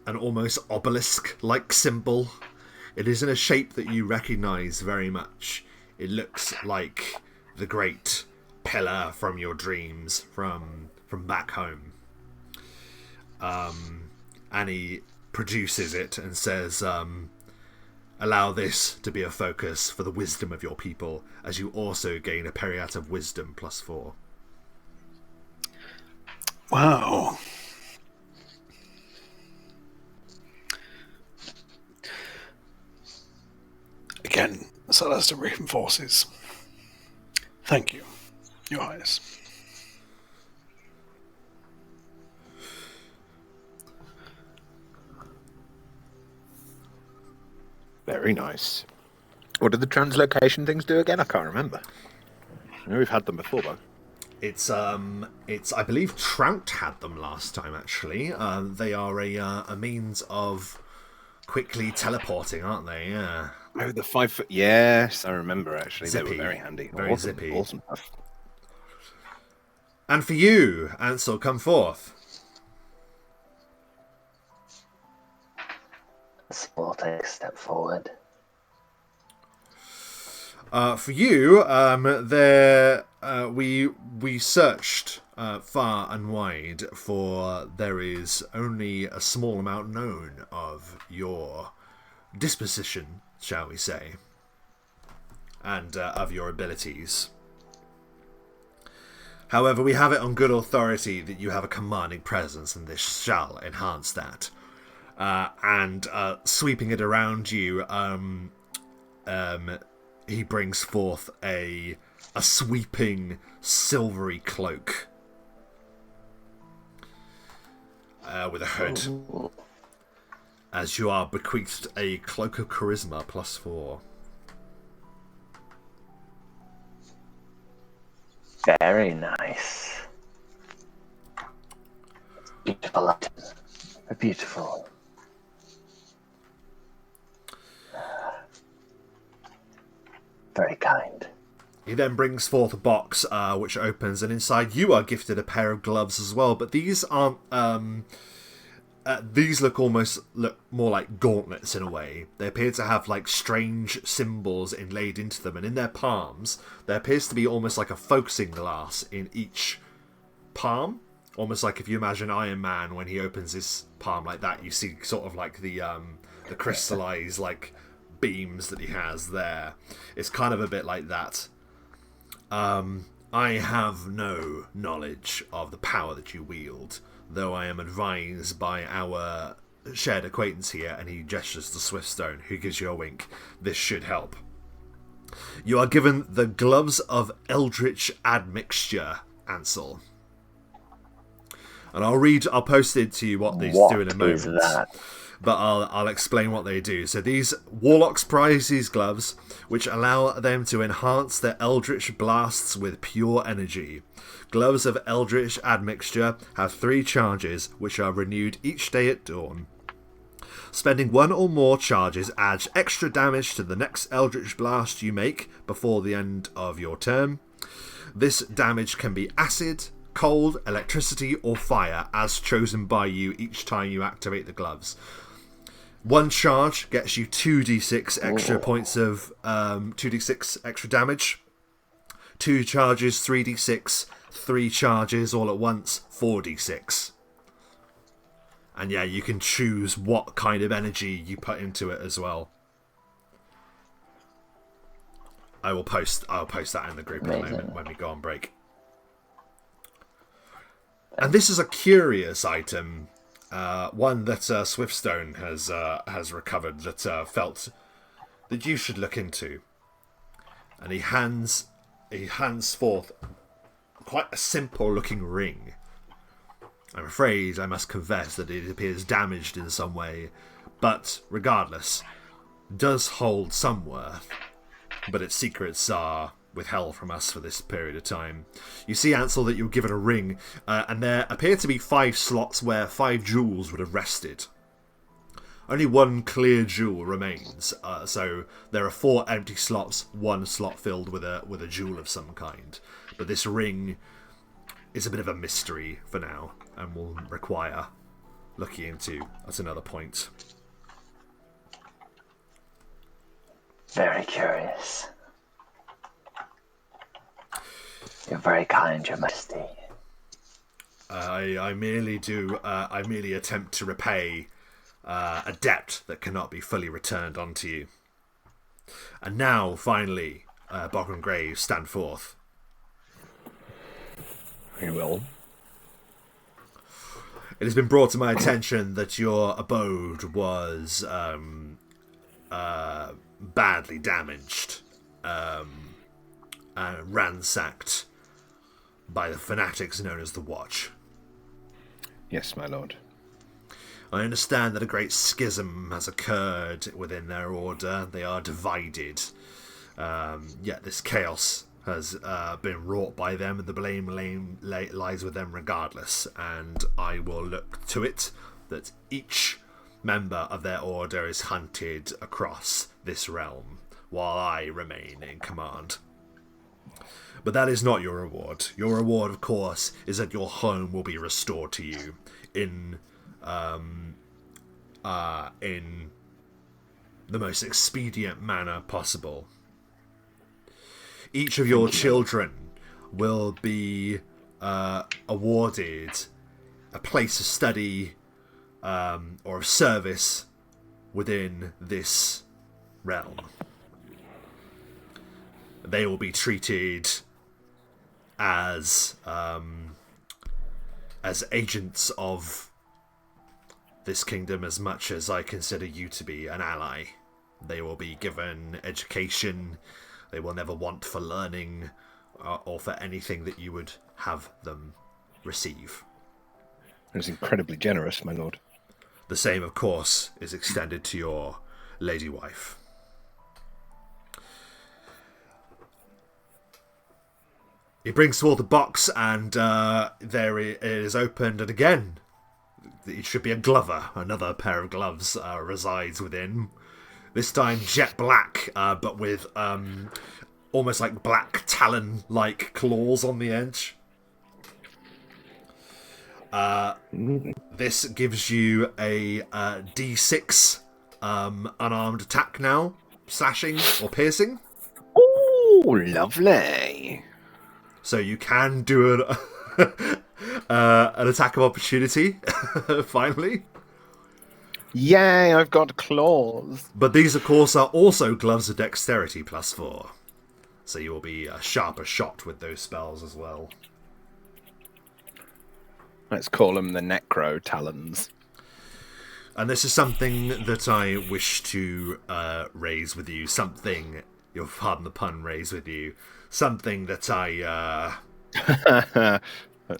almost obelisk-like symbol. It is in a shape that you recognise very much. It looks like the great pillar from your dreams from back home. And he produces it and says, allow this to be a focus for the wisdom of your people, as you also gain a periat of wisdom +4. Wow. Again, Silaster reinforces. Thank you, Your Highness. Very nice. What did the translocation things do again? I can't remember. I know we've had them before, though. It's I believe Trout had them last time. Actually, they are a means of quickly teleporting, aren't they? Yeah. Oh, the 5 foot. Yes, I remember. Actually, Zippy. they were very handy. Very awesome, zippy. Awesome stuff. And for you, Ansel, come forth. We'll take a step forward. For you, we searched far and wide, for there is only a small amount known of your disposition, shall we say, and of your abilities. However, we have it on good authority that you have a commanding presence, and this shall enhance that. And sweeping it around you, he brings forth a sweeping silvery cloak with a hood, as you are bequeathed a cloak of charisma +4. Very nice. Beautiful item. Beautiful. Very kind. He then brings forth a box which opens, and inside you are gifted a pair of gloves as well. But these aren't. These look more like gauntlets in a way. They appear to have like strange symbols inlaid into them, and in their palms there appears to be almost like a focusing glass in each palm. Almost like if you imagine Iron Man when he opens his palm like that, you see sort of like the crystallized like beams that he has there. It's kind of a bit like that. I have no knowledge of the power that you wield, though I am advised by our shared acquaintance here, and he gestures to Swiftstone, who gives you a wink. This should help. You are given the Gloves of Eldritch Admixture, Ansel. And I'll post it to you what these do in a moment. What is that? But I'll explain what they do. So these Warlocks prize these gloves, which allow them to enhance their Eldritch blasts with pure energy. Gloves of Eldritch Admixture have 3 charges, which are renewed each day at dawn. Spending 1 or more charges adds extra damage to the next Eldritch blast you make before the end of your turn. This damage can be acid, cold, electricity, or fire, as chosen by you each time you activate the gloves. 1 charge gets you 2d6 extra points of 2d6 extra damage. 2 charges, 3d6. 3 charges all at once, 4d6. And yeah, you can choose what kind of energy you put into it as well. I'll post that in the group in a moment when we go on break. And this is a curious item, one that Swiftstone has recovered that felt that you should look into. And he hands forth quite a simple looking ring. I'm afraid I must confess that it appears damaged in some way, but regardless, does hold some worth. But its secrets are withheld from us for this period of time. You see, Ansel, that you're given a ring, and there appear to be 5 slots where 5 jewels would have rested. Only 1 clear jewel remains, so there are 4 empty slots, 1 slot filled with a jewel of some kind. But this ring is a bit of a mystery for now, and will require looking into at another point. Very curious. You're very kind, Your Majesty. I merely attempt to repay a debt that cannot be fully returned onto you. And now, finally, Bogran Graves, stand forth. Very well. It has been brought to my attention that your abode was badly damaged, ransacked by the fanatics known as the Watch. Yes, my lord. I understand that a great schism has occurred within their order. They are divided. Yet this chaos has been wrought by them, and the blame lies with them regardless. And I will look to it that each member of their order is hunted across this realm, while I remain in command. But that is not your reward. Your reward, of course, is that your home will be restored to you in the most expedient manner possible. Each of your children will be awarded a place of study or of service within this realm. They will be treated as agents of this kingdom as much as I consider you to be an ally. They will be given education. They will never want for learning or for anything that you would have them receive. It was incredibly generous, my lord. The same, of course, is extended to your lady wife. He brings forth the box, and there it is opened, and again, it should be a glover. Another pair of gloves resides within. This time jet black, but with almost like black talon-like claws on the edge. This gives you a D6 unarmed attack now, slashing or piercing. Oh, lovely. So you can do an attack of opportunity, finally. Yay, I've got claws. But these, of course, are also gloves of dexterity +4. So you will be a sharper shot with those spells as well. Let's call them the Necro Talons. And this is something that I wish to raise with you. Something, you'll pardon the pun, raise with you. Something that I...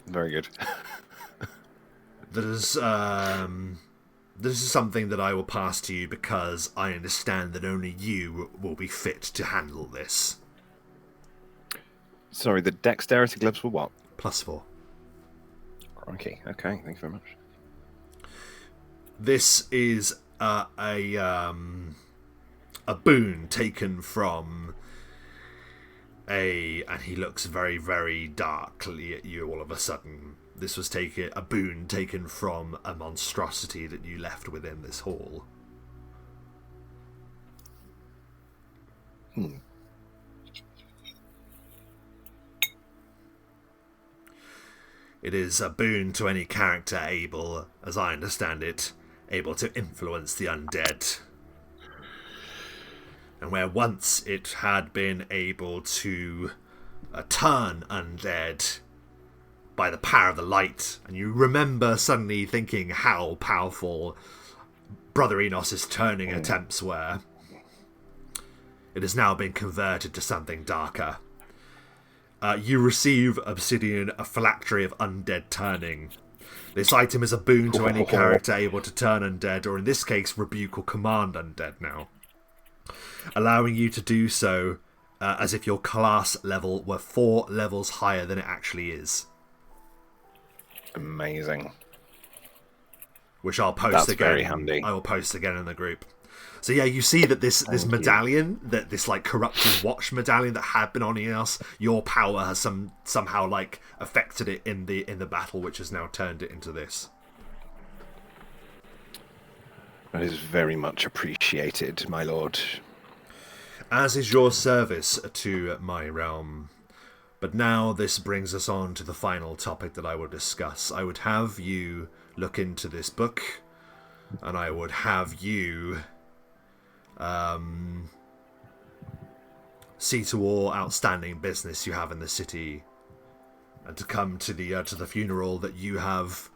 Very good. This is something that I will pass to you because I understand that only you will be fit to handle this. Sorry, the dexterity gloves were what? +4. Okay, thank you very much. This is a boon taken from and he looks very, very darkly at you all of a sudden. This was a boon taken from a monstrosity that you left within this hall. It is a boon to any character able, as I understand it, able to influence the undead. And where once it had been able to turn undead by the power of the light, and you remember suddenly thinking how powerful Brother Enos's turning attempts were, it has now been converted to something darker. You receive obsidian, a phylactery of undead turning. This item is a boon to any character able to turn undead, or in this case, rebuke or command undead now, allowing you to do so as if your class level were 4 levels higher than it actually is. Amazing. Which I'll post That's again. very handy. I will post again in the group. So yeah, you see that this medallion, that this like corrupted watch medallion that had been on Enos, your power has somehow like affected it in the battle, which has now turned it into this. That is very much appreciated, my lord. As is your service to my realm. But now this brings us on to the final topic that I will discuss. I would have you look into this book, and I would have you see to all outstanding business you have in the city, and to come to the funeral that you have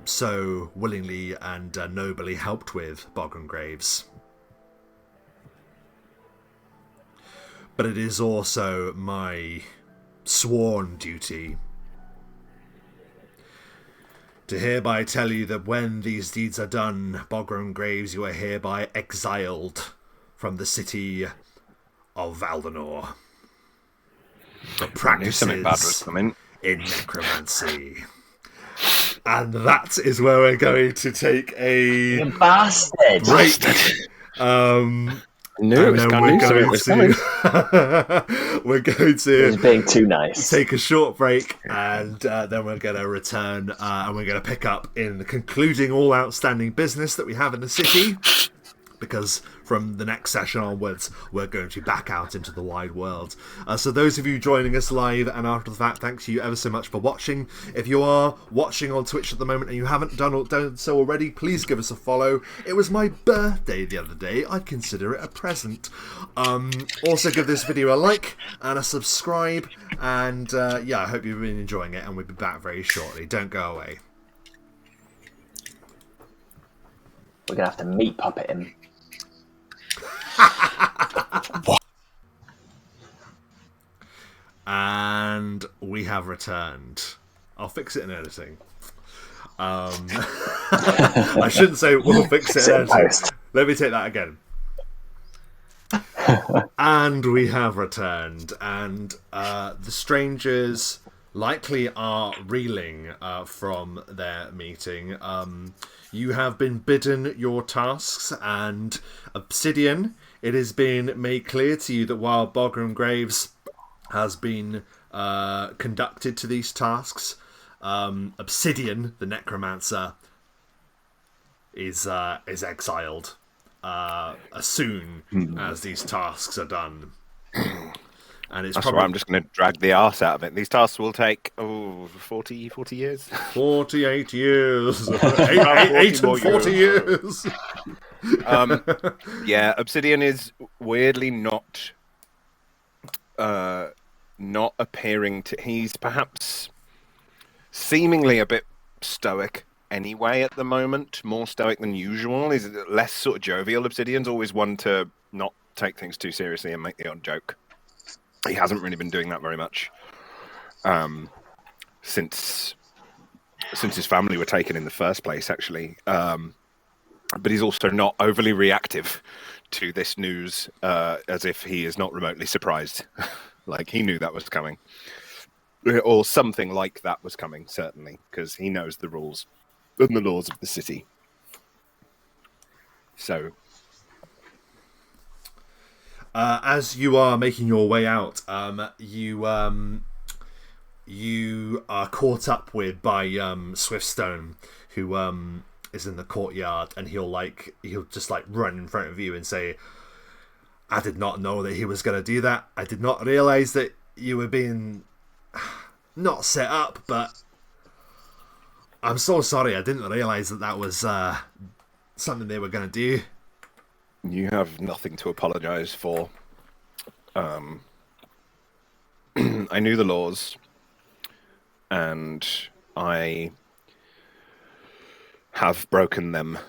so willingly and nobly helped with, Bogren Graves. But it is also my sworn duty to hereby tell you that when these deeds are done, Bogrome Graves, you are hereby exiled from the city of Valdenor for practices in necromancy. And that is where we're going to take a bastard break. We're going to It's being too nice. Take a short break, and then we're going to return, and we're going to pick up in concluding all outstanding business that we have in the city, because from the next session onwards, we're going to be back out into the wide world. So those of you joining us live and after the fact, thanks you ever so much for watching. If you are watching on Twitch at the moment and you haven't done so already, please give us a follow. It was my birthday the other day. I consider it a present. Also give this video a like and a subscribe. And yeah, I hope you've been enjoying it, and we'll be back very shortly. Don't go away. We're going to have to meat puppet him. And we have returned. I'll fix it in editing. I shouldn't say we'll fix it in editing. Let me take that again. And we have returned, and the strangers likely are reeling from their meeting. You have been bidden your tasks, and Obsidian, it has been made clear to you that while Bogrome Graves has been conducted to these tasks, Obsidian, the necromancer, is exiled as soon as these tasks are done. And it's That's probably... why I'm just going to drag the arse out of it. These tasks will take 40 years. 48 years. 8 and 40 years. Yeah, Obsidian is weirdly not appearing to... He's perhaps seemingly a bit stoic anyway at the moment. More stoic than usual. He's less sort of jovial. Obsidian's always one to not take things too seriously and make the odd joke. He hasn't really been doing that very much since his family were taken in the first place, actually. But he's also not overly reactive to this news, as if he is not remotely surprised. Like he knew that was coming. Or something like that was coming, certainly, because he knows the rules and the laws of the city. So... as you are making your way out, you are caught up with by Swiftstone, who is in the courtyard, and he'll just run in front of you and say, "I did not know that he was going to do that. I did not realize that you were being not set up, but I'm so sorry. I didn't realize that was something they were going to do." You have nothing to apologize for. I knew the laws, and I have broken them.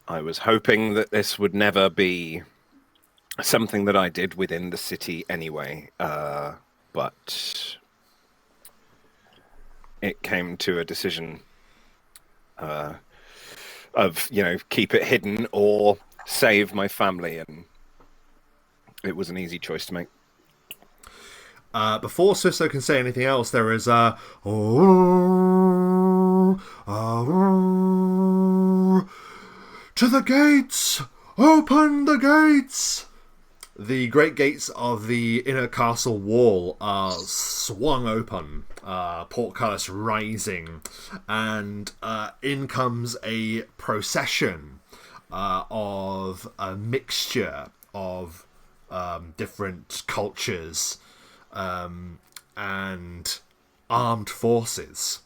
I was hoping that this would never be something that I did within the city anyway, but it came to a decision of, keep it hidden or save my family, and it was an easy choice to make. Before Sisto can say anything else, there is to the gates! Open the gates! The great gates of the inner castle wall are swung open, portcullis rising, and in comes a procession of a mixture of different cultures and armed forces.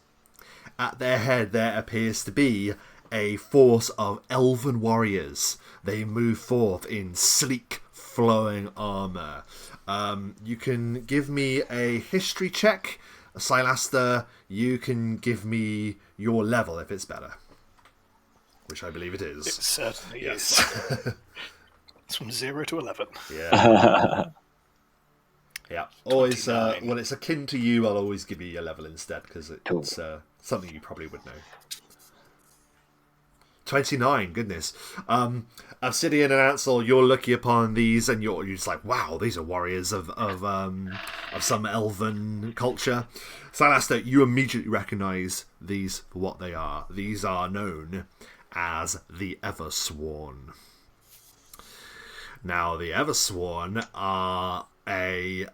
At their head there appears to be a force of elven warriors. They move forth in sleek, flowing armour. You can give me a history check. Silaster, you can give me your level if it's better. Which I believe it is. It certainly is. It's from 0 to 11. Yeah. Yeah. Always, when it's akin to you, I'll always give you your level instead, because it's something you probably would know. 29, goodness. Obsidian and Ansel, you're looking upon these, and you're just like, wow, these are warriors of some elven culture. Salaster, you immediately recognise these for what they are. These are known as the Eversworn. Now, the Eversworn are a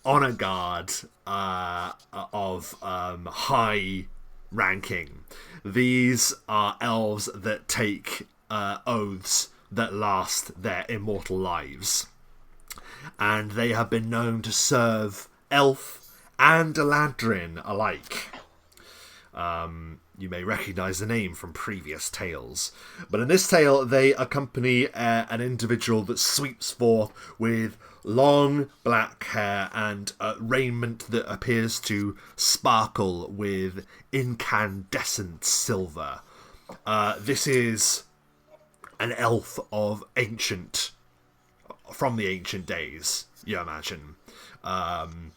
honor guard of high ranking. These are elves that take oaths that last their immortal lives, and they have been known to serve elf and Eladrin alike. You may recognise the name from previous tales, but in this tale they accompany an individual that sweeps forth with long black hair and raiment that appears to sparkle with incandescent silver. This is an elf of from the ancient days, you imagine. And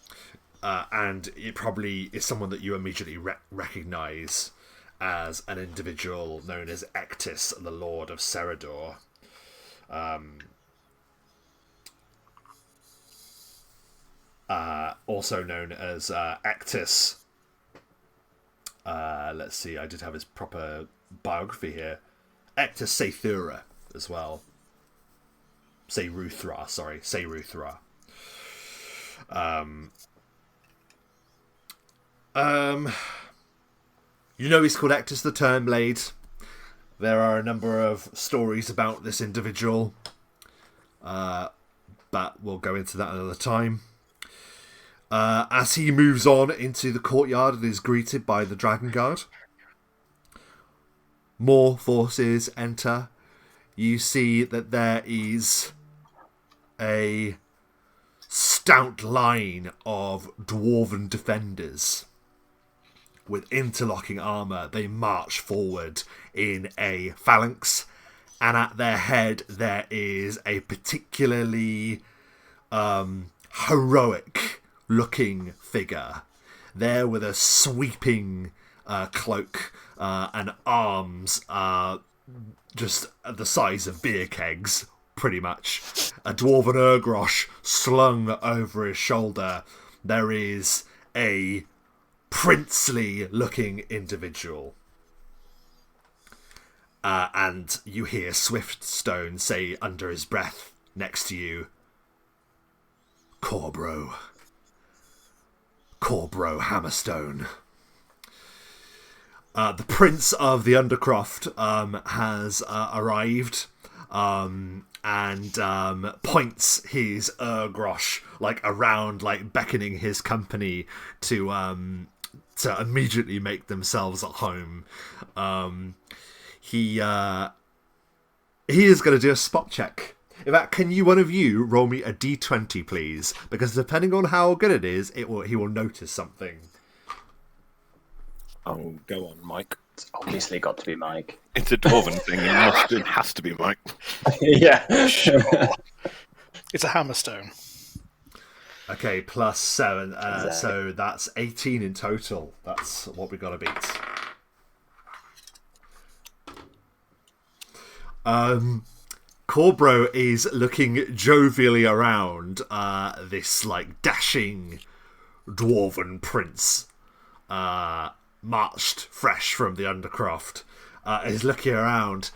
it probably is someone that you immediately recognise as an individual known as Ectis, the Lord of Serador. Also known as Ectis. Let's see, I did have his proper biography here. Ectis Seythura as well. Seyruthra. You know he's called Ectis the Turnblade. There are a number of stories about this individual, but we'll go into that another time. As he moves on into the courtyard and is greeted by the Dragon Guard, more forces enter. You see that there is a stout line of dwarven defenders with interlocking armour. They march forward in a phalanx, and at their head there is a particularly heroic looking figure there with a sweeping cloak and arms just the size of beer kegs, pretty much. A dwarven Urgrosh slung over his shoulder. There is a princely looking individual. And you hear Swiftstone say under his breath next to you, Corbro Hammerstone. The Prince of the Undercroft has arrived and points his Urgrosh around, beckoning his company to immediately make themselves at home. He is going to do a spot check. In fact, can you, one of you, roll me a d20, please? Because depending on how good it is, he will notice something. Oh, go on, Mike. It's obviously got to be Mike. It's a dwarven thing. It has to be Mike. Yeah. Sure. It's a hammerstone. Okay, plus 7. So that's 18 in total. That's what we got to beat. Corbro is looking jovially around this dashing dwarven prince marched fresh from the Undercroft. Is looking around,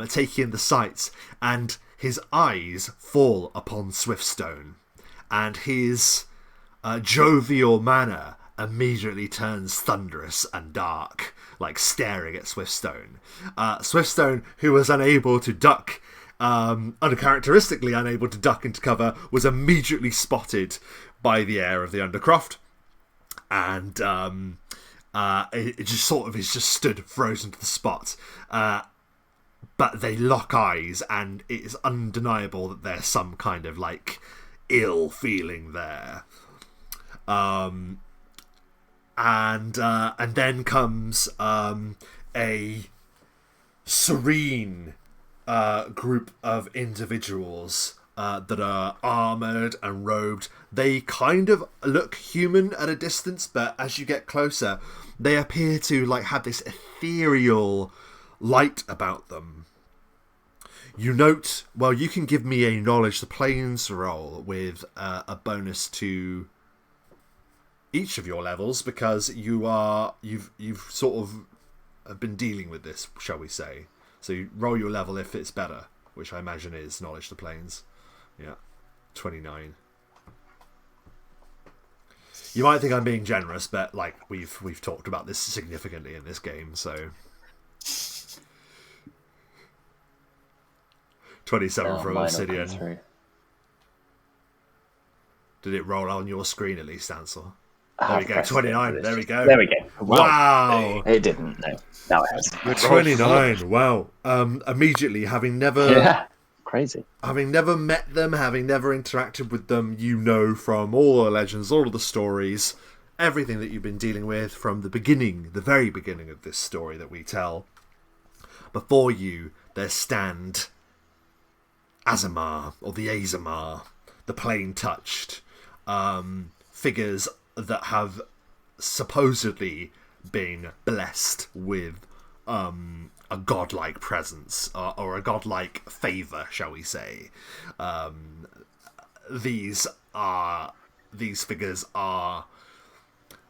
taking in the sights, and his eyes fall upon Swiftstone, and his jovial manner immediately turns thunderous and dark, staring at Swiftstone. Swiftstone, who was unable to duck, uncharacteristically unable to duck into cover, was immediately spotted by the heir of the Undercroft, and it just sort of is just stood frozen to the spot. But they lock eyes, and it is undeniable that there's some kind of ill feeling there. And then comes a serene group of individuals that are armoured and robed. They kind of look human at a distance, but as you get closer, they appear to have this ethereal light about them. You note, well, you can give me a knowledge the planes roll with a bonus to each of your levels, because you've sort of been dealing with this, shall we say. So you roll your level if it's better, which I imagine is knowledge the planes. Yeah, 29. You might think I'm being generous, but like we've talked about this significantly in this game, so 27 for Obsidian. Did it roll on your screen at least, Ansel? There we go, 29. There we go. There we go. Wow. It didn't. No, now it has. 29. Wow. Immediately, having never crazy. Having never met them, having never interacted with them, you know from all the legends, all of the stories, everything that you've been dealing with from the beginning, the very beginning of this story that we tell. Before you, there stand Azamar, or the Azamar, the plane touched, figures that have supposedly been blessed with a godlike presence, or a godlike favour, shall we say. These figures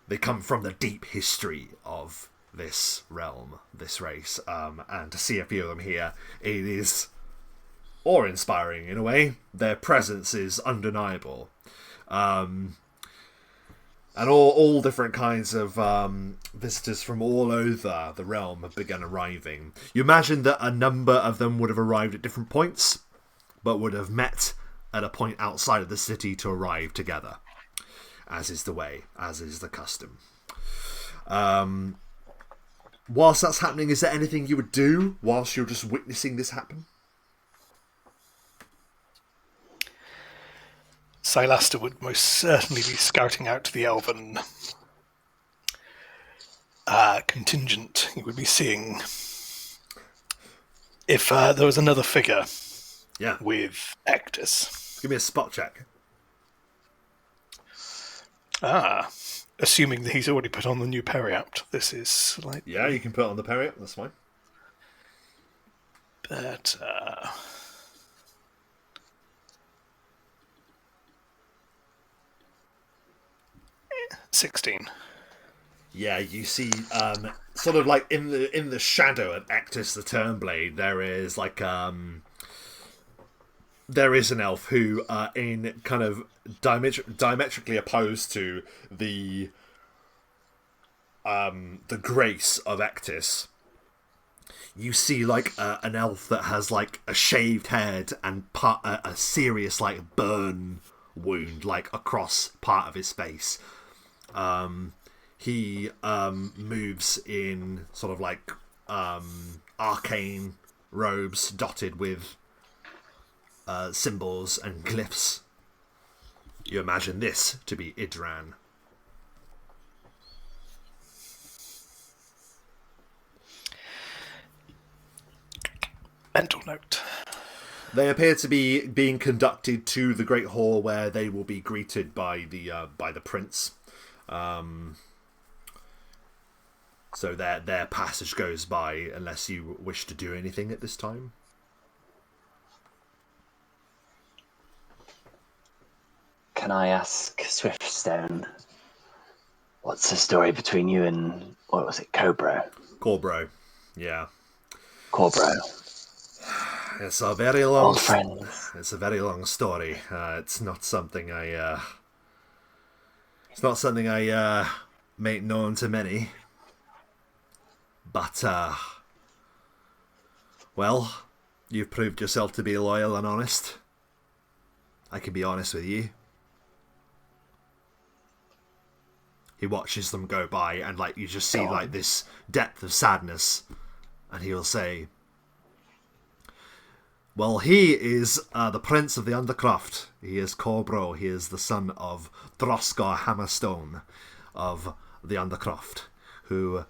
they come from the deep history of this realm, this race, and to see a few of them here, it is awe-inspiring in a way. Their presence is undeniable. And all different kinds of visitors from all over the realm have begun arriving. You imagine that a number of them would have arrived at different points, but would have met at a point outside of the city to arrive together, as is the way, as is the custom. Whilst that's happening, is there anything you would do whilst you're just witnessing this happen? Silaster would most certainly be scouting out the elven contingent. He would be seeing if there was another figure with Ectus. Give me a spot check. Assuming that he's already put on the new periapt. This is slightly... Yeah, you can put on the periapt, that's fine. But... 16. Yeah, you see, sort of like in the shadow of Ectus the Turnblade, there is like there is an elf who, in kind of diametrically opposed to the grace of Ectus, you see like an elf that has like a shaved head and a serious like burn wound like across part of his face. He moves in sort of like arcane robes dotted with symbols and glyphs. You imagine this to be Idran. Mental note. They appear to be being conducted to the Great Hall, where they will be greeted by the prince. So their passage goes by, unless you wish to do anything at this time. Can I ask Swiftstone, what's the story between you and, what was it, Cobro? Corbro, yeah. Corbro. It's a very long. Old friends. It's a very long story. It's not something I. It's not something I make known to many. But well, you've proved yourself to be loyal and honest. I can be honest with you. He watches them go by, and like you just see like this depth of sadness, and he will say, well, he is the Prince of the Undercroft. He is Corbro. He is the son of Throskar Hammerstone of the Undercroft, who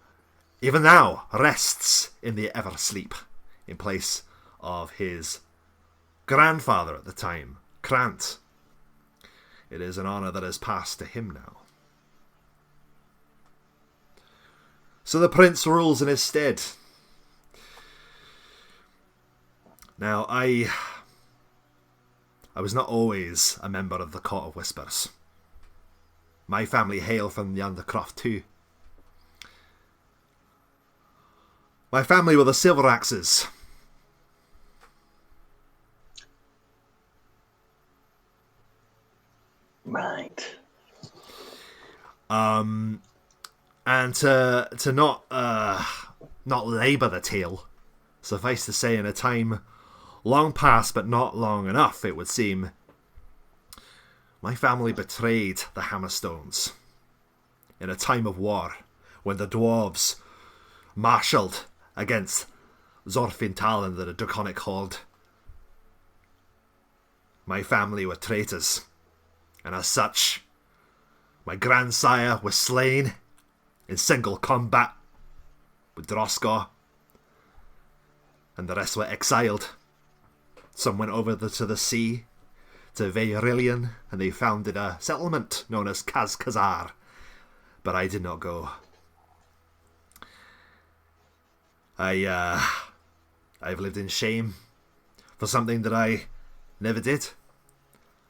even now rests in the Eversleep in place of his grandfather at the time, Krant. It is an honour that has passed to him now. So the prince rules in his stead. Now, I was not always a member of the Court of Whispers. My family hail from the Undercroft too. My family were the Silver Axes. Right. And to not labour the tale, suffice to say, in a time long past but not long enough, it would seem, my family betrayed the Hammerstones in a time of war when the dwarves marshalled against Zorfintal and the Draconic Horde. My family were traitors, and as such, my grandsire was slain in single combat with Droskor, and the rest were exiled. Some went over to the sea, to Veyrillion, and they founded a settlement known as Kaz-Kazar, but I did not go. I've lived in shame for something that I never did.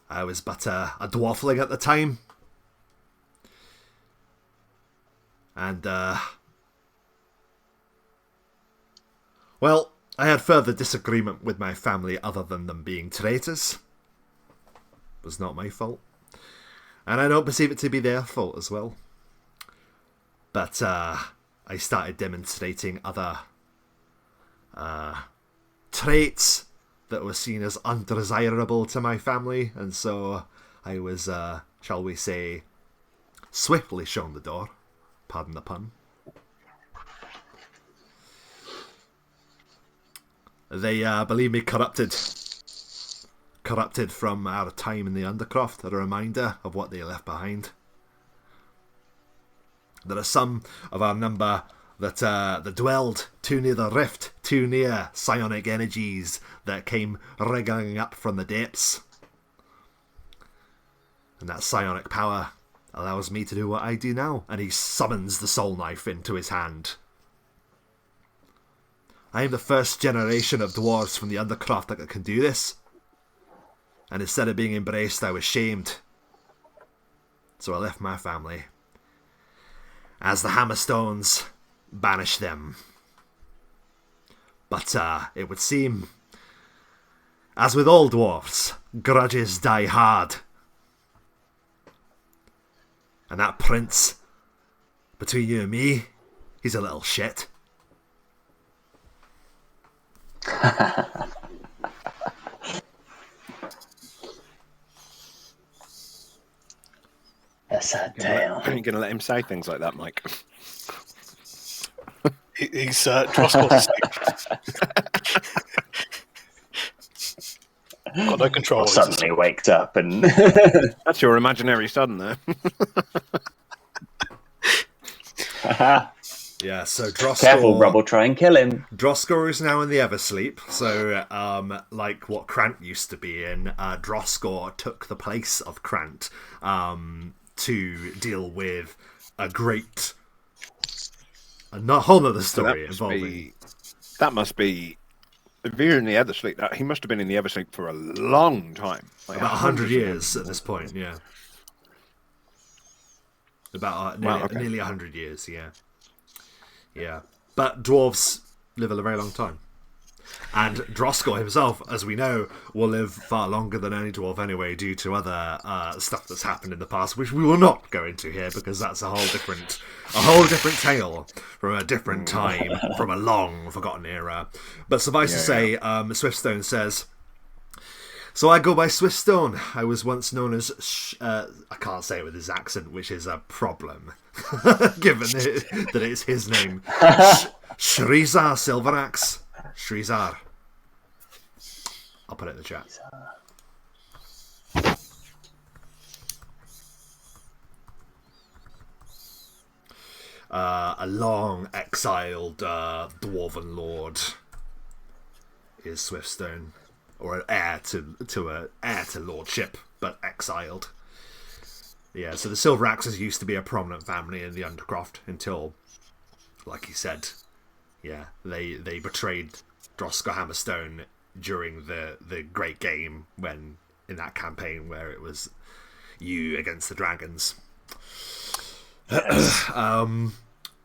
I was but a dwarfling at the time. And, well, I had further disagreement with my family other than them being traitors. It was not my fault. And I don't perceive it to be their fault as well. But, I started demonstrating other traits that were seen as undesirable to my family, and so I was, shall we say, swiftly shown the door. Pardon the pun. They believe me corrupted from our time in the Undercroft, a reminder of what they left behind. There are some of our number that dwelled too near the rift, too near psionic energies that came wriggling up from the depths. And that psionic power allows me to do what I do now. And he summons the soul knife into his hand. I am the first generation of dwarves from the Undercroft that can do this. And instead of being embraced, I was shamed. So I left my family. As the Hammerstones banish them. But it would seem, as with all dwarfs, grudges die hard. And that prince, between you and me, he's a little shit. A sad tale. Are you going to let him say things like that, Mike? He's Droskor's got no control. Or suddenly wakes up and That's your imaginary son there. Yeah, so Droskor... Careful, Rubble, try and kill him. Droskor is now in the Eversleep, so like what Krant used to be in, Droskor took the place of Krant to deal with a great... a whole other story involving... That must be... If you're in the Eversleep, he must have been in the Eversleep for a long time. Like about 100 years at this point, yeah. About nearly 100 years, yeah. Yeah. But dwarves live a very long time. And Droskor himself, as we know, will live far longer than any dwarf anyway, due to other stuff that's happened in the past, which we will not go into here because that's a whole different tale from a different time, from a long forgotten era. But suffice to say, Swiftstone says, "So I go by Swiftstone. I was once known as I can't say it with his accent, which is a problem, given that it's his name. Shrizar Silveraxe. Shrizar. I'll put it in the chat. A long exiled dwarven lord is Swiftstone, or an heir to lordship, but exiled. Yeah, so the Silveraxes used to be a prominent family in the Undercroft until, like he said, yeah, they betrayed Droskor Hammerstone during the great game when in that campaign where it was you against the dragons. Yes.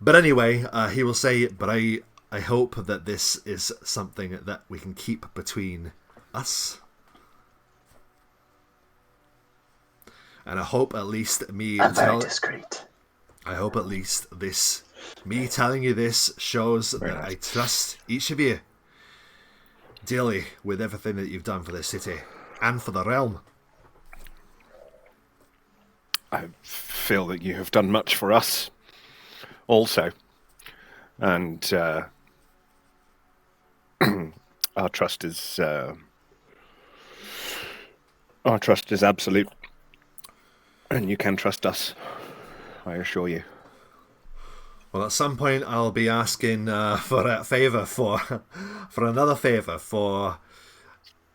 But anyway, he will say, but I hope that this is something that we can keep between us. And I hope at least very discreet. I hope at least me telling you this shows that I trust each of you dearly with everything that you've done for the city and for the realm. I feel that you have done much for us also. And our trust is absolute. And you can trust us, I assure you. Well, at some point I'll be asking for a favour for another favour for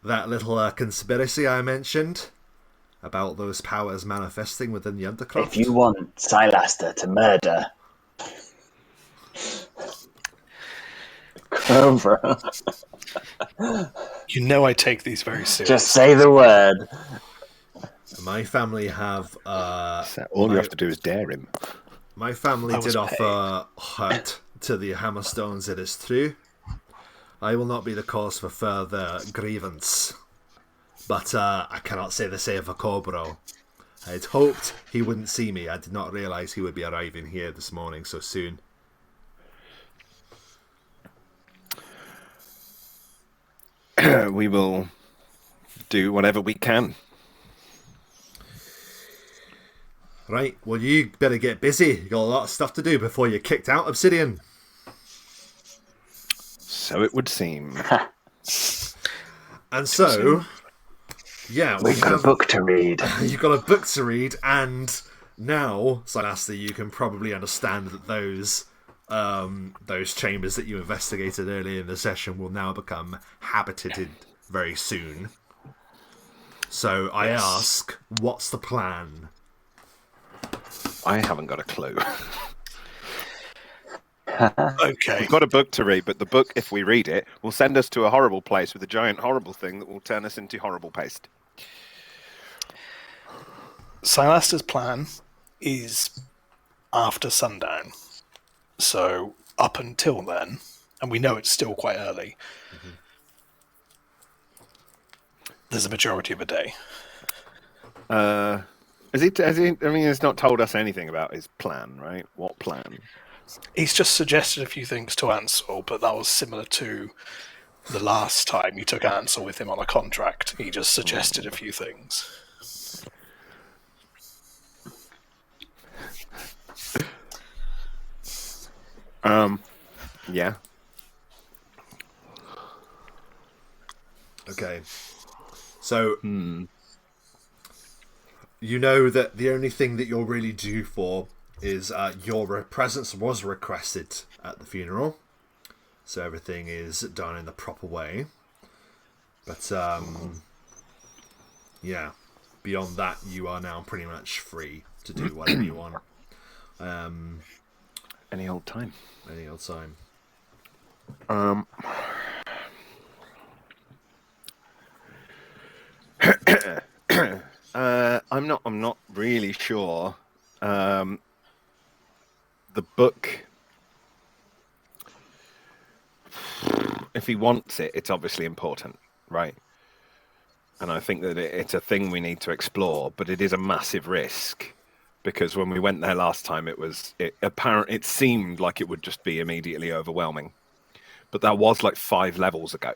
that little conspiracy I mentioned about those powers manifesting within the Undercroft. If you want Silaster to murder Cobra, You know I take these very seriously. just say the word. My family have... all you have to do is dare him. My family did paid. offer hurt to the Hammerstones, it is true. I will not be the cause for further grievance. But I cannot say the same for Cobro. I had hoped he wouldn't see me. I did not realise he would be arriving here this morning so soon. We will do whatever we can. Right, well you better get busy. You got a lot of stuff to do before you're kicked out, Obsidian. So it would seem. And so, yeah, We've got a book to read. You've got a book to read, and now, Silaster, you can probably understand that those chambers that you investigated earlier in the session will now become habited very soon. So I ask, what's the plan? I haven't got a clue. Okay. We've got a book to read, but the book, if we read it, will send us to a horrible place with a giant horrible thing that will turn us into horrible paste. Silaster's plan is after sundown. So up until then, and we know it's still quite early, there's a majority of a day. He's not told us anything about his plan, right? What plan? He's just suggested a few things to Ansel, but that was similar to the last time you took Ansel with him on a contract. He just suggested a few things. Yeah. Okay. So, you know that the only thing that you're really due for is your presence was requested at the funeral. So everything is done in the proper way. But, yeah. Beyond that, you are now pretty much free to do whatever you want. Any old time. Any old time. I'm not really sure. The book, if he wants it, it's obviously important, right? And I think that it's a thing we need to explore, but it is a massive risk because when we went there last time, it seemed like it would just be immediately overwhelming, but that was like 5 levels ago.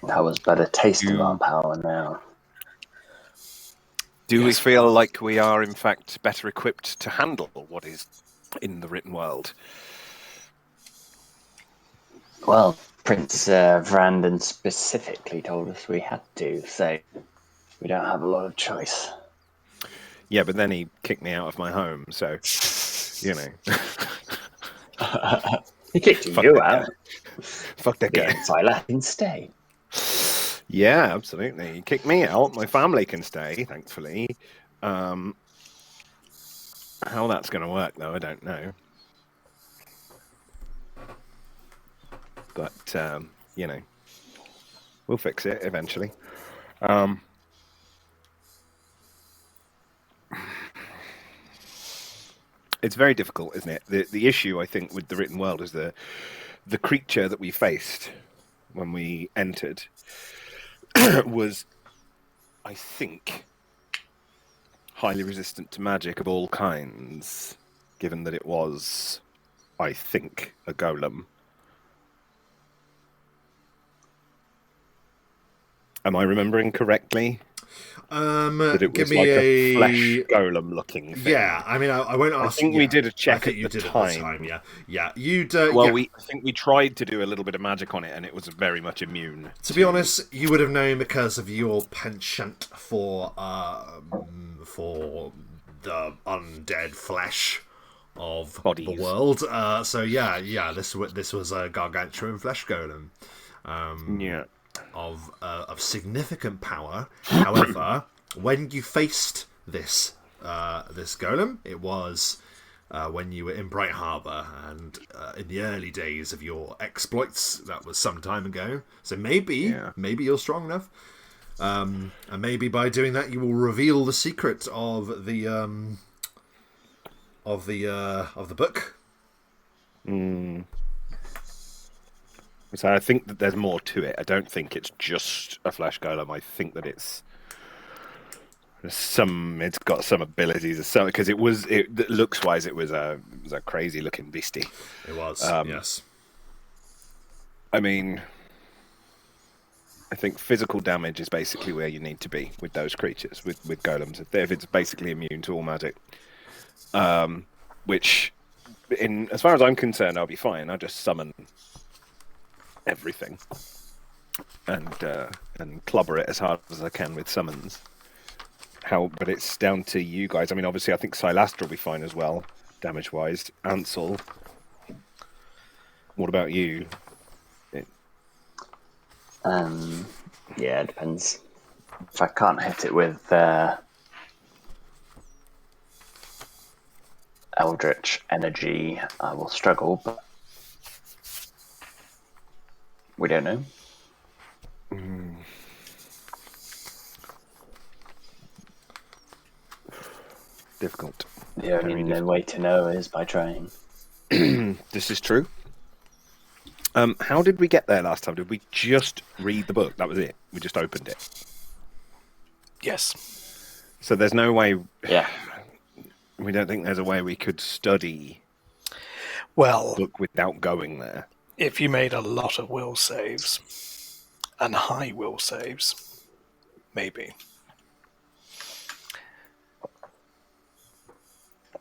That was but a taste of our power now. Do we feel like we are, in fact, better equipped to handle what is in the written world? Well, Prince Vrandan specifically told us we had to, so we don't have a lot of choice. Yeah, but then he kicked me out of my home, so, you know. He kicked you out. Fuck that guy. Silas can stay. Yeah, absolutely. He kicked me out. My family can stay, thankfully. How that's going to work, though, I don't know. but you know, we'll fix it eventually. It's very difficult, isn't it? The issue, I think, with the written world is the creature that we faced when we entered was, I think, highly resistant to magic of all kinds, given that it was, I think, a golem. Am I remembering correctly? That it was like a flesh golem-looking thing. Yeah, I mean, I won't ask. I think we did a check. I think at the did time. At the time. Yeah. You'd. Well, I think we tried to do a little bit of magic on it, and it was very much immune. To be honest, you would have known because of your penchant for the undead flesh of Bodies. The world. So yeah. This was a gargantuan flesh golem. Yeah. Of significant power. However, when you faced this golem, it was when you were in Bright Harbour and in the early days of your exploits. That was some time ago. So maybe you're strong enough, and maybe by doing that you will reveal the secret of the book. So I think that there's more to it. I don't think it's just a flesh golem. I think that it's got some abilities, because looks wise it was a crazy looking beastie. It was, yes. I mean, I think physical damage is basically where you need to be with those creatures, with golems. If it's basically immune to all magic, which, as far as I'm concerned, I'll be fine. I'll just summon everything and clobber it as hard as I can with summons. But it's down to you guys. I mean, obviously, I think Silastra will be fine as well, damage-wise. Ansel, what about you? Yeah, it depends. If I can't hit it with Eldritch Energy, I will struggle, but we don't know. Difficult. The only way to know is by trying. This is true. How did we get there last time? Did we just read the book? That was it? We just opened it? Yes. So there's no way... Yeah. We don't think there's a way we could study the book without going there? If you made a lot of will saves, and high will saves, maybe.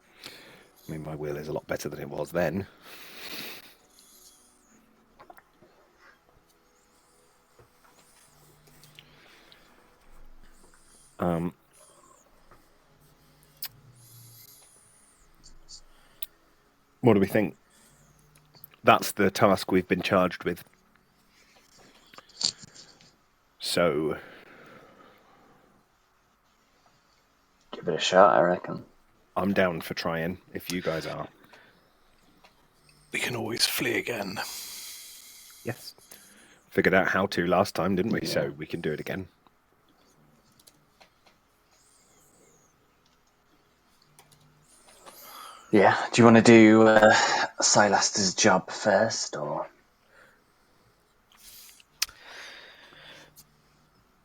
I mean, my will is a lot better than it was then. What do we think? That's the task we've been charged with. So... give it a shot, I reckon. I'm down for trying, if you guys are. We can always flee again. Yes. Figured out how to last time, didn't we? Yeah. So we can do it again. Yeah. Do you want to do Silaster's job first, or...?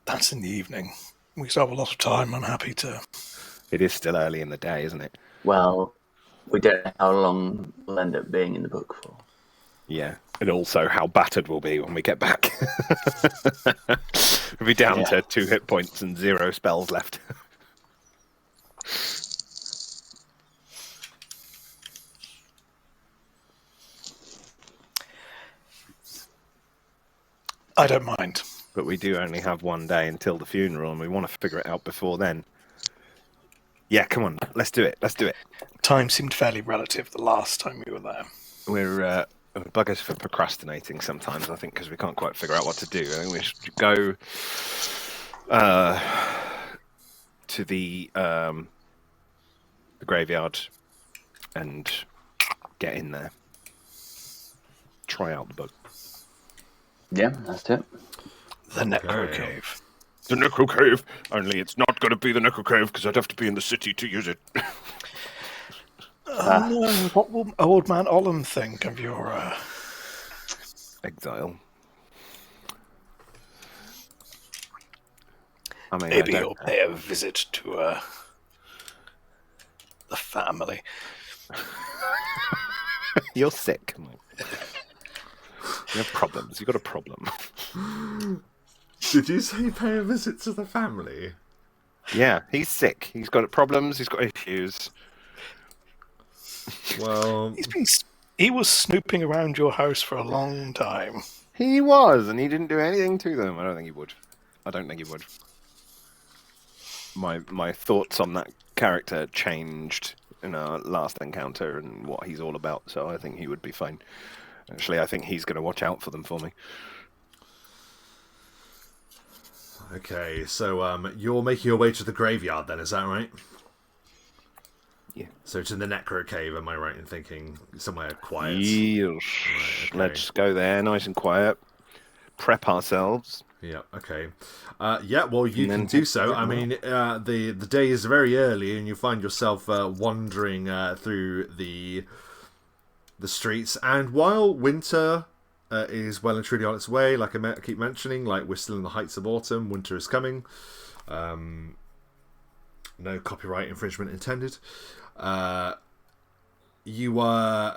That's in the evening. We still have a lot of time. I'm happy to... It is still early in the day, isn't it? Well, we don't know how long we'll end up being in the book for. Yeah, and also how battered we'll be when we get back. We'll be down to 2 hit points and 0 spells left. I don't mind. But we do only have 1 day until the funeral, and we want to figure it out before then. Yeah, come on, let's do it. Let's do it. Time seemed fairly relative the last time we were there. We're buggers for procrastinating sometimes, I think, because we can't quite figure out what to do. I think we should go to the graveyard and get in there. Try out the book. Yeah, that's it. The Necro Cave. The Necro Cave. Only it's not going to be the Necro Cave because I'd have to be in the city to use it. No. What will old man Olam think of your exile? I mean, maybe you'll pay a visit to the family. You're sick. You have problems. You've got a problem. Did you say pay a visit to the family? Yeah, he's sick. He's got problems. He's got issues. Well, he was snooping around your house for a long time. He was, and he didn't do anything to them. I don't think he would. My thoughts on that character changed in our last encounter and what he's all about, so I think he would be fine. Actually, I think he's going to watch out for them for me. Okay, so you're making your way to the graveyard then, is that right? Yeah. So to the Necro Cave, am I right in thinking somewhere quiet? Yes. Right, okay. Let's go there, nice and quiet. Prep ourselves. Yeah, okay. Yeah, well, you can do so. I mean, the day is very early, and you find yourself wandering through the streets. And while winter is well and truly on its way, like I keep mentioning, like we're still in the heights of autumn, winter is coming. No copyright infringement intended. You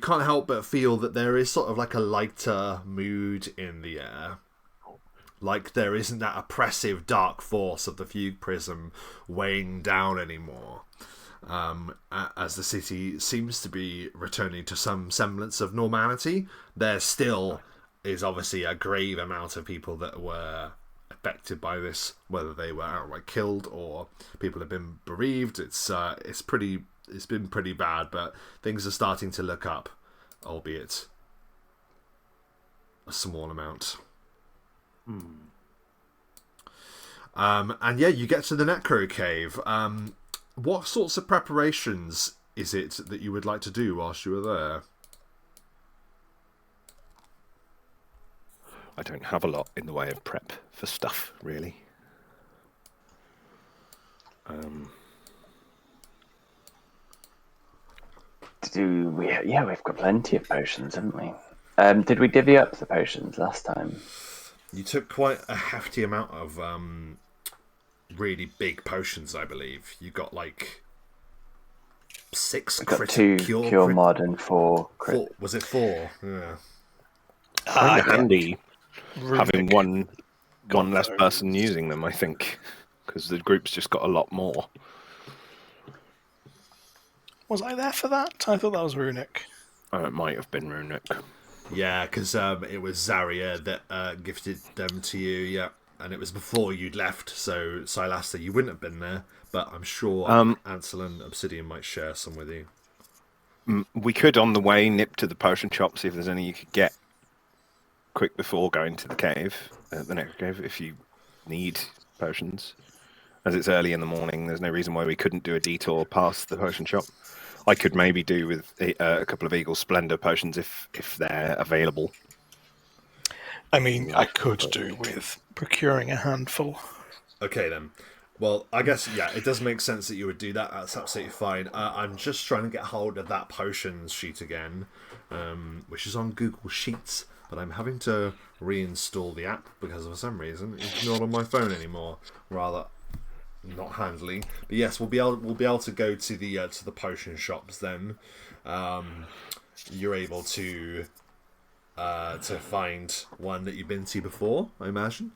can't help but feel that there is sort of like a lighter mood in the air. Like there isn't that oppressive dark force of the fugue prism weighing down anymore. As the city seems to be returning to some semblance of normality, there still is obviously a grave amount of people that were affected by this, whether they were outright killed or people have been bereaved. It's been pretty bad, but things are starting to look up, albeit a small amount. And yeah, you get to the Necro Cave. What sorts of preparations is it that you would like to do whilst you were there? I don't have a lot in the way of prep for stuff, really. We've got plenty of potions, haven't we? Did we divvy up the potions last time? You took quite a hefty amount of really big potions, I believe. You got like 6 2 cure mod and 4 crit. 4. Was it 4? Yeah. Kind of handy having one less person using them, I think, because the group's just got a lot more. Was I there for that? I thought that was Runic. It might have been Runic. Yeah, because it was Zarya that gifted them to you, yeah. And it was before you'd left, so Silaster, you wouldn't have been there, but I'm sure Ansel and Obsidian might share some with you. We could, on the way, nip to the potion shop, see if there's any you could get quick before going to the cave, the next cave, if you need potions. As it's early in the morning, there's no reason why we couldn't do a detour past the potion shop. I could maybe do with a couple of Eagle Splendor potions if they're available. I mean, I could do with procuring a handful. Okay, then. Well, I guess, yeah, it does make sense that you would do that. That's absolutely fine. I'm just trying to get hold of that potions sheet again, which is on Google Sheets, but I'm having to reinstall the app because for some reason it's not on my phone anymore. Rather not handily. But yes, we'll be able to go to the potion shops then. You're able to find one that you've been to before, I imagine.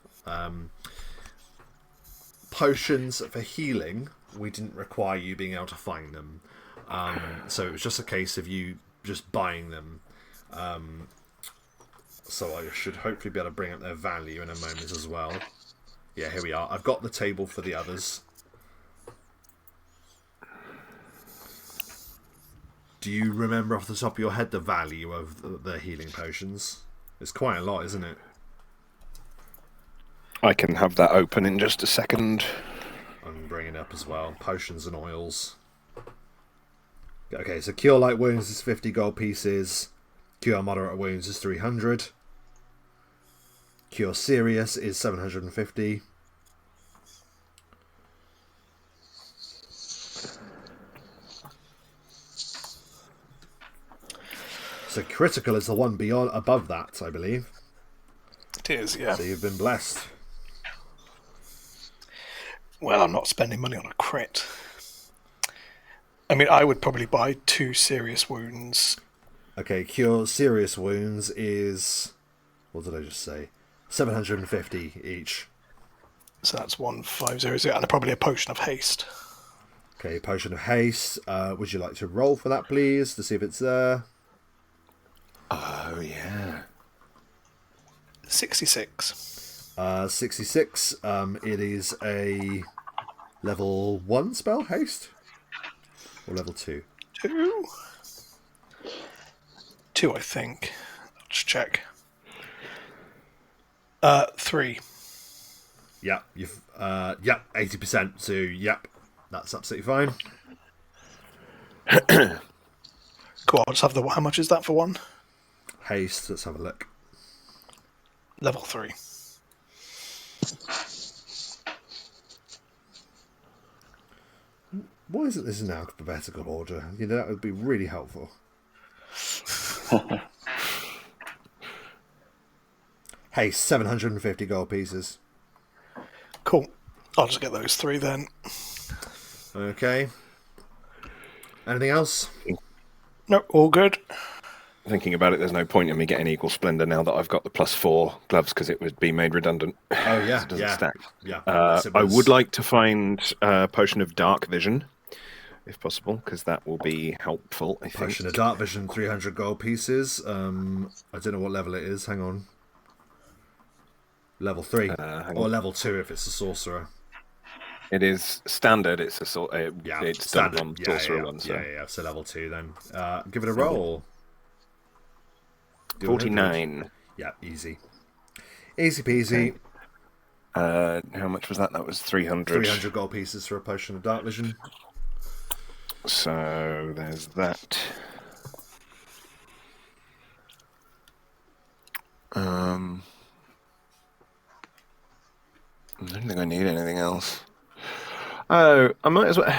Potions for healing, we didn't require you being able to find them. So it was just a case of you just buying them. So I should hopefully be able to bring up their value in a moment as well. Yeah, here we are. I've got the table for the others. Do you remember off the top of your head the value of the healing potions? It's quite a lot, isn't it? I can have that open in just a second. I'm bringing it up as well. Potions and oils. Okay, so Cure Light Wounds is 50 gold pieces. Cure Moderate Wounds is 300. Cure Serious is 750. So critical is the one above that, I believe. It is, yeah. So you've been blessed. Well, I'm not spending money on a crit. I mean, I would probably buy 2 serious wounds. Okay, Cure Serious Wounds is... What did I just say? 750 each. So that's 1500, and probably a potion of haste. Okay, Potion of Haste. Would you like to roll for that, please, to see if it's there? Oh, yeah. 66. 66. It is a level 1 spell, Haste? Or level 2? 2? 2, I think. Let's check. 3. Yep, you've 80%. So yep, that's absolutely fine. Cool. I'll just have the. How much is that for one? Haste. Let's have a look. Level 3. Why isn't this in alphabetical order? You know, that would be really helpful. Haste, 750 gold pieces. Cool. I'll just get those 3 then. Okay. Anything else? No, all good. Thinking about it, there's no point in me getting Equal Splendor now that I've got the +4 gloves because it would be made redundant. Oh, yeah. It doesn't stack. Yeah. I would like to find a Potion of Dark Vision, if possible, because that will be helpful, I think. Potion of Dark Vision, 300 gold pieces. I don't know what level it is. Hang on. Level 3. Or level 2 if it's a sorcerer. It is standard. It's a sort. It's standard. done on sorcerer one. So. Yeah. So level 2 then. Give it a roll. 49. Yeah, easy. Easy peasy. How much was that? That was 300. 300 gold pieces for a Potion of Dark Vision. So there's that. I don't think I need anything else. Oh, I might as well.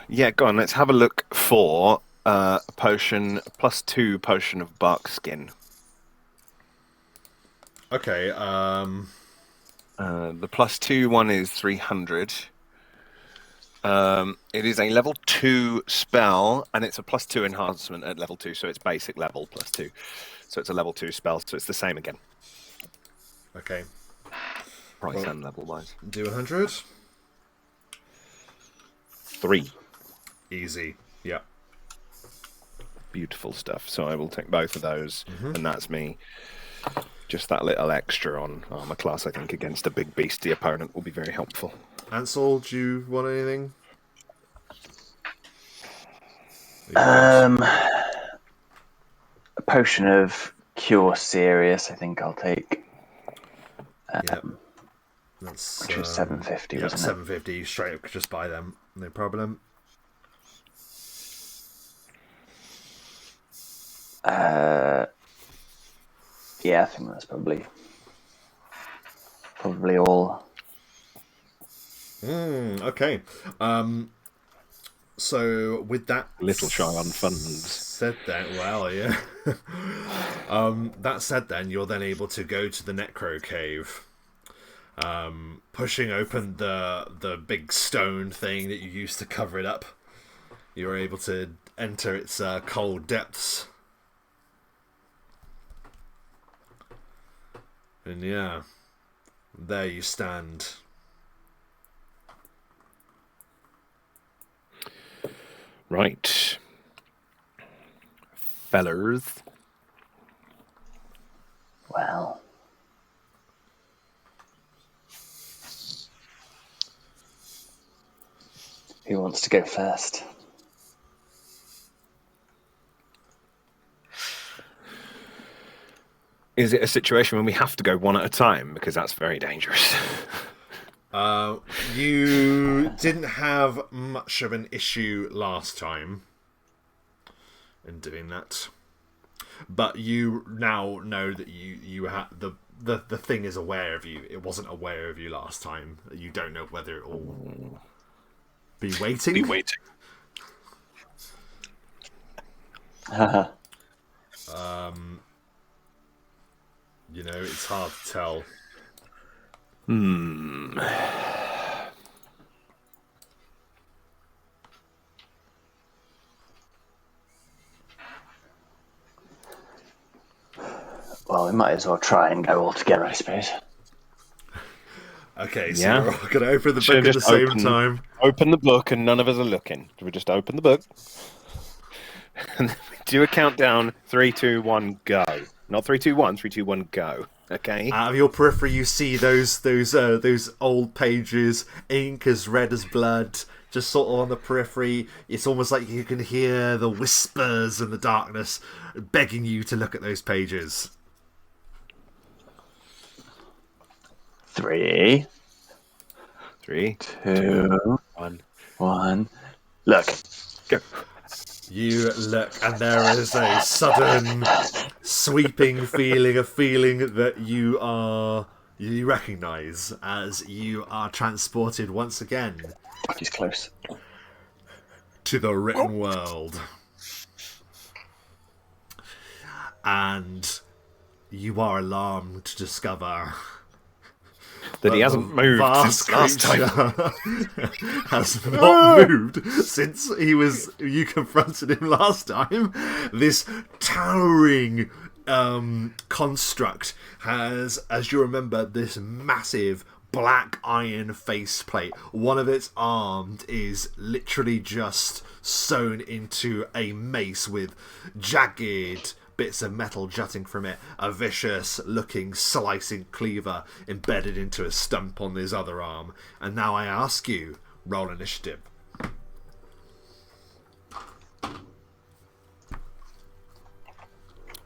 Yeah, go on. Let's have a look for a potion +2 potion of bark skin. Okay. The +2 one is 300. It is a level 2 spell, and it's a +2 enhancement at level 2, so it's basic level +2. So it's a level 2 spell, so it's the same again. Okay. Price and level wise. Do 100. 3. Easy. Yeah. Beautiful stuff. So I will take both of those, and that's me. Just that little extra on armor class, I think, against a big beastie opponent will be very helpful. Ansel, do you want anything? A potion of Cure Serious, I think I'll take. That's which was 750, yeah, wasn't it? 750. Straight up, just buy them. No problem. Yeah, I think that's probably all. Okay. So with that Little shy on funds. Said then, well, yeah. That said, then you're then able to go to the Necro Cave, pushing open the big stone thing that you used to cover it up. You're able to enter its cold depths, and yeah, there you stand. Right. Fellers. Well, who wants to go first? Is it a situation when we have to go one at a time? Because that's very dangerous. You didn't have much of an issue last time in doing that. but you now know that you have the thing is aware of you. It wasn't aware of you last time. You don't know whether it will be waiting. It's hard to tell. Well, we might as well try and go all together, I suppose. Okay, so you're all going to open the book at the same time. Open the book and none of us are looking. Do we just open the book? And then we do a countdown. 3, 2, 1, go. Not 3, 2, 1. 3, 2, 1, go. Okay. Out of your periphery, you see those old pages, ink as red as blood, just sort of on the periphery. It's almost like you can hear the whispers in the darkness begging you to look at those pages. 3, 2, 1. Look. Go. You look, and there is a sudden sweeping feeling, a feeling that you recognise as you are transported once again. He's close. To the written world. And you are alarmed to discover that he hasn't moved since last time. Has not moved since you confronted him last time. This towering construct has, as you remember, this massive black iron faceplate. One of its arms is literally just sewn into a mace with jagged bits of metal jutting from it, a vicious looking slicing cleaver embedded into a stump on his other arm. And now I ask you, roll initiative.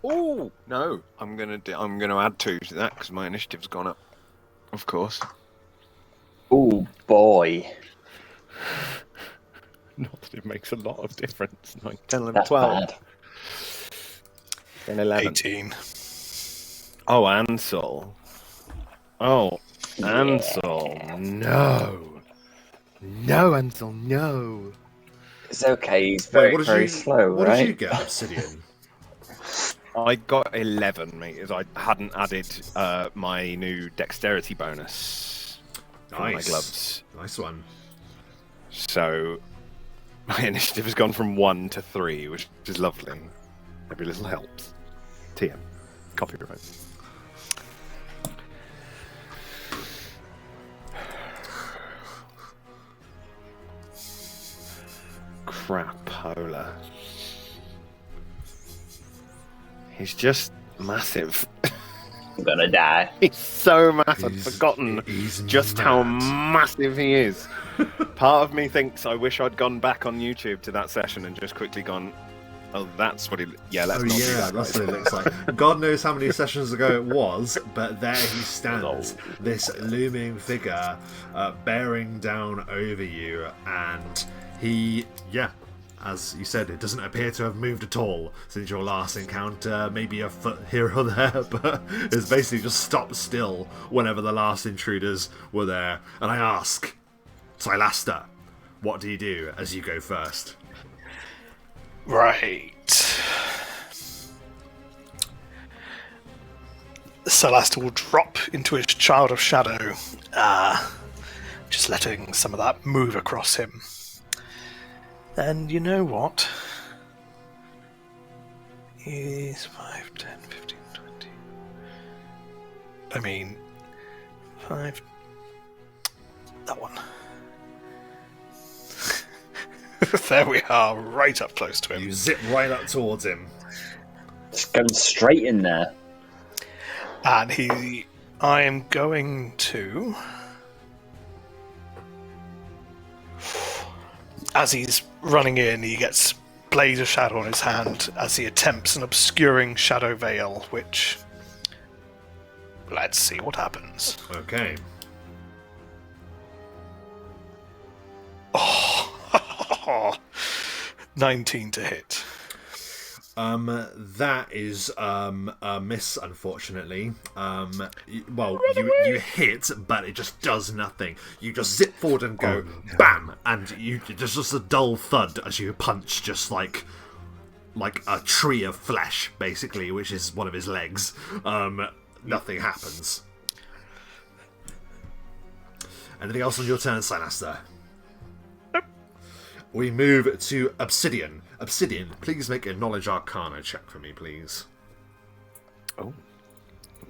Oh no! I'm gonna add 2 to that because my initiative's gone up. Of course. Oh boy! Not that it makes a lot of difference. 9, 10, 11, That's 12. bad. 10, 11. 18. Oh, Ansel. Oh, Ansel. No. No, Ansel, no. It's okay, he's very slow, what right? did you get, Obsidian? I got 11, mate, as I hadn't added my new dexterity bonus for my gloves. Nice one. So my initiative has gone from 1 to 3, which is lovely. Every little helps. TM. Copyright. Crapola. He's just massive. I'm gonna die. He's so massive. I've forgotten just how massive he is. Part of me thinks I wish I'd gone back on YouTube to that session and just quickly gone, oh, that's what he... Yeah, let's not do that. That's what it looks like. God knows how many sessions ago it was, but there he stands, this looming figure bearing down over you, and he, as you said, it doesn't appear to have moved at all since your last encounter, maybe a foot here or there, but it's basically just stopped still whenever the last intruders were there. And I ask, Silaster, what do you do as you go first? Right. Silaster will drop into his Child of Shadow, just letting some of that move across him. And you know what? He's 5, 10, 15, 20. I mean, 5. That one. There we are, right up close to him. You zip right up towards him. Just going straight in there. And I am going to... As he's running in, he gets Blaze of Shadow on his hand as he attempts an obscuring Shadow Veil, which... Let's see what happens. Okay. Oh, 19 to hit. That is a miss, unfortunately. You hit, but it just does nothing. You just zip forward and go bam, and you just a dull thud as you punch just like a tree of flesh, basically, which is one of his legs. Nothing happens. Anything else on your turn, Silaster? We move to Obsidian. Obsidian, please make a Knowledge Arcana check for me, please. Oh,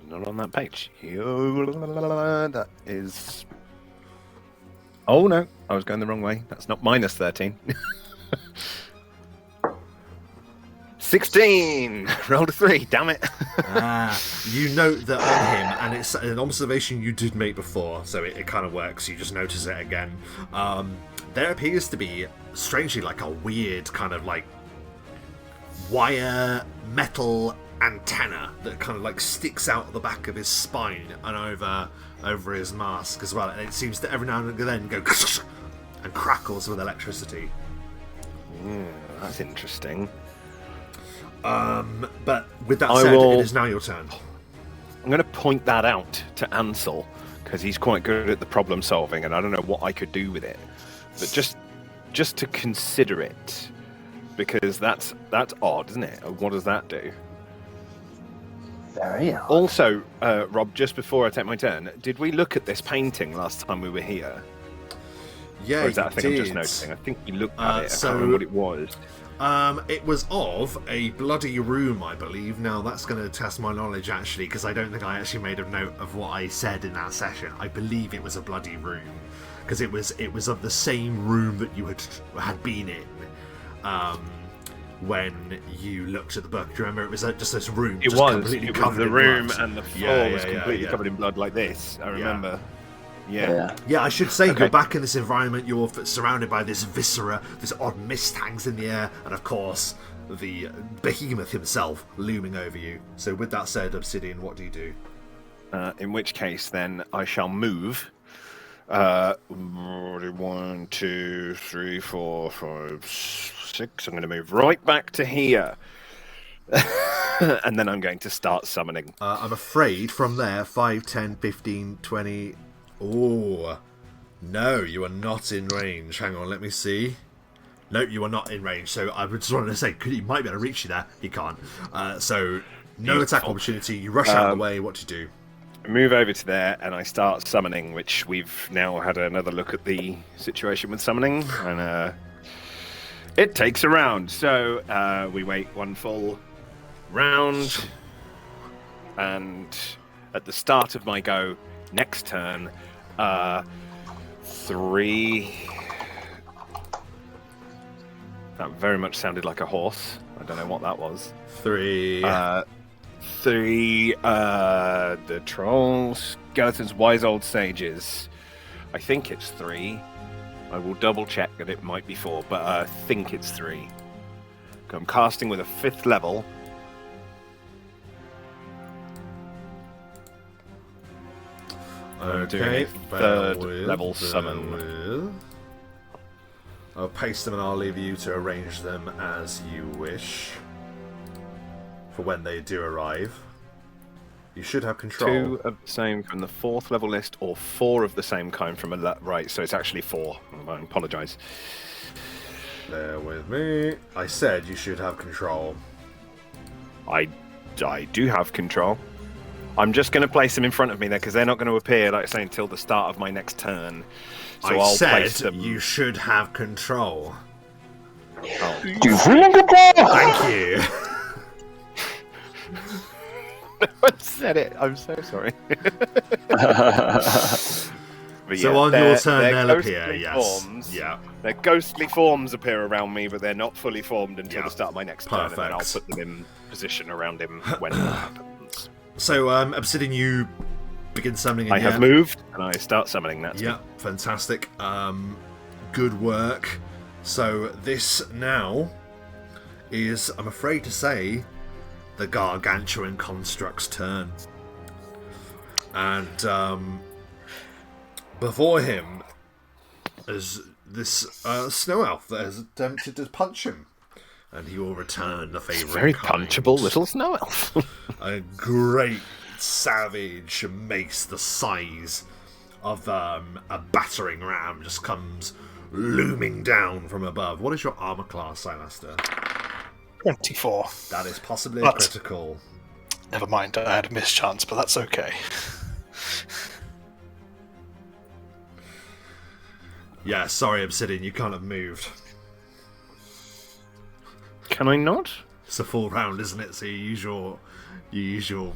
not on that page. That is... Oh, no. I was going the wrong way. That's not minus 13. 16! Rolled a 3, damn it. You note that on him, and it's an observation you did make before, so it kind of works. You just notice it again. There appears to be, strangely, like a weird kind of like wire metal antenna that kind of like sticks out the back of his spine and over his mask as well. And it seems to every now and then go and crackles with electricity. That's interesting. But with that said, it is now your turn. I'm going to point that out to Ansel because he's quite good at the problem solving, and I don't know what I could do with it. But just to consider it, because that's odd, isn't it? What does that do? Very odd. Also, Rob, just before I take my turn, did we look at this painting last time we were here? Yeah, or is that a thing did. I'm just noticing? I think we looked at it. I So, can't remember what it was. It was of a bloody room, I believe. Now, that's going to test my knowledge, actually, because I don't think I actually made a note of what I said in that session. I believe it was a bloody room, because it was of the same room that you had been in when you looked at the book. Do you remember? It was just this room. It just was. completely It was covered the in room, blood. and the floor was completely covered in blood like this. I remember. Yeah. Yeah, I should say, you're back in this environment, you're surrounded by this viscera, this odd mist hangs in the air, and of course, the behemoth himself looming over you. So with that said, Obsidian, what do you do? In which case, then, I shall move. 1, 2, 3, 4, 5, 6. I'm going to move right back to here. And then I'm going to start summoning. I'm afraid from there, 5, 10, 15, 20... Oh, no, you are not in range. Hang on, let me see. No, you are not in range. So I just wanted to say, he might be able to reach you there. He can't. So no attack opportunity. You rush out of the way. What to do? Move over to there, and I start summoning, which we've now had another look at the situation with summoning, and it takes a round. So we wait one full round, and at the start of my go, next turn, 3. That very much sounded like a horse. I don't know what that was. 3. 3. The trolls, skeletons, wise old sages. I think it's 3. I will double check that it might be 4, but I think it's 3. I'm casting with a 5th level. Okay, third level summon. I'll paste them and I'll leave you to arrange them as you wish for when they do arrive. You should have control. 2 of the same from the 4th level list, or 4 of the same kind from a right. So it's actually 4. I apologise. Bear with me. I said you should have control. I do have control. I'm just going to place them in front of me there because they're not going to appear, like I say, until the start of my next turn. So I'll place them. You should have control. Oh. Thank you. No one said it. I'm so sorry. But so yeah, on your turn, they'll appear. Forms, yeah. Their ghostly forms appear around me, but they're not fully formed until the start of my next turn, and then I'll put them in position around him when that happens. So, Obsidian, you begin summoning. I have moved, and I start summoning. That's me. Fantastic. Good work. So this now is, I'm afraid to say, the Gargantuan Construct's turn. And before him is this snow elf that has attempted to punch him. and he will return the favour. Very punchable little snow elf. A great savage mace the size of a battering ram just comes looming down from above. What is your armor class, Silaster? 24. That is possibly a critical. Never mind, I had a mischance, but that's okay. Yeah, sorry, Obsidian, you can't have moved. Can I not? It's a full round, isn't it? So you use your.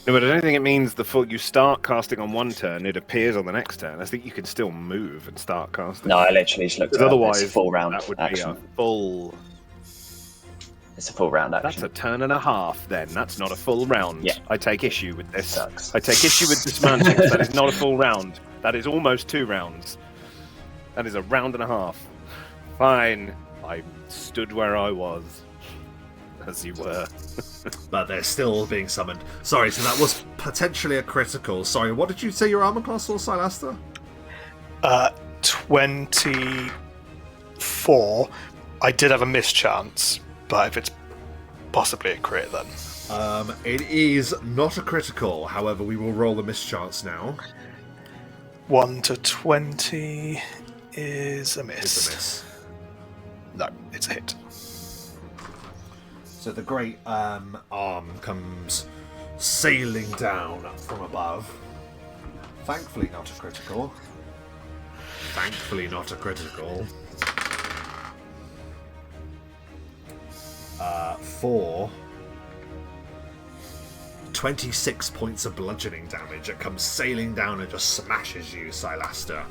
No, but I don't think it means you start casting on one turn, it appears on the next turn. I think you can still move and start casting. No, I literally just looked at it. Otherwise, it's a full round that would action. be a full. It's a full round action. That's a turn and a half, then. That's not a full round. Yeah. I take issue with this. Sucks. I take issue with dismounting. That is not a full round. That is almost 2 rounds. That is a round and a half. Fine. I stood where I was. As you were. But they're still being summoned. Sorry, so that was potentially a critical. Sorry, what did you say your armor class was, Silaster? 24. I did have a mischance, but if it's possibly a crit, then. It is not a critical. However, we will roll the mischance now. 1 to 20 is a miss. It's a miss. No, it's a hit. So the great arm comes sailing down from above. Thankfully not a critical. Thankfully not a critical. For 26 points of bludgeoning damage. It comes sailing down and just smashes you, Silaster.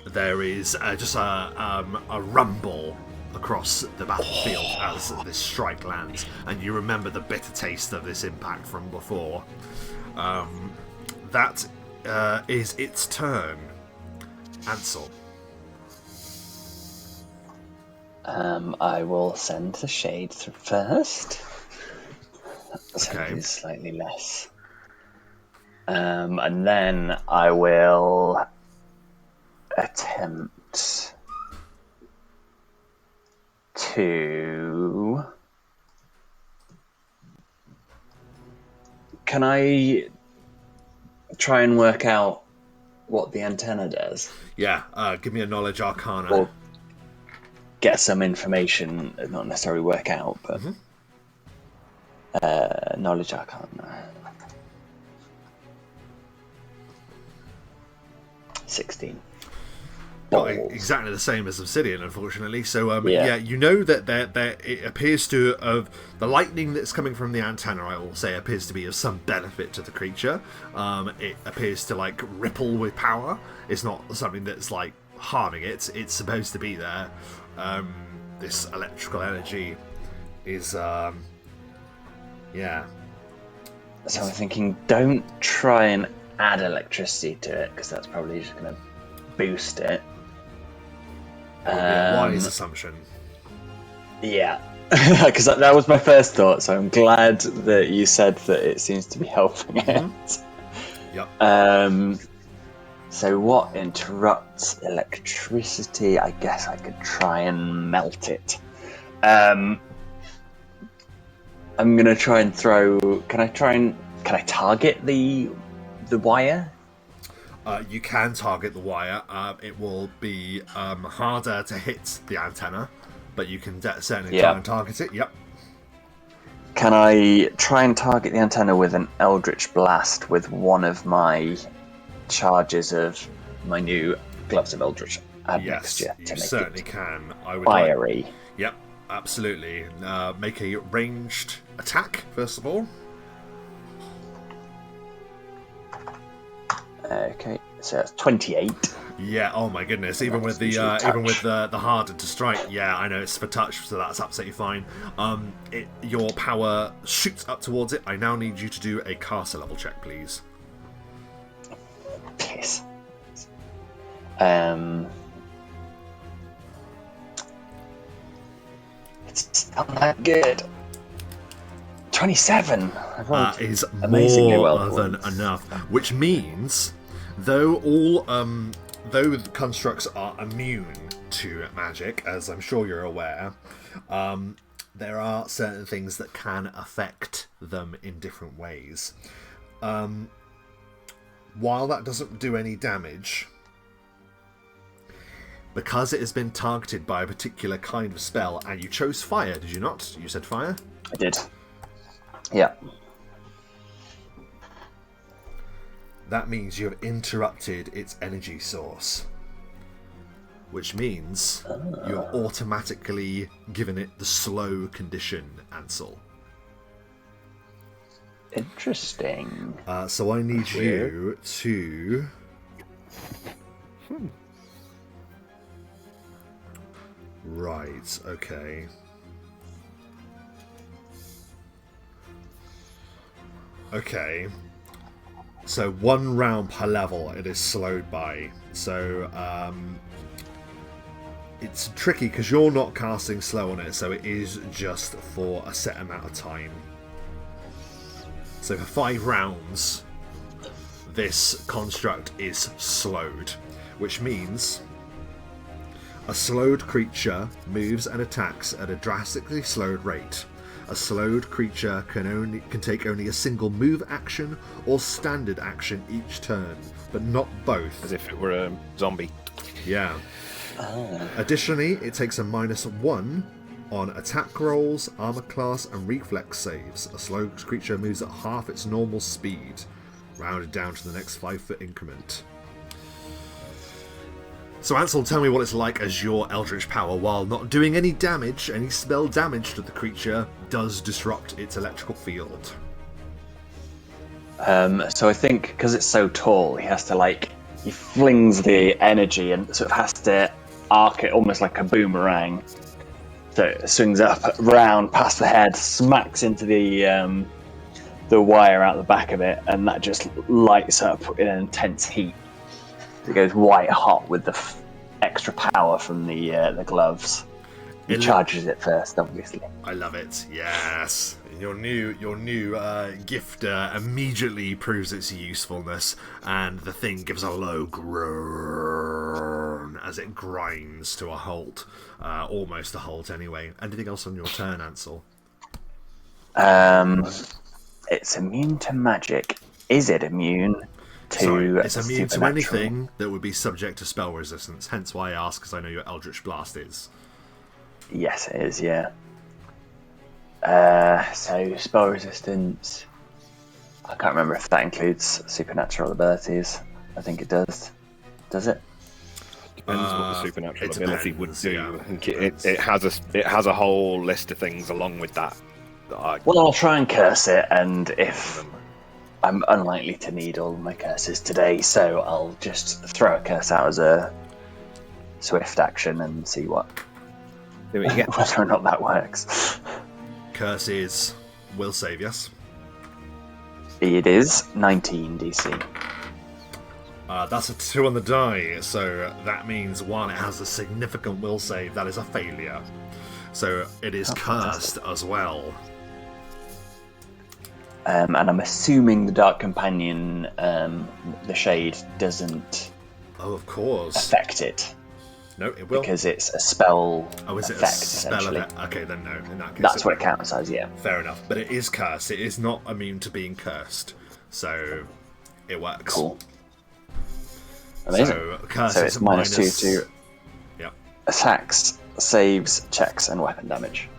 There is just a rumble across the battlefield as this strike lands, and you remember the bitter taste of this impact from before. That is its turn. Ansel. I will send the shade through first. Okay. Slightly less. And then I will attempt to... Can I try and work out what the antenna does? Yeah, give me a knowledge arcana. Or get some information, not necessarily work out, but knowledge arcana. 16. Got exactly the same as Obsidian, unfortunately. So, yeah, you know that it appears to the lightning that's coming from the antenna, I will say, appears to be of some benefit to the creature. It appears to like ripple with power. It's not something that's like harming it. It's supposed to be there. This electrical energy is, yeah. So I'm thinking, don't try and add electricity to it, because that's probably just going to boost it. That would be a wise assumption. Yeah, because that was my first thought, so I'm glad that you said that it seems to be helping it. Yep. So what interrupts electricity? I guess I could try and melt it. I'm going to try and throw... Can I target the wire? You can target the wire. It will be harder to hit the antenna, but you can certainly try and target it. Yep. Can I try and target the antenna with an Eldritch Blast with one of my charges of my new Gloves of Eldritch Admixture? Yes, you certainly can. I would fiery. Yep, absolutely. Make a ranged attack, first of all. Okay, so that's 28. Yeah. Oh my goodness. Even with the harder to strike. Yeah, I know it's for touch, so that's absolutely fine. Your power shoots up towards it. I now need you to do a caster level check, please. Piss. It's not that good. 27. That is amazingly more well than enough. Which means, though all though the constructs are immune to magic, as I'm sure you're aware, there are certain things that can affect them in different ways. While that doesn't do any damage, because it has been targeted by a particular kind of spell, and you chose fire, did you not? You said fire? I did. Yeah. That means you have interrupted its energy source. Which means you're automatically given it the slow condition, Ansel. Interesting. So I need you to... Right, okay. Okay. So 1 round per level it is slowed by. So, it's tricky because you're not casting slow on it, so it is just for a set amount of time. So for 5 rounds, this construct is slowed, which means a slowed creature moves and attacks at a drastically slowed rate. A slowed creature can take only a single move action or standard action each turn, but not both. As if it were a zombie. Yeah. Additionally, it takes a -1 on attack rolls, armor class, and reflex saves. A slow creature moves at half its normal speed, rounded down to the next 5-foot increment. So Ansel, tell me what it's like as your Eldritch Power, while not doing any damage, any spell damage to the creature, does disrupt its electrical field. So I think because it's so tall, he has to he flings the energy and sort of has to arc it almost like a boomerang. So it swings up, round, past the head, smacks into the wire out the back of it, and that just lights up in an intense heat. It goes white hot with the extra power from the gloves. He charges it first, obviously. I love it. Yes, your new gift immediately proves its usefulness, and the thing gives a low groan as it grinds to a halt, almost a halt anyway. Anything else on your turn, Ansel? It's immune to magic. Is it immune? It's immune to anything that would be subject to spell resistance, hence why I ask, because I know your Eldritch Blast is. Yes, it is, yeah. So, spell resistance... I can't remember if that includes supernatural abilities. I think it does. Does it? Depends what the supernatural ability would do. Yeah, I think it has a whole list of things along with that. Well, I'll try and curse it, and if... I'm unlikely to need all of my curses today, so I'll just throw a curse out as a swift action and see what whether or not that works. Curses will save, yes? It is 19 DC. That's a 2 on the die, so that means while it has a significant will save, that is a failure. So it is cursed as well. And I'm assuming the Dark Companion, the shade, doesn't affect it. No, it will. Because it's a spell is it effect, a spell essentially. effect? Okay, then no. In that case, that's what it counts as, yeah. Fair enough. But it is cursed. It is not immune to being cursed. So it works. Cool. Amazing. So it's -2 to attacks, saves, checks, and weapon damage.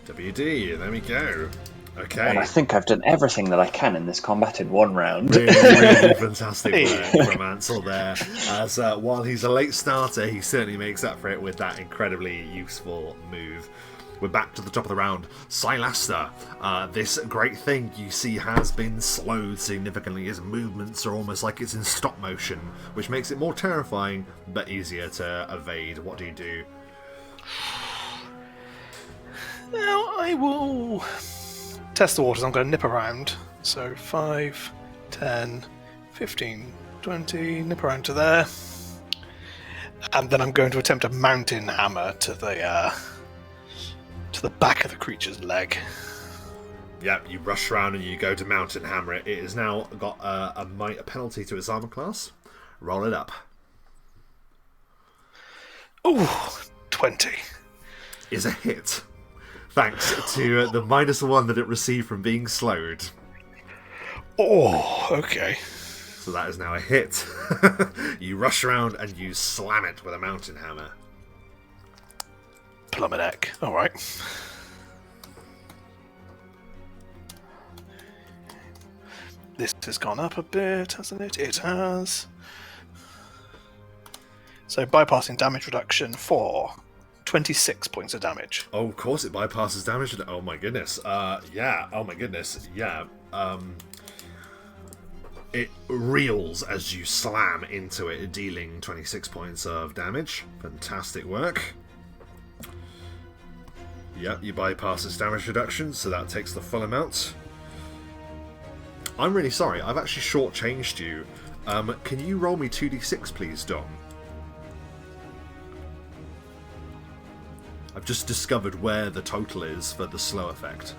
WD, there we go. Okay. And I think I've done everything that I can in this combat in 1 round. Really fantastic work from Ansel there. As while he's a late starter, he certainly makes up for it with that incredibly useful move. We're back to the top of the round. Silaster, this great thing you see has been slowed significantly. His movements are almost like it's in stop motion, which makes it more terrifying, but easier to evade. What do you do? Now I will test the waters. I'm going to nip around. So 5, 10, 15, 20, nip around to there. And then I'm going to attempt a mountain hammer to the back of the creature's leg. Yeah, you rush around and you go to mount and hammer it. It has now got a penalty to its armor class. Roll it up. Ooh, 20. Is a hit. Thanks to the -1 that it received from being slowed. Oh, okay. So that is now a hit. You rush around and you slam it with a mountain hammer. Plummet neck. All right. This has gone up a bit, hasn't it? It has. So bypassing damage reduction for 26 points of damage. Oh, of course it bypasses damage. Oh my goodness. Yeah. Oh my goodness. Yeah. It reels as you slam into it, dealing 26 points of damage. Fantastic work. Yep, you bypass its damage reduction, so that takes the full amount. I'm really sorry, I've actually shortchanged you. Can you roll me 2d6, please, Dom? I've just discovered where the total is for the slow effect.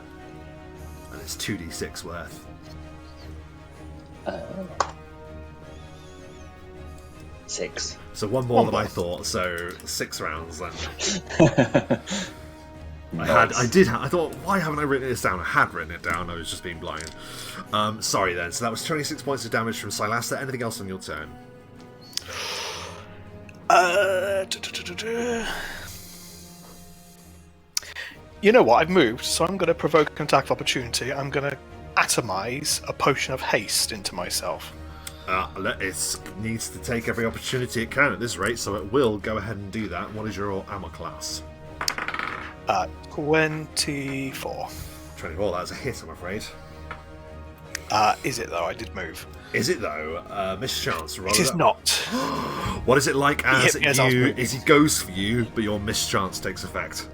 And it's 2d6 worth. 6. So one more than I thought, so 6 rounds then. I thought, why haven't I written this down? I had written it down, I was just being blind. Sorry then, so that was 26 points of damage from Silasta. Anything else on your turn? You know what, I've moved, so I'm going to provoke an attack of opportunity. I'm going to atomize a potion of haste into myself. It needs to take every opportunity it can at this rate, so it will go ahead and do that. What is your armor class? 24. 24, that's a hit, I'm afraid. Is it though? I did move. Is it though? Mischance. It is not. What is it like as he goes for you, but your mischance takes effect?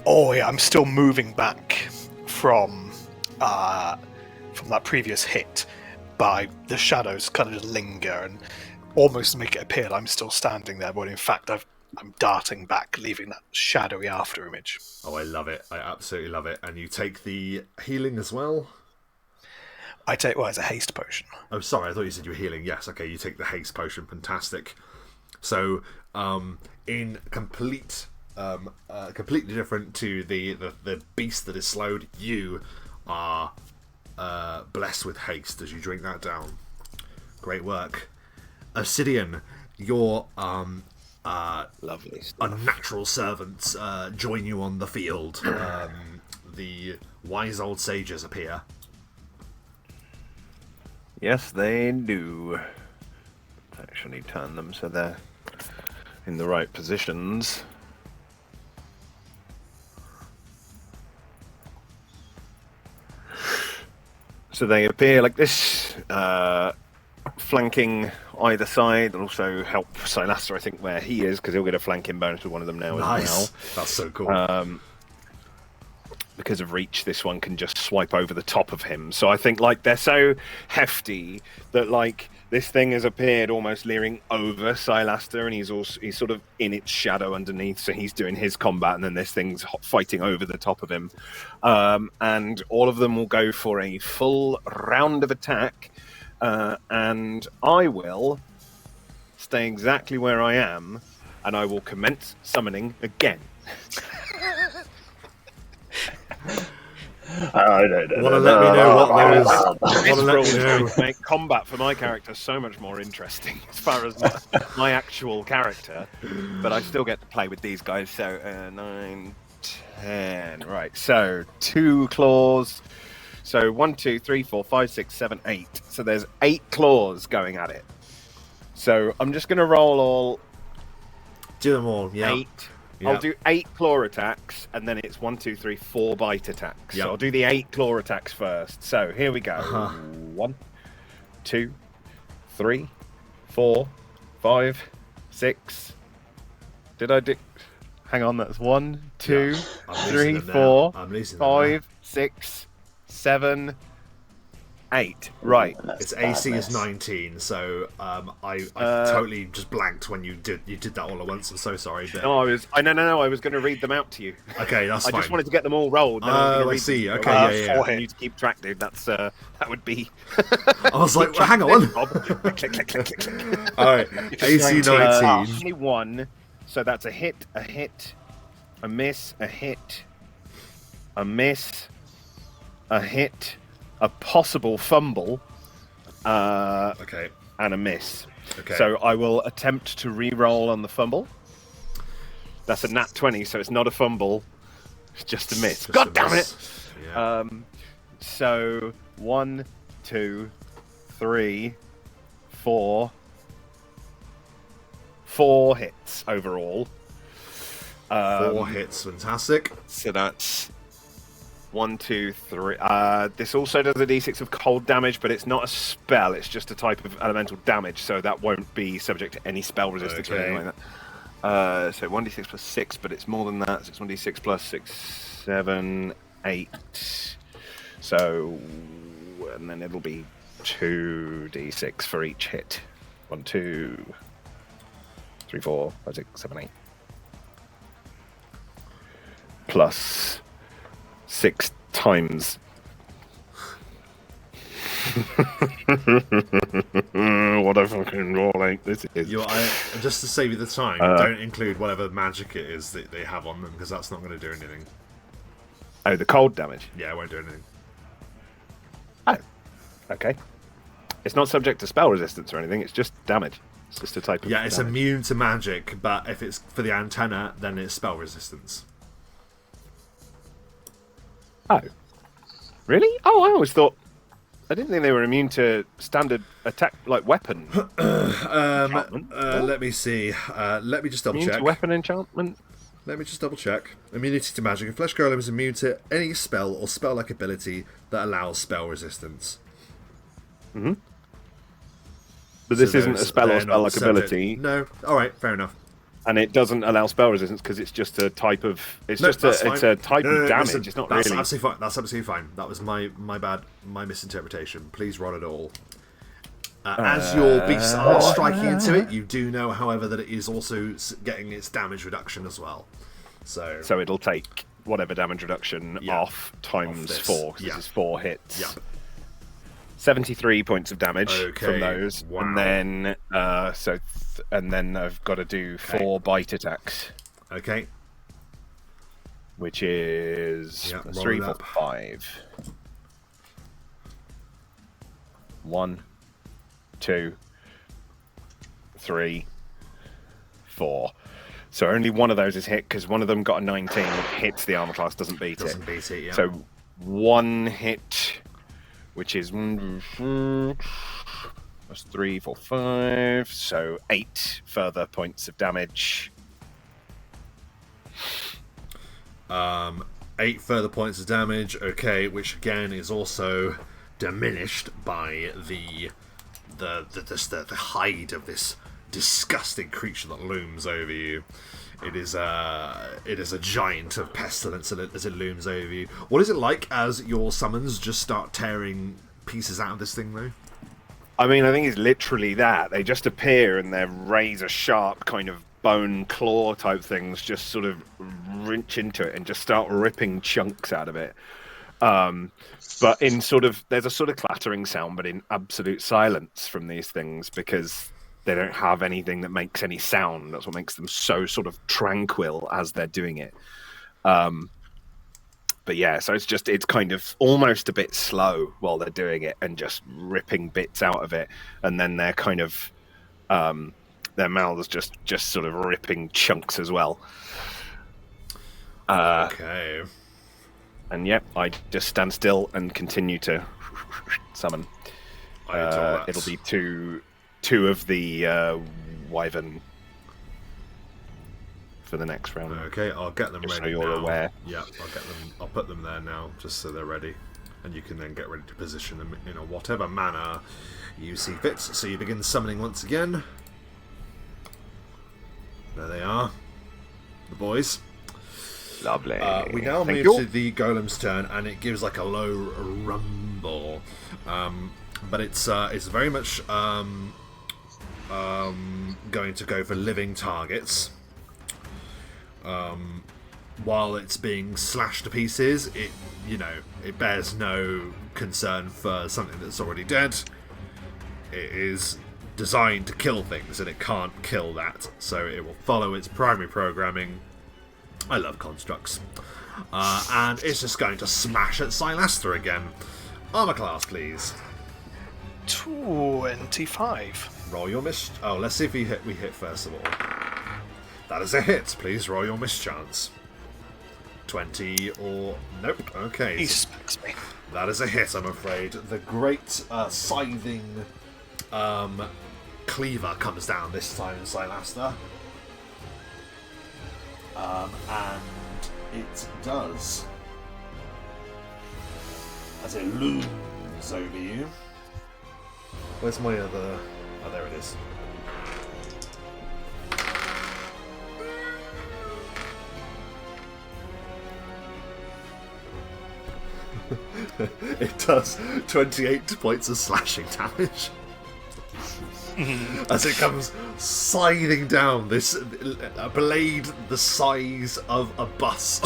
Oh yeah, I'm still moving back from that previous hit, but the shadows kind of just linger and almost make it appear that I'm still standing there, but in fact I'm darting back, leaving that shadowy after image. Oh, I love it. I absolutely love it. And you take the healing as well? It's a haste potion. Oh, sorry, I thought you said you were healing. Yes, okay, you take the haste potion. Fantastic. So, in completely different to the beast that is slowed, you are blessed with haste as you drink that down. Great work. Obsidian, your lovely stuff. unnatural servants join you on the field. The wise old sages appear. Yes, they do. Actually turn them so they're in the right positions. So they appear like this, flanking either side, and also help Silasta, I think, where he is, because he'll get a flanking bonus with one of them now as well. That's so cool. Because of reach, this one can just swipe over the top of him. So I think like they're so hefty that like this thing has appeared almost leering over Silasta, and he's sort of in its shadow underneath. So he's doing his combat, and then this thing's fighting over the top of him. And all of them will go for a full round of attack. And I will stay exactly where I am, and I will commence summoning again. I don't Want to let me know what those... make combat for my character so much more interesting as far as my actual character, but I still get to play with these guys. So 9, 10, right? So 2 claws. So 1, 2, 3, 4, 5, 6, 7, 8. So there's 8 claws going at it. So I'm just going to roll all. Do them all. Yeah. 8. Yep. I'll do 8 claw attacks, and then it's 1, 2, 3, 4 bite attacks. Yep. So I'll do the 8 claw attacks first. So here we go. 1, 2, 3, 4, 5, 6. Did I do? Hang on, that's 1, 2, 3, 4, 5, 6, 7, 8. Right. That's Its a bad AC is miss. 19, so I totally just blanked when you did that all at once. I'm so sorry. But... No, I was going to read them out to you. Okay, that's I fine. just wanted to get them all rolled. Then I was going to I read see. them. Okay, yeah. Four You need to keep track, dude. That's that would be. I was like, well, hang on. click, click, click, click, click. All right, AC 19. 21. So that's a hit, a miss, a hit, a miss, a hit, a possible fumble, Okay. and a miss. Okay. So I will attempt to re-roll on the fumble. That's a nat 20, so it's not a fumble, it's just a miss. Just God a damn miss. it! Yeah. So 1, 2, 3, 4. 4 hits overall. 4 hits, fantastic. So that's 1, 2, 3. This also does a d6 of cold damage, but it's not a spell. It's just a type of elemental damage, so that won't be subject to any spell resistance or anything like that. So 1d6 plus 6, but it's more than that. So it's 1d6 plus 6, 7, 8. So, and then it'll be 2d6 for each hit. 1, 2, 3, 4, 5, 6, 7, 8. Plus 6 times. What a fucking rolling this is. Just to save you the time, don't include whatever magic it is that they have on them, because that's not going to do anything. Oh, the cold damage. Yeah, it won't do anything. Oh, okay. It's not subject to spell resistance or anything. It's just damage. It's just a type of. Yeah, it's damage. immune to magic, but if it's for the antenna, then it's spell resistance. Oh, really? Oh, I always thought. I didn't think they were immune to standard attack, like weapon. Enchantment. Let me see. Let me just double Immune check. to weapon enchantment. Let me just double check. Immunity to magic. A flesh golem is immune to any spell or spell-like ability that allows spell resistance. Mm-hmm. But this So isn't a spell or they're not spell-like subject- ability, No. All right. Fair enough. and it doesn't allow spell resistance because it's just a type of. It's No, just that's it's fine. a type No, of damage. listen, It's not that's really. absolutely fine. That's absolutely fine. That was my bad, my misinterpretation. Please roll it all. As your beasts are striking into it, you do know, however, that it is also getting its damage reduction as well. So So it'll take whatever damage reduction off times this. 4, because Yeah. this is 4 hits. Yeah. 73 points of damage Okay, from those, wow. and then and then I've got to do 4 bite attacks, Okay. which is Yeah, roll 3, it 4, up. 5. 1, 2, 3, 4. So only one of those is hit because one of them got a 19. Hits the armor class, doesn't beat Doesn't it. beat it. Yeah. So 1 hit, which is that's 3, 4, 5. So 8 further points of damage. 8 further points of damage. Okay, which again is also diminished by the hide of this disgusting creature that looms over you. It is a giant of pestilence as it looms over you. What is it like as your summons just start tearing pieces out of this thing, though? I mean, I think it's literally that. They just appear and they're razor sharp kind of bone claw type things just sort of wrench into it and just start ripping chunks out of it. But in sort of, there's a sort of clattering sound, but in absolute silence from these things because they don't have anything that makes any sound. That's what makes them so sort of tranquil as they're doing it. But yeah, so it's kind of almost a bit slow while they're doing it and just ripping bits out of it. And then they're kind of, their mouths just sort of ripping chunks as well. Okay. And yep, I just stand still and continue to summon. It'll be two of the wyvern for the next round. Okay, I'll get them Just ready so you're now. aware. Yeah, I'll get them. I'll put them there now, just so they're ready, and you can then get ready to position them in a whatever manner you see fit. So you begin summoning once again. There they are, the boys. Lovely. We now Thank move you. to the golem's turn, and it gives like a low rumble symbol, but it's very much going to go for living targets. While it's being slashed to pieces, it bears no concern for something that's already dead. It is designed to kill things, and it can't kill that, so it will follow its primary programming. I love constructs. And it's just going to smash at Silaster again. Armor class, please. 25. Roll your miss. Oh, let's see if we hit first of all. That is a hit. Please roll your mischance. 20 or nope. Okay. He suspects me. That is a hit, I'm afraid. The great scything cleaver comes down this time in Silaster. And it does. As it looms over you. Where's my other... Oh, there it is. It does 28 points of slashing damage. As it comes scything down, a blade the size of a bus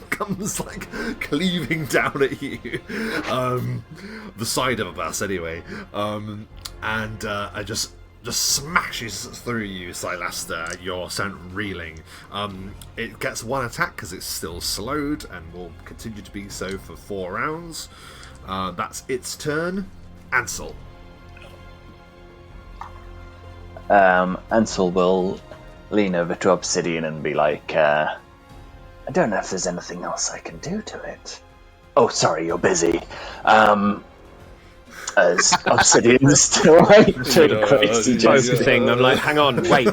comes like cleaving down at you, the side of a bus anyway, and it just smashes through you, Silaster. You're sent reeling. It gets one attack because it's still slowed and will continue to be so for 4 rounds. That's its turn. Ansel. Ansel will lean over to Obsidian and be like, I don't know if there's anything else I can do to it. Oh, sorry, you're busy. As Obsidian's still like doing crazy thing. I'm like, hang on, wait.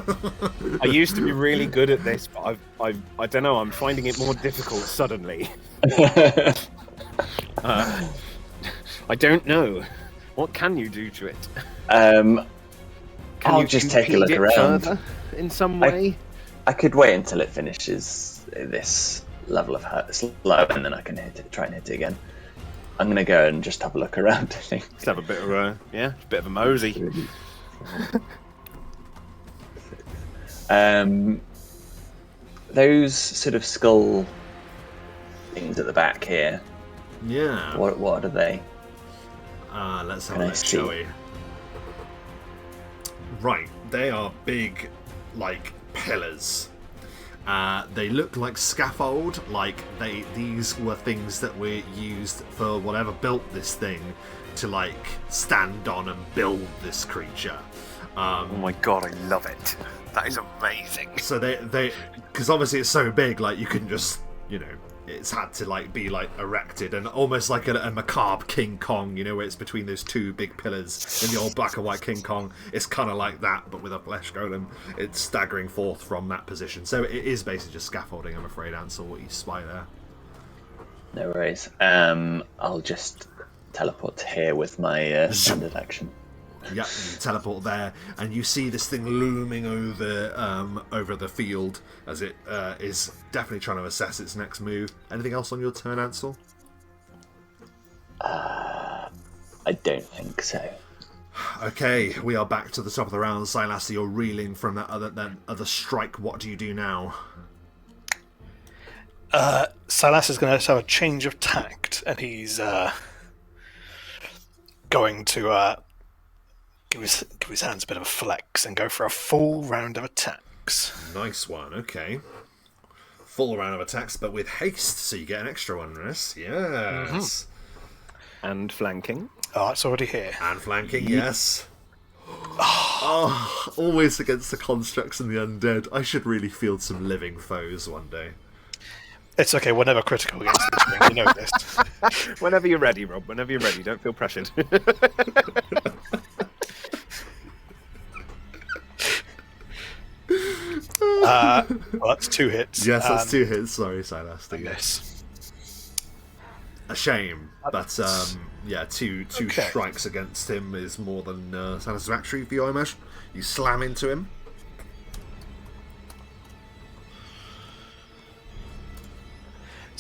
I used to be really good at this, but I don't know. I'm finding it more difficult suddenly. I don't know. What can you do to it? Can I'll you just take a look around in some way? I could wait until it finishes this level of hurt slow, and then I can try and hit it again. I'm gonna go and just have a look around. I think. Let's have a bit of a bit of a mosey. Those sort of skull things at the back here. Yeah. What are they? Let's have a look, shall we? Right, they are big, like, pillars. They look like scaffold, like these were things that were used for whatever built this thing to, like, stand on and build this creature. Oh my god, I love it. That is amazing. So they because obviously it's so big, like, you can just, it's had to, like, be, like, erected, and almost like a macabre King Kong, where it's between those two big pillars in the old black and white King Kong. It's kind of like that, but with a flesh golem. It's staggering forth from that position. So it is basically just scaffolding, I'm afraid, Ansel, what you spy there. No worries. I'll just teleport to here with my standard action. Yep, you teleport there, and you see this thing looming over the field as it is definitely trying to assess its next move. Anything else on your turn, Ansel? I don't think so. Okay, we are back to the top of the round. Silaster, you're reeling from that other strike. What do you do now? Silaster's going to have a change of tact, and he's going to give his hands a bit of a flex and go for a full round of attacks. Nice one, okay. Full round of attacks, but with haste, so you get an extra one, Riss. Yes. Mm-hmm. And flanking. Oh, it's already here. And flanking, yes. Oh, always against the constructs and the undead. I should really field some living foes one day. It's okay, we're never critical against this thing, you know this. Whenever you're ready, Rob. Whenever you're ready. Don't feel pressured. Well, that's 2 hits. Yes, that's 2 hits. Sorry, Silaster. Yes. A shame, but two strikes against him is more than satisfactory for you, I imagine. You slam into him.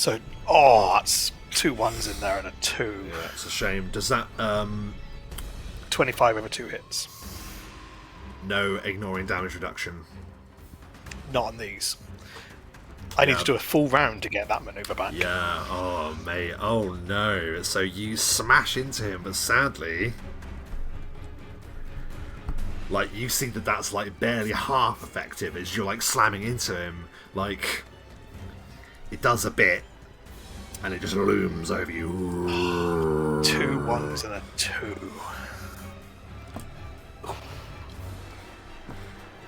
So, that's 2 1s in there and a 2. Yeah, it's a shame. Does that 25 over 2 hits. no ignoring damage reduction? Not on these. I need to do a full round to get that maneuver back. Yeah. Oh mate. Oh no. So you smash into him, but sadly, like you see that that's like barely half effective as you're like slamming into him. Like it does a bit, and it just looms over you. 2 1s and a 2.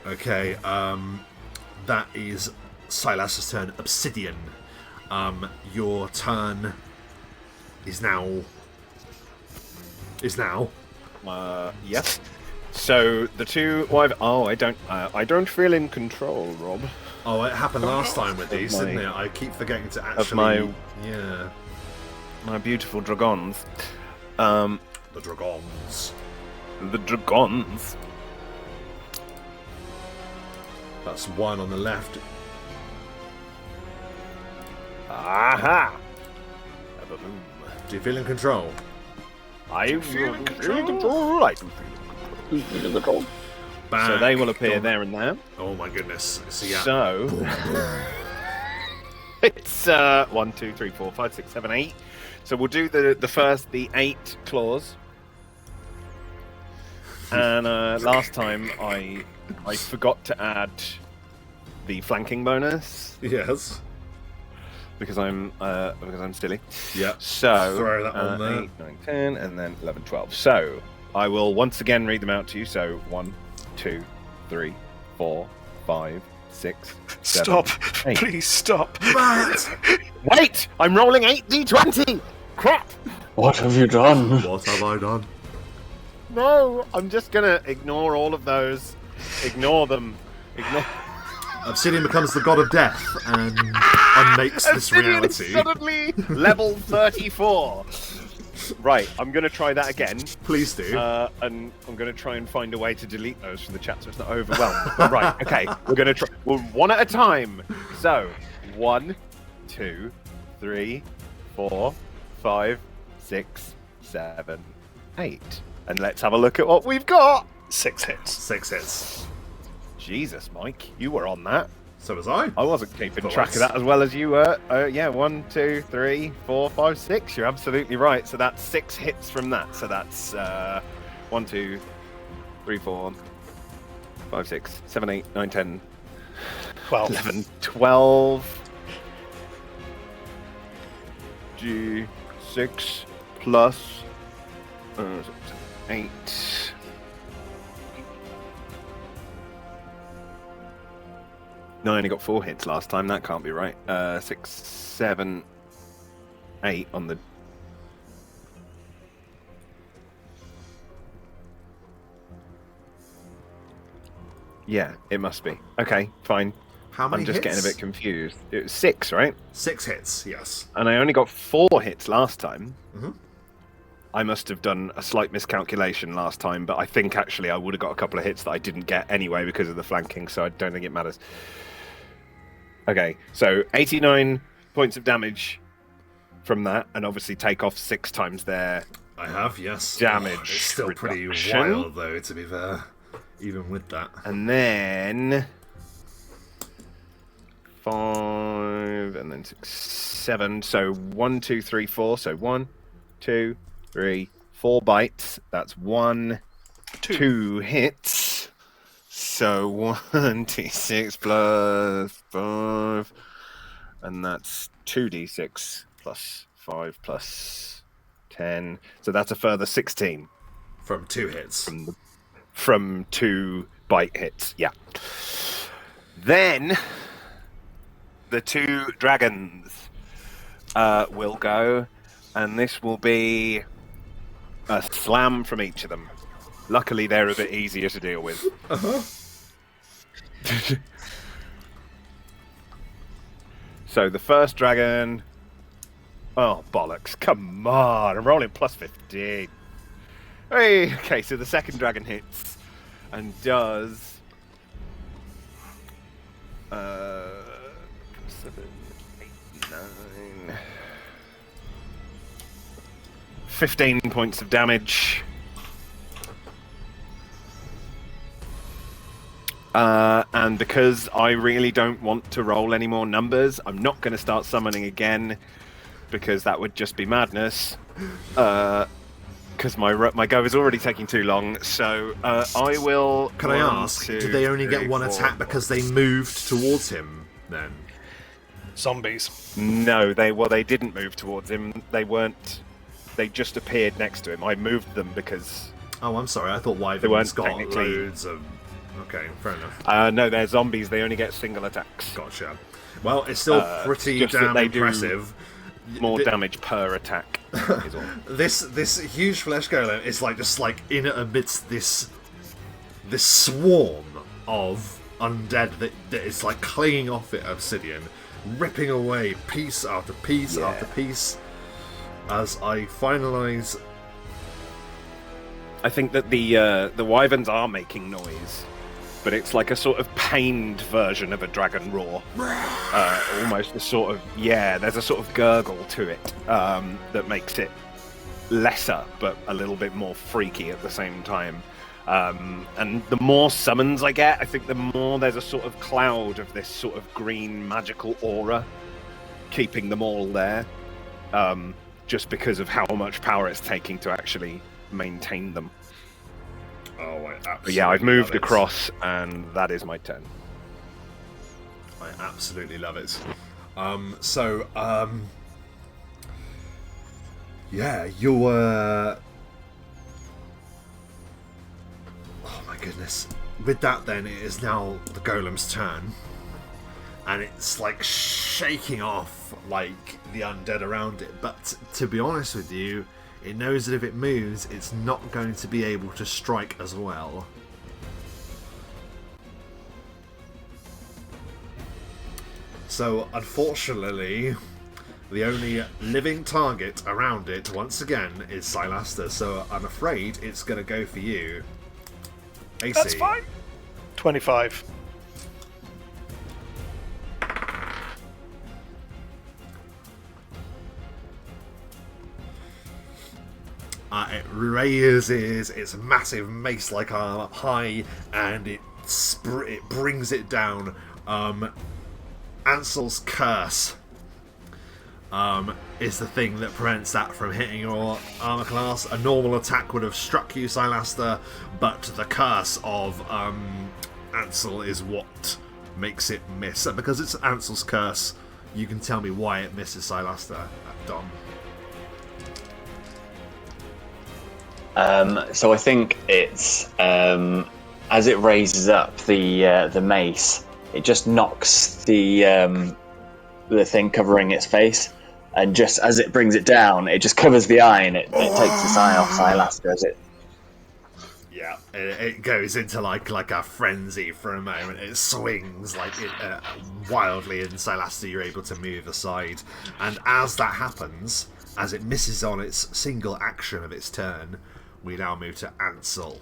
Okay, that is Silas's turn. Obsidian, your turn is now. Yes. So the two. I don't feel in control, Rob. Oh, it happened last time with these, didn't it? I keep forgetting to actually. My beautiful dragons. The dragons. The dragons. That's 1 on the left. Aha! Do you feel in control? I feel in control. I do feel in control. Back. So they will appear there and there. Oh my goodness. So yeah. So it's 1, 2, 3, 4, 5, 6, 7, 8. So we'll do the 8 claws. And last time I forgot to add the flanking bonus Yes. because I'm silly. Yeah. So Throw that on there. 8, 9, 10, and then 11, 12. So I will once again read them out to you. So 1, 2, 3, 4, 5, 6, 7, Stop. 8. Please stop. Wait! I'm rolling 8d20! Crap! What have you done? What have I done? No! I'm just gonna ignore all of those. Ignore them. Obsidian becomes the god of death and unmakes this Obsidian is reality. suddenly level 34. Right, I'm gonna try that again. Please do. And I'm gonna try and find a way to delete those from the chat so it's not overwhelmed. But right, okay. We're gonna try. Well, one at a time. So, 1, 2, 3, 4, 5, 6, 7, 8. And let's have a look at what we've got. 6 hits. 6 hits. Jesus, Mike, you were on that. So was I. I wasn't keeping Thoughts? track of that as well as you were. Yeah, 1, 2, 3, 4, 5, 6. You're absolutely right. So that's 6 hits from that. So that's 1, 2, 3, 4, 5, 6, 7, 8, 9, 10, 12. 11, 12. G6 plus 8. No, I only got 4 hits last time. That can't be right. 6, 7, 8 on the. Yeah, it must be. Okay, fine. How many I'm just hits? getting a bit confused. It was 6, right? 6 hits, yes. And I only got 4 hits last time. Mhm. I must have done a slight miscalculation last time, but I think actually I would have got a couple of hits that I didn't get anyway because of the flanking, so I don't think it matters. Okay, so 89 points of damage from that, and obviously take off 6 times their I have, yes. damage. It's still pretty reduction. wild, though, to be fair. Even with that. And then 5, and then 6, 7. So 1, 2, 3, 4. So 1, 2, 3, 4 bites. That's 1, 2 hits. So 1d6 plus 5, and that's 2d6 plus 5 plus 10. So that's a further 16 From 2 hits. from 2 bite hits. Yeah. Then the 2 dragons will go, and this will be a slam from each of them. Luckily, they're a bit easier to deal with. So the first dragon. Oh, bollocks. Come on. I'm rolling plus 15. Hey, okay, so the second dragon hits and does 7, 8, 9. 15 points of damage. And because I really don't want to roll any more numbers, I'm not going to start summoning again, because that would just be madness. Because my go is already taking too long, so I will... Can I ask, did they only get one attack because they moved towards him, then? Zombies. No, they didn't move towards him. They weren't... They just appeared next to him. I moved them because... Oh, I'm sorry, I thought Wyverns got loads of... Okay, fair enough. No, they're zombies. They only get single attacks. Gotcha. Well, it's still pretty damn impressive. More damage per attack. Is all. This huge flesh golem is just in amidst this swarm of undead that is clinging off it, obsidian, ripping away piece after piece after piece. As I finalise, I think that the wyverns are making noise, but it's like a sort of pained version of a dragon roar. Almost a sort of, there's a sort of gurgle to it that makes it lesser, but a little bit more freaky at the same time. And the more summons I get, I think the more there's a sort of cloud of this sort of green magical aura keeping them all there, just because of how much power it's taking to actually maintain them. Oh, I absolutely but I've moved across, and that is my turn. I absolutely love it. You're... Oh my goodness. With that then, it is now the golem's turn. And it's shaking off the undead around it. But to be honest with you, it knows that if it moves, it's not going to be able to strike as well. So, unfortunately, the only living target around it, once again, is Silaster. So, I'm afraid it's going to go for you. AC. That's fine. 25. It raises its massive mace-like arm up high, and it brings it down. Ansel's curse is the thing that prevents that from hitting your armor class. A normal attack would have struck you, Silaster, but the curse of Ansel is what makes it miss. And because it's Ansel's curse, you can tell me why it misses Silaster, Dom. So I think it's as it raises up the mace, it just knocks the thing covering its face, and just as it brings it down, it just covers the eye, and it takes its eye off Silaster as it. Yeah, it goes into like a frenzy for a moment. It swings wildly, and Silaster, you're able to move aside. And as that happens, as it misses on its single action of its turn, we now move to Ansel.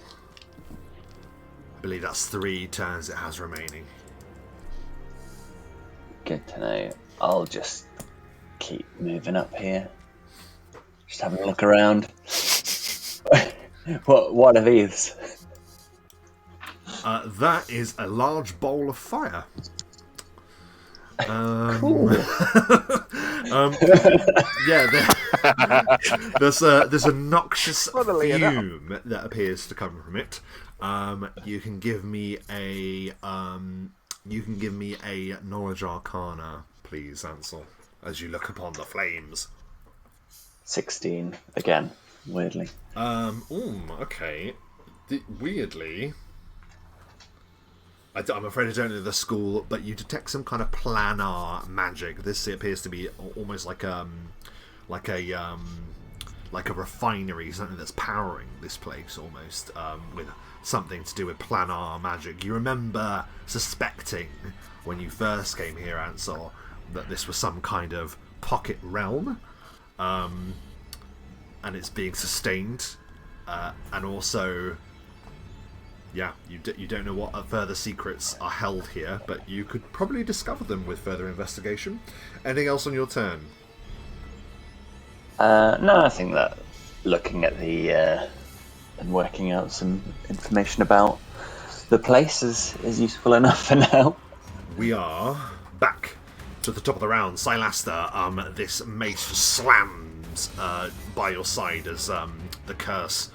I believe that's 3 turns it has remaining. Good to know. I'll just keep moving up here. Just having a look around. What are these? That is a large bowl of fire. Cool. There's a noxious fume that appears to come from it. You can give me a knowledge arcana, please, Ansel, as you look upon the flames. 16 again, weirdly. Okay. Weirdly, I'm afraid I don't know the school, but you detect some kind of planar magic. This appears to be almost like a refinery, something that's powering this place, almost, with something to do with planar magic. You remember suspecting when you first came here, Ansel, that this was some kind of pocket realm, and it's being sustained, and also yeah, you don't know what further secrets are held here, but you could probably discover them with further investigation. Anything else on your turn? No, I think that looking at the and working out some information about the place is useful enough for now. We are back to the top of the round. Silaster, this mace slams by your side as the curse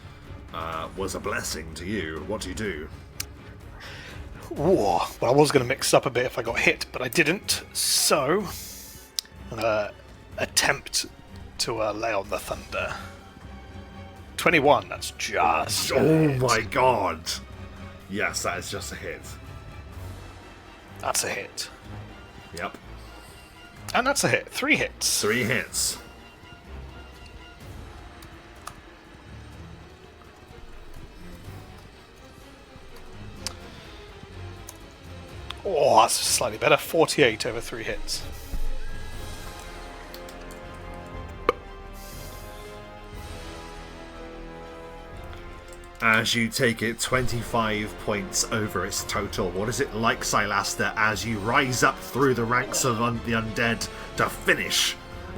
was a blessing to you. What do you do? Well, I was going to mix up a bit if I got hit, but I didn't. So, attempt to lay on the thunder. 21, that's just a hit. My god! Yes, that is just a hit. That's a hit. Yep. And that's a hit. 3 hits. 3 hits. Oh, that's slightly better. 48 over 3 hits. As you take it 25 points over its total. What is it like, Silaster, as you rise up through the ranks of the undead to finish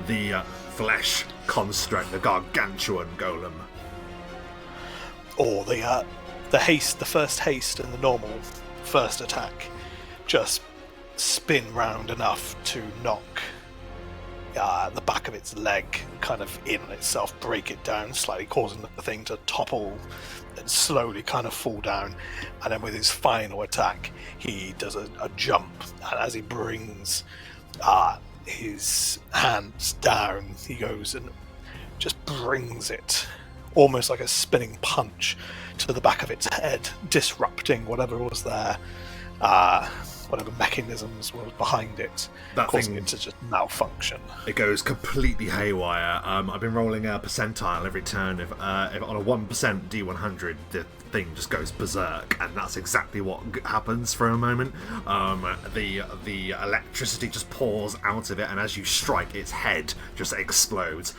the flesh construct, the gargantuan golem? Or the haste, the first haste and the normal first attack just spin round enough to knock the back of its leg kind of in on itself, break it down slightly, causing the thing to topple and slowly kind of fall down. And then with his final attack, he does a jump, and as he brings his hands down, he goes and just brings it almost like a spinning punch to the back of its head, disrupting whatever was there, whatever mechanisms were behind it, causing it to just malfunction. It goes completely haywire. I've been rolling a percentile every turn. If on a 1% D100, the thing just goes berserk, and that's exactly what happens for a moment. The electricity just pours out of it, and as you strike, its head just explodes.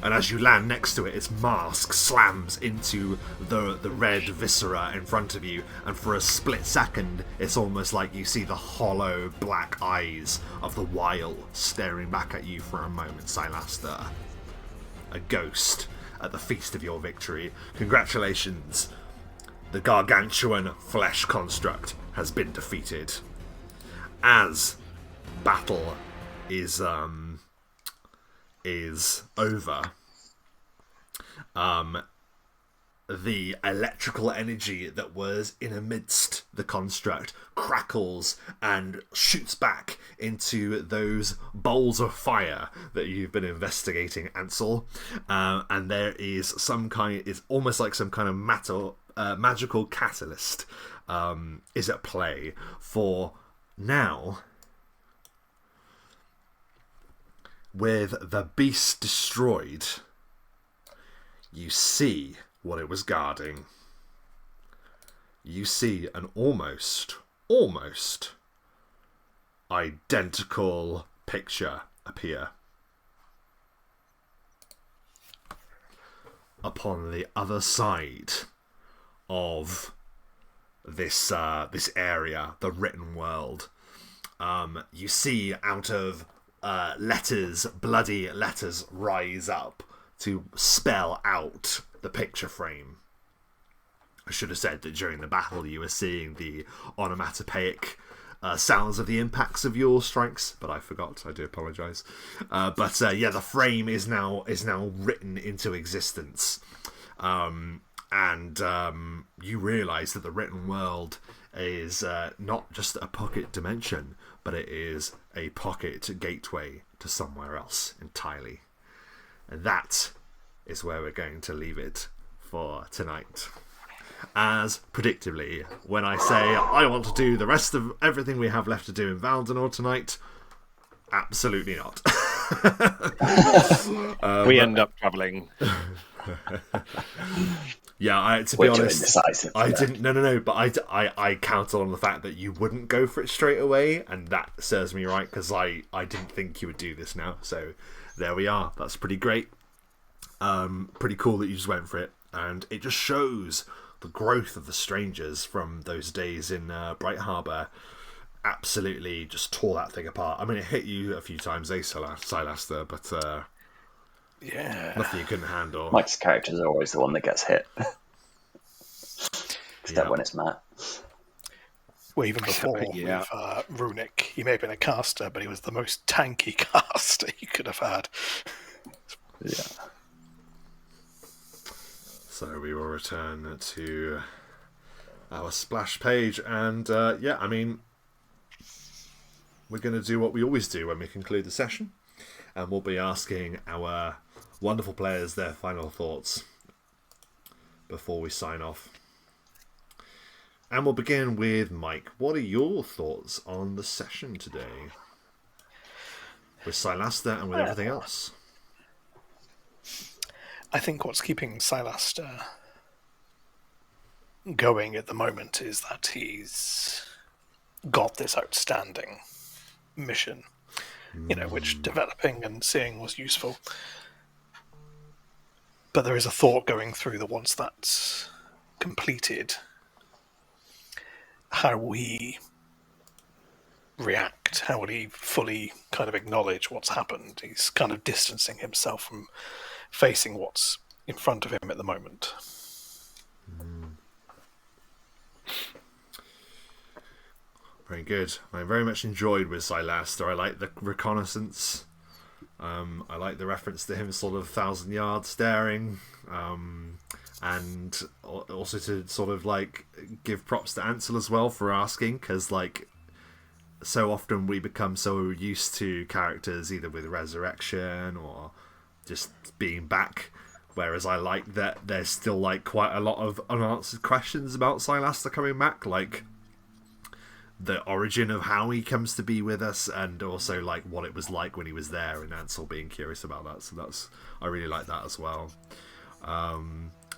And as you land next to it, its mask slams into the red viscera in front of you, and for a split second, it's almost like you see the hollow black eyes of the Wile staring back at you for a moment, Silaster. A ghost at the feast of your victory. Congratulations. The gargantuan flesh construct has been defeated. As battle is over, the electrical energy that was in amidst the construct crackles and shoots back into those bowls of fire that you've been investigating, Ansel. And there is it's almost like some kind of magical catalyst is at play for now. With the beast destroyed, you see what it was guarding. You see an almost identical picture appear. Upon the other side of this area, the written world, you see out of bloody letters rise up to spell out the picture frame. I should have said that during the battle you were seeing the onomatopoeic sounds of the impacts of your strikes, but I forgot. I do apologise. The frame is now written into existence, and you realise that the written world is not just a pocket dimension, but it is a pocket gateway to somewhere else entirely. And that is where we're going to leave it for tonight. As predictably, when I say I want to do the rest of everything we have left to do in Valdonor tonight, absolutely not. We end up travelling. Yeah, to be honest, I didn't. No. But I counted on the fact that you wouldn't go for it straight away, and that serves me right because I didn't think you would do this now. So there we are. That's pretty great. Pretty cool that you just went for it. and it just shows the growth of the strangers from those days in Bright Harbour. Absolutely just tore that thing apart. I mean, it hit you a few times, Silaster, but nothing you couldn't handle. Mike's character is always the one that gets hit. Except when it's Matt. Well, even before with Runic, he may have been a caster, but he was the most tanky caster you could have had. Yeah. So we will return to our splash page, and I mean, we're going to do what we always do when we conclude the session, and we'll be asking our wonderful players their final thoughts before we sign off. And we'll begin with Mike. What are your thoughts on the session today? With Silaster and with everything else? I think what's keeping Silaster going at the moment is that he's got this outstanding mission, which developing and seeing was useful. But there is a thought going through that once that's completed, how will he react? How will he fully kind of acknowledge what's happened? He's kind of distancing himself from facing what's in front of him at the moment. Very good. I very much enjoyed with Silaster. I like the reconnaissance. I like the reference to him sort of 1,000 yards staring. And also to sort of like give props to Ansel as well for asking, because like so often we become so used to characters either with resurrection or just being back, whereas I like that there's still like quite a lot of unanswered questions about Silaster coming back, like the origin of how he comes to be with us, and also like what it was like when he was there, and Ansel being curious about that. So I really like that as well.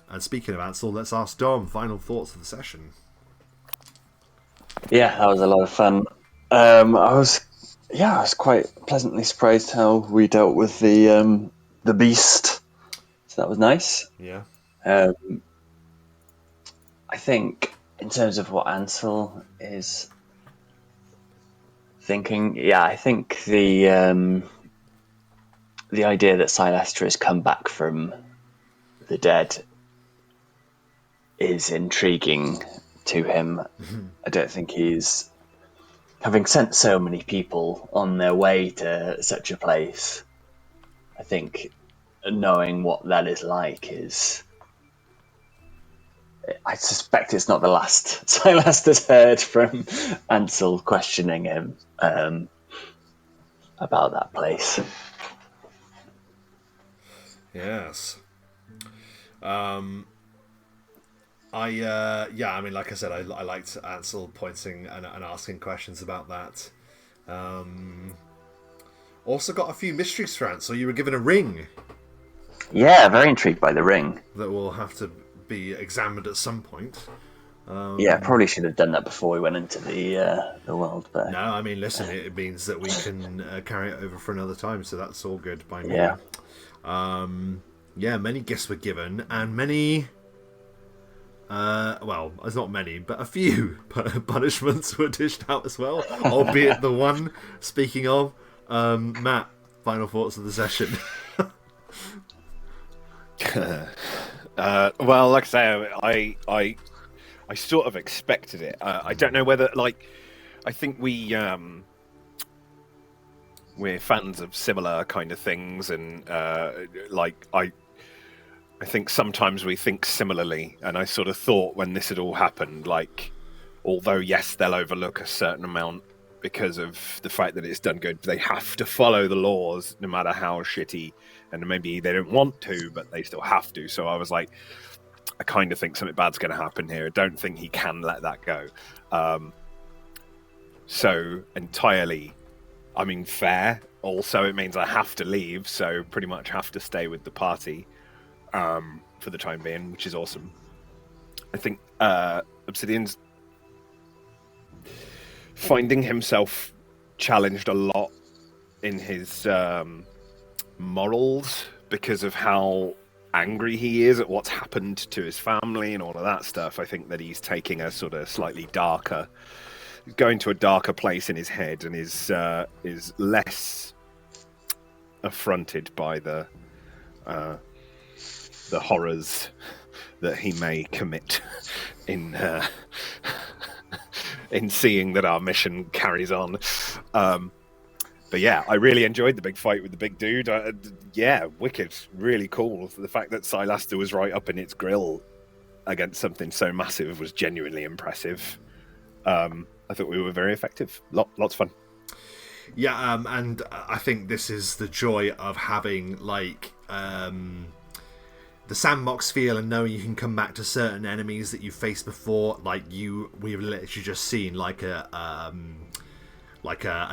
And speaking of Ansel, let's ask Dom final thoughts of the session. Yeah, that was a lot of fun. I was quite pleasantly surprised how we dealt with the beast. So that was nice. Yeah. I think in terms of what Ansel is thinking, I think the idea that Silaster has come back from the dead is intriguing to him. I don't think he's, having sent so many people on their way to such a place, I think knowing what that is like is, I suspect it's not the last Silaster's heard from Ansel questioning him about that place. Yes. I mean, like I said, I liked Ansel pointing and asking questions about that. Also got a few mysteries for Ansel. You were given a ring. Yeah, very intrigued by the ring. That will have to be examined at some point. Probably should have done that before we went into the world. But no, I mean, listen, it means that we can carry it over for another time, so that's all good by me. Yeah. Many gifts were given, and many... well, there's not many, but a few punishments were dished out as well, albeit the one, speaking of, Matt, final thoughts of the session. Well, like I say, I sort of expected it. I don't know whether, like, I think we're fans of similar kind of things, and I think sometimes we think similarly, and I sort of thought when this had all happened, like, although yes, they'll overlook a certain amount because of the fact that it's done good, they have to follow the laws no matter how shitty, and maybe they don't want to, but they still have to. So I was like, I kind of think something bad's going to happen here. I don't think he can let that go. So entirely, I mean, fair. Also, it means I have to leave, so pretty much have to stay with the party for the time being, which is awesome. I think Obsidian's finding himself challenged a lot in his morals because of how angry he is at what's happened to his family and all of that stuff, I think that he's taking a sort of slightly darker, going to a darker place in his head, and is less affronted by the horrors that he may commit in seeing that our mission carries on. But yeah, I really enjoyed the big fight with the big dude. Yeah, wicked, really cool. The fact that Silaster was right up in its grill against something so massive was genuinely impressive. I thought we were very effective. Lots of fun. Yeah, and I think this is the joy of having like the sandbox feel and knowing you can come back to certain enemies that you faced before. Like we've literally just seen like a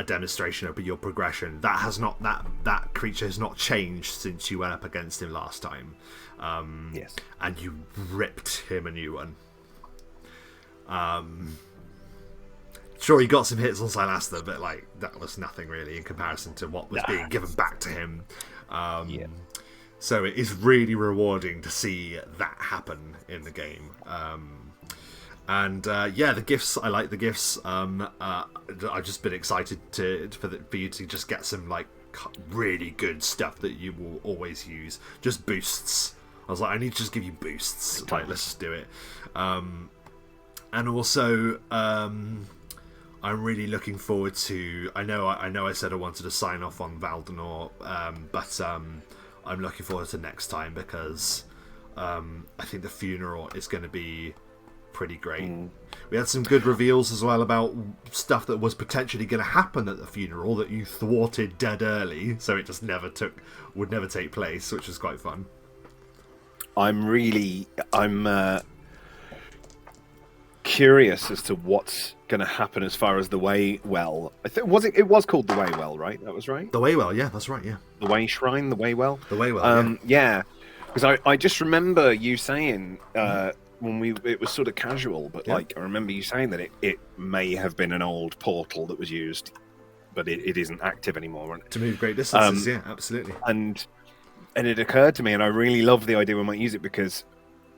demonstration of your progression. That has not that creature has not changed since you went up against him last time. Yes, and you ripped him a new one. Sure, he got some hits on Silaster, but like that was nothing really in comparison to what was being given back to him. So it is really rewarding to see that happen in the game. The gifts, I like the gifts. I've just been excited for you to just get some like really good stuff that you will always use. Just boosts. I was like, I need to just give you boosts. Like, let's just do it. And also, I'm really looking forward to. I know I said I wanted to sign off on Valdenor, but I'm looking forward to next time because I think the funeral is going to be pretty great. We had some good reveals as well about stuff that was potentially going to happen at the funeral that you thwarted dead early, so it just would never take place, which was quite fun. I'm curious as to what's going to happen as far as the Waywell. It was called the Waywell, right? That was right. The Waywell, yeah, that's right, yeah. The Way Shrine, the Waywell. The Waywell, yeah. Because I just remember you saying when it was sort of casual, but like I remember you saying that it may have been an old portal that was used, but it isn't active anymore. To move great distances, yeah, absolutely. And it occurred to me, and I really love the idea we might use it because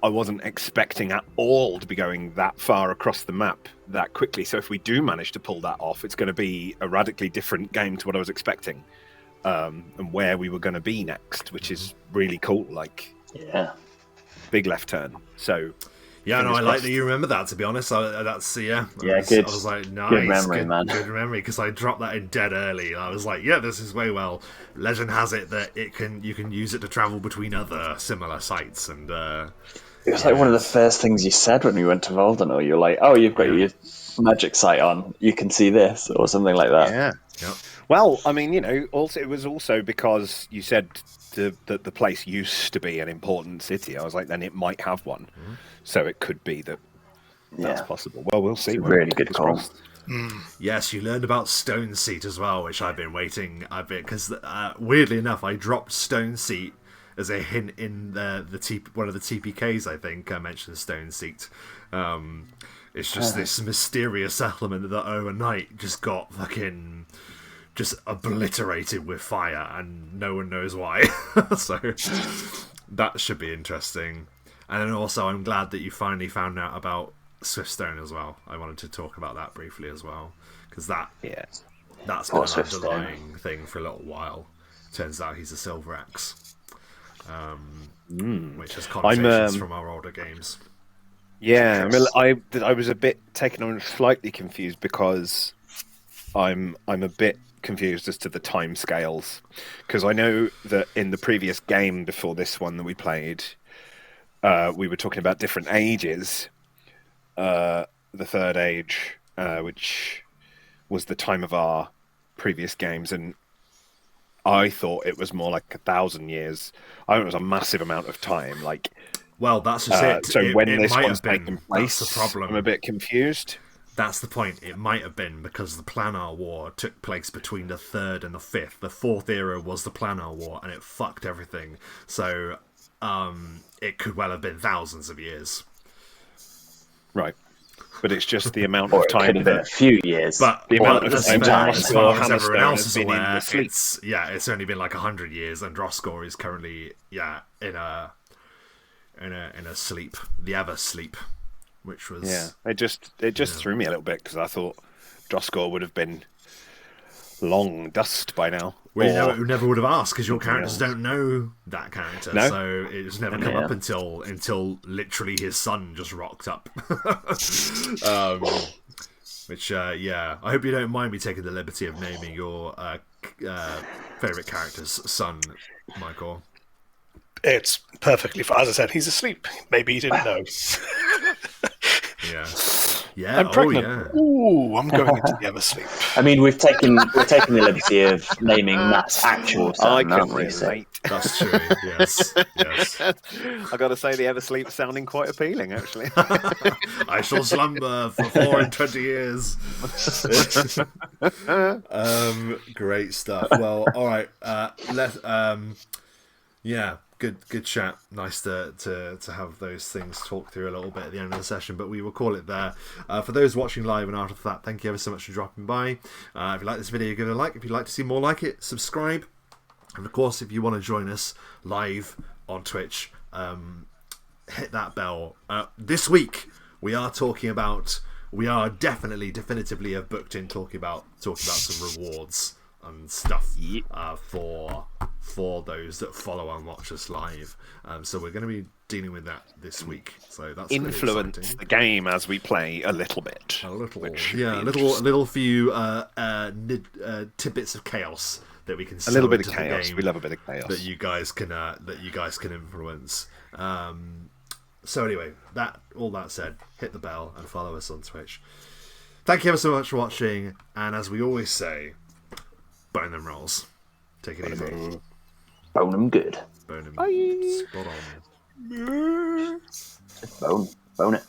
I wasn't expecting at all to be going that far across the map that quickly. So if we do manage to pull that off, it's going to be a radically different game to what I was expecting, and where we were going to be next, which is really cool. Like, big left turn. So. Yeah, no, I like that you remember that, to be honest. Good. I was like, nice. Good memory, man. Good memory, because I dropped that in dead early. I was like, yeah, this is way well. Legend has it that you can use it to travel between other similar sites. And it was like one of the first things you said when we went to Valdenor. You're like, oh, you've got your magic sight on. You can see this, or something like that. Yeah. Yep. Well, I mean, also it was also because you said that the place used to be an important city. I was like, then it might have one. So it could be that's possible. Well, we'll see. Really good call. Yes, you learned about Stone Seat as well, which I've been waiting a bit because weirdly enough, I dropped Stone Seat as a hint in one of the TPKs. I think I mentioned Stone Seat. It's just this mysterious element that overnight just got fucking just obliterated with fire, and no one knows why. So that should be interesting. And then also, I'm glad that you finally found out about Swiftstone as well. I wanted to talk about that briefly as well, because that's been an underlying thing for a little while. Turns out he's a Silver Axe, which has connotations from our older games. Yeah, I was a bit taken on, slightly confused because I'm a bit confused as to the time scales, because I know that in the previous game before this one that we played, we were talking about different ages. The third age, which was the time of our previous games, and I thought it was more like 1,000 years. I think it was a massive amount of time. Like, well, that's just it. So when it this might one's have been, taking place, that's the problem. I'm a bit confused. That's the point. It might have been because the Planar War took place between the 3rd and the 5th. The 4th era was the Planar War, and it fucked everything. So it could well have been thousands of years. Right. But it's just the amount of time. It could have been a few years. But the amount of time as far as everyone Hammerstone else is has been in aware, the sleep. it's only been like 100 years, and Droskor is currently in a in a sleep, the ever sleep, which was it just threw me a little bit because I thought Droskor would have been long dust by now. We never would have asked because your characters don't know that character, so it just never come up until literally his son just rocked up. Which I hope you don't mind me taking the liberty of naming your favourite character's son, Michael. It's perfectly fine. As I said, he's asleep. Maybe he didn't know. Yeah. I'm pregnant. Yeah. Ooh, I'm going into the Eversleep. I mean, we've taken the liberty of naming Matt's actual son, I haven't we? can So. relate. That's true. Yes. I got to say, the Eversleep sounding quite appealing, actually. I shall slumber for 4 and 20 years. Great stuff. Well, all right. Good chat. Nice to have those things talk through a little bit at the end of the session, but we will call it there. For those watching live and after that, thank you ever so much for dropping by. If you like this video, give it a like. If you'd like to see more like it, subscribe. And of course, if you want to join us live on Twitch, hit that bell. This week we are definitively have booked in talking about some rewards and stuff for those that follow and watch us live. So we're going to be dealing with that this week. So that's influence really the game as we play a little bit. A little few tidbits of chaos that we can. A little bit of chaos. We love a bit of chaos that you guys can influence. So anyway, all that said, hit the bell and follow us on Twitch. Thank you ever so much for watching, and as we always say, bone them rolls. Take it easy. Bone them good. Bone them. Bye. Spot on. Bone it.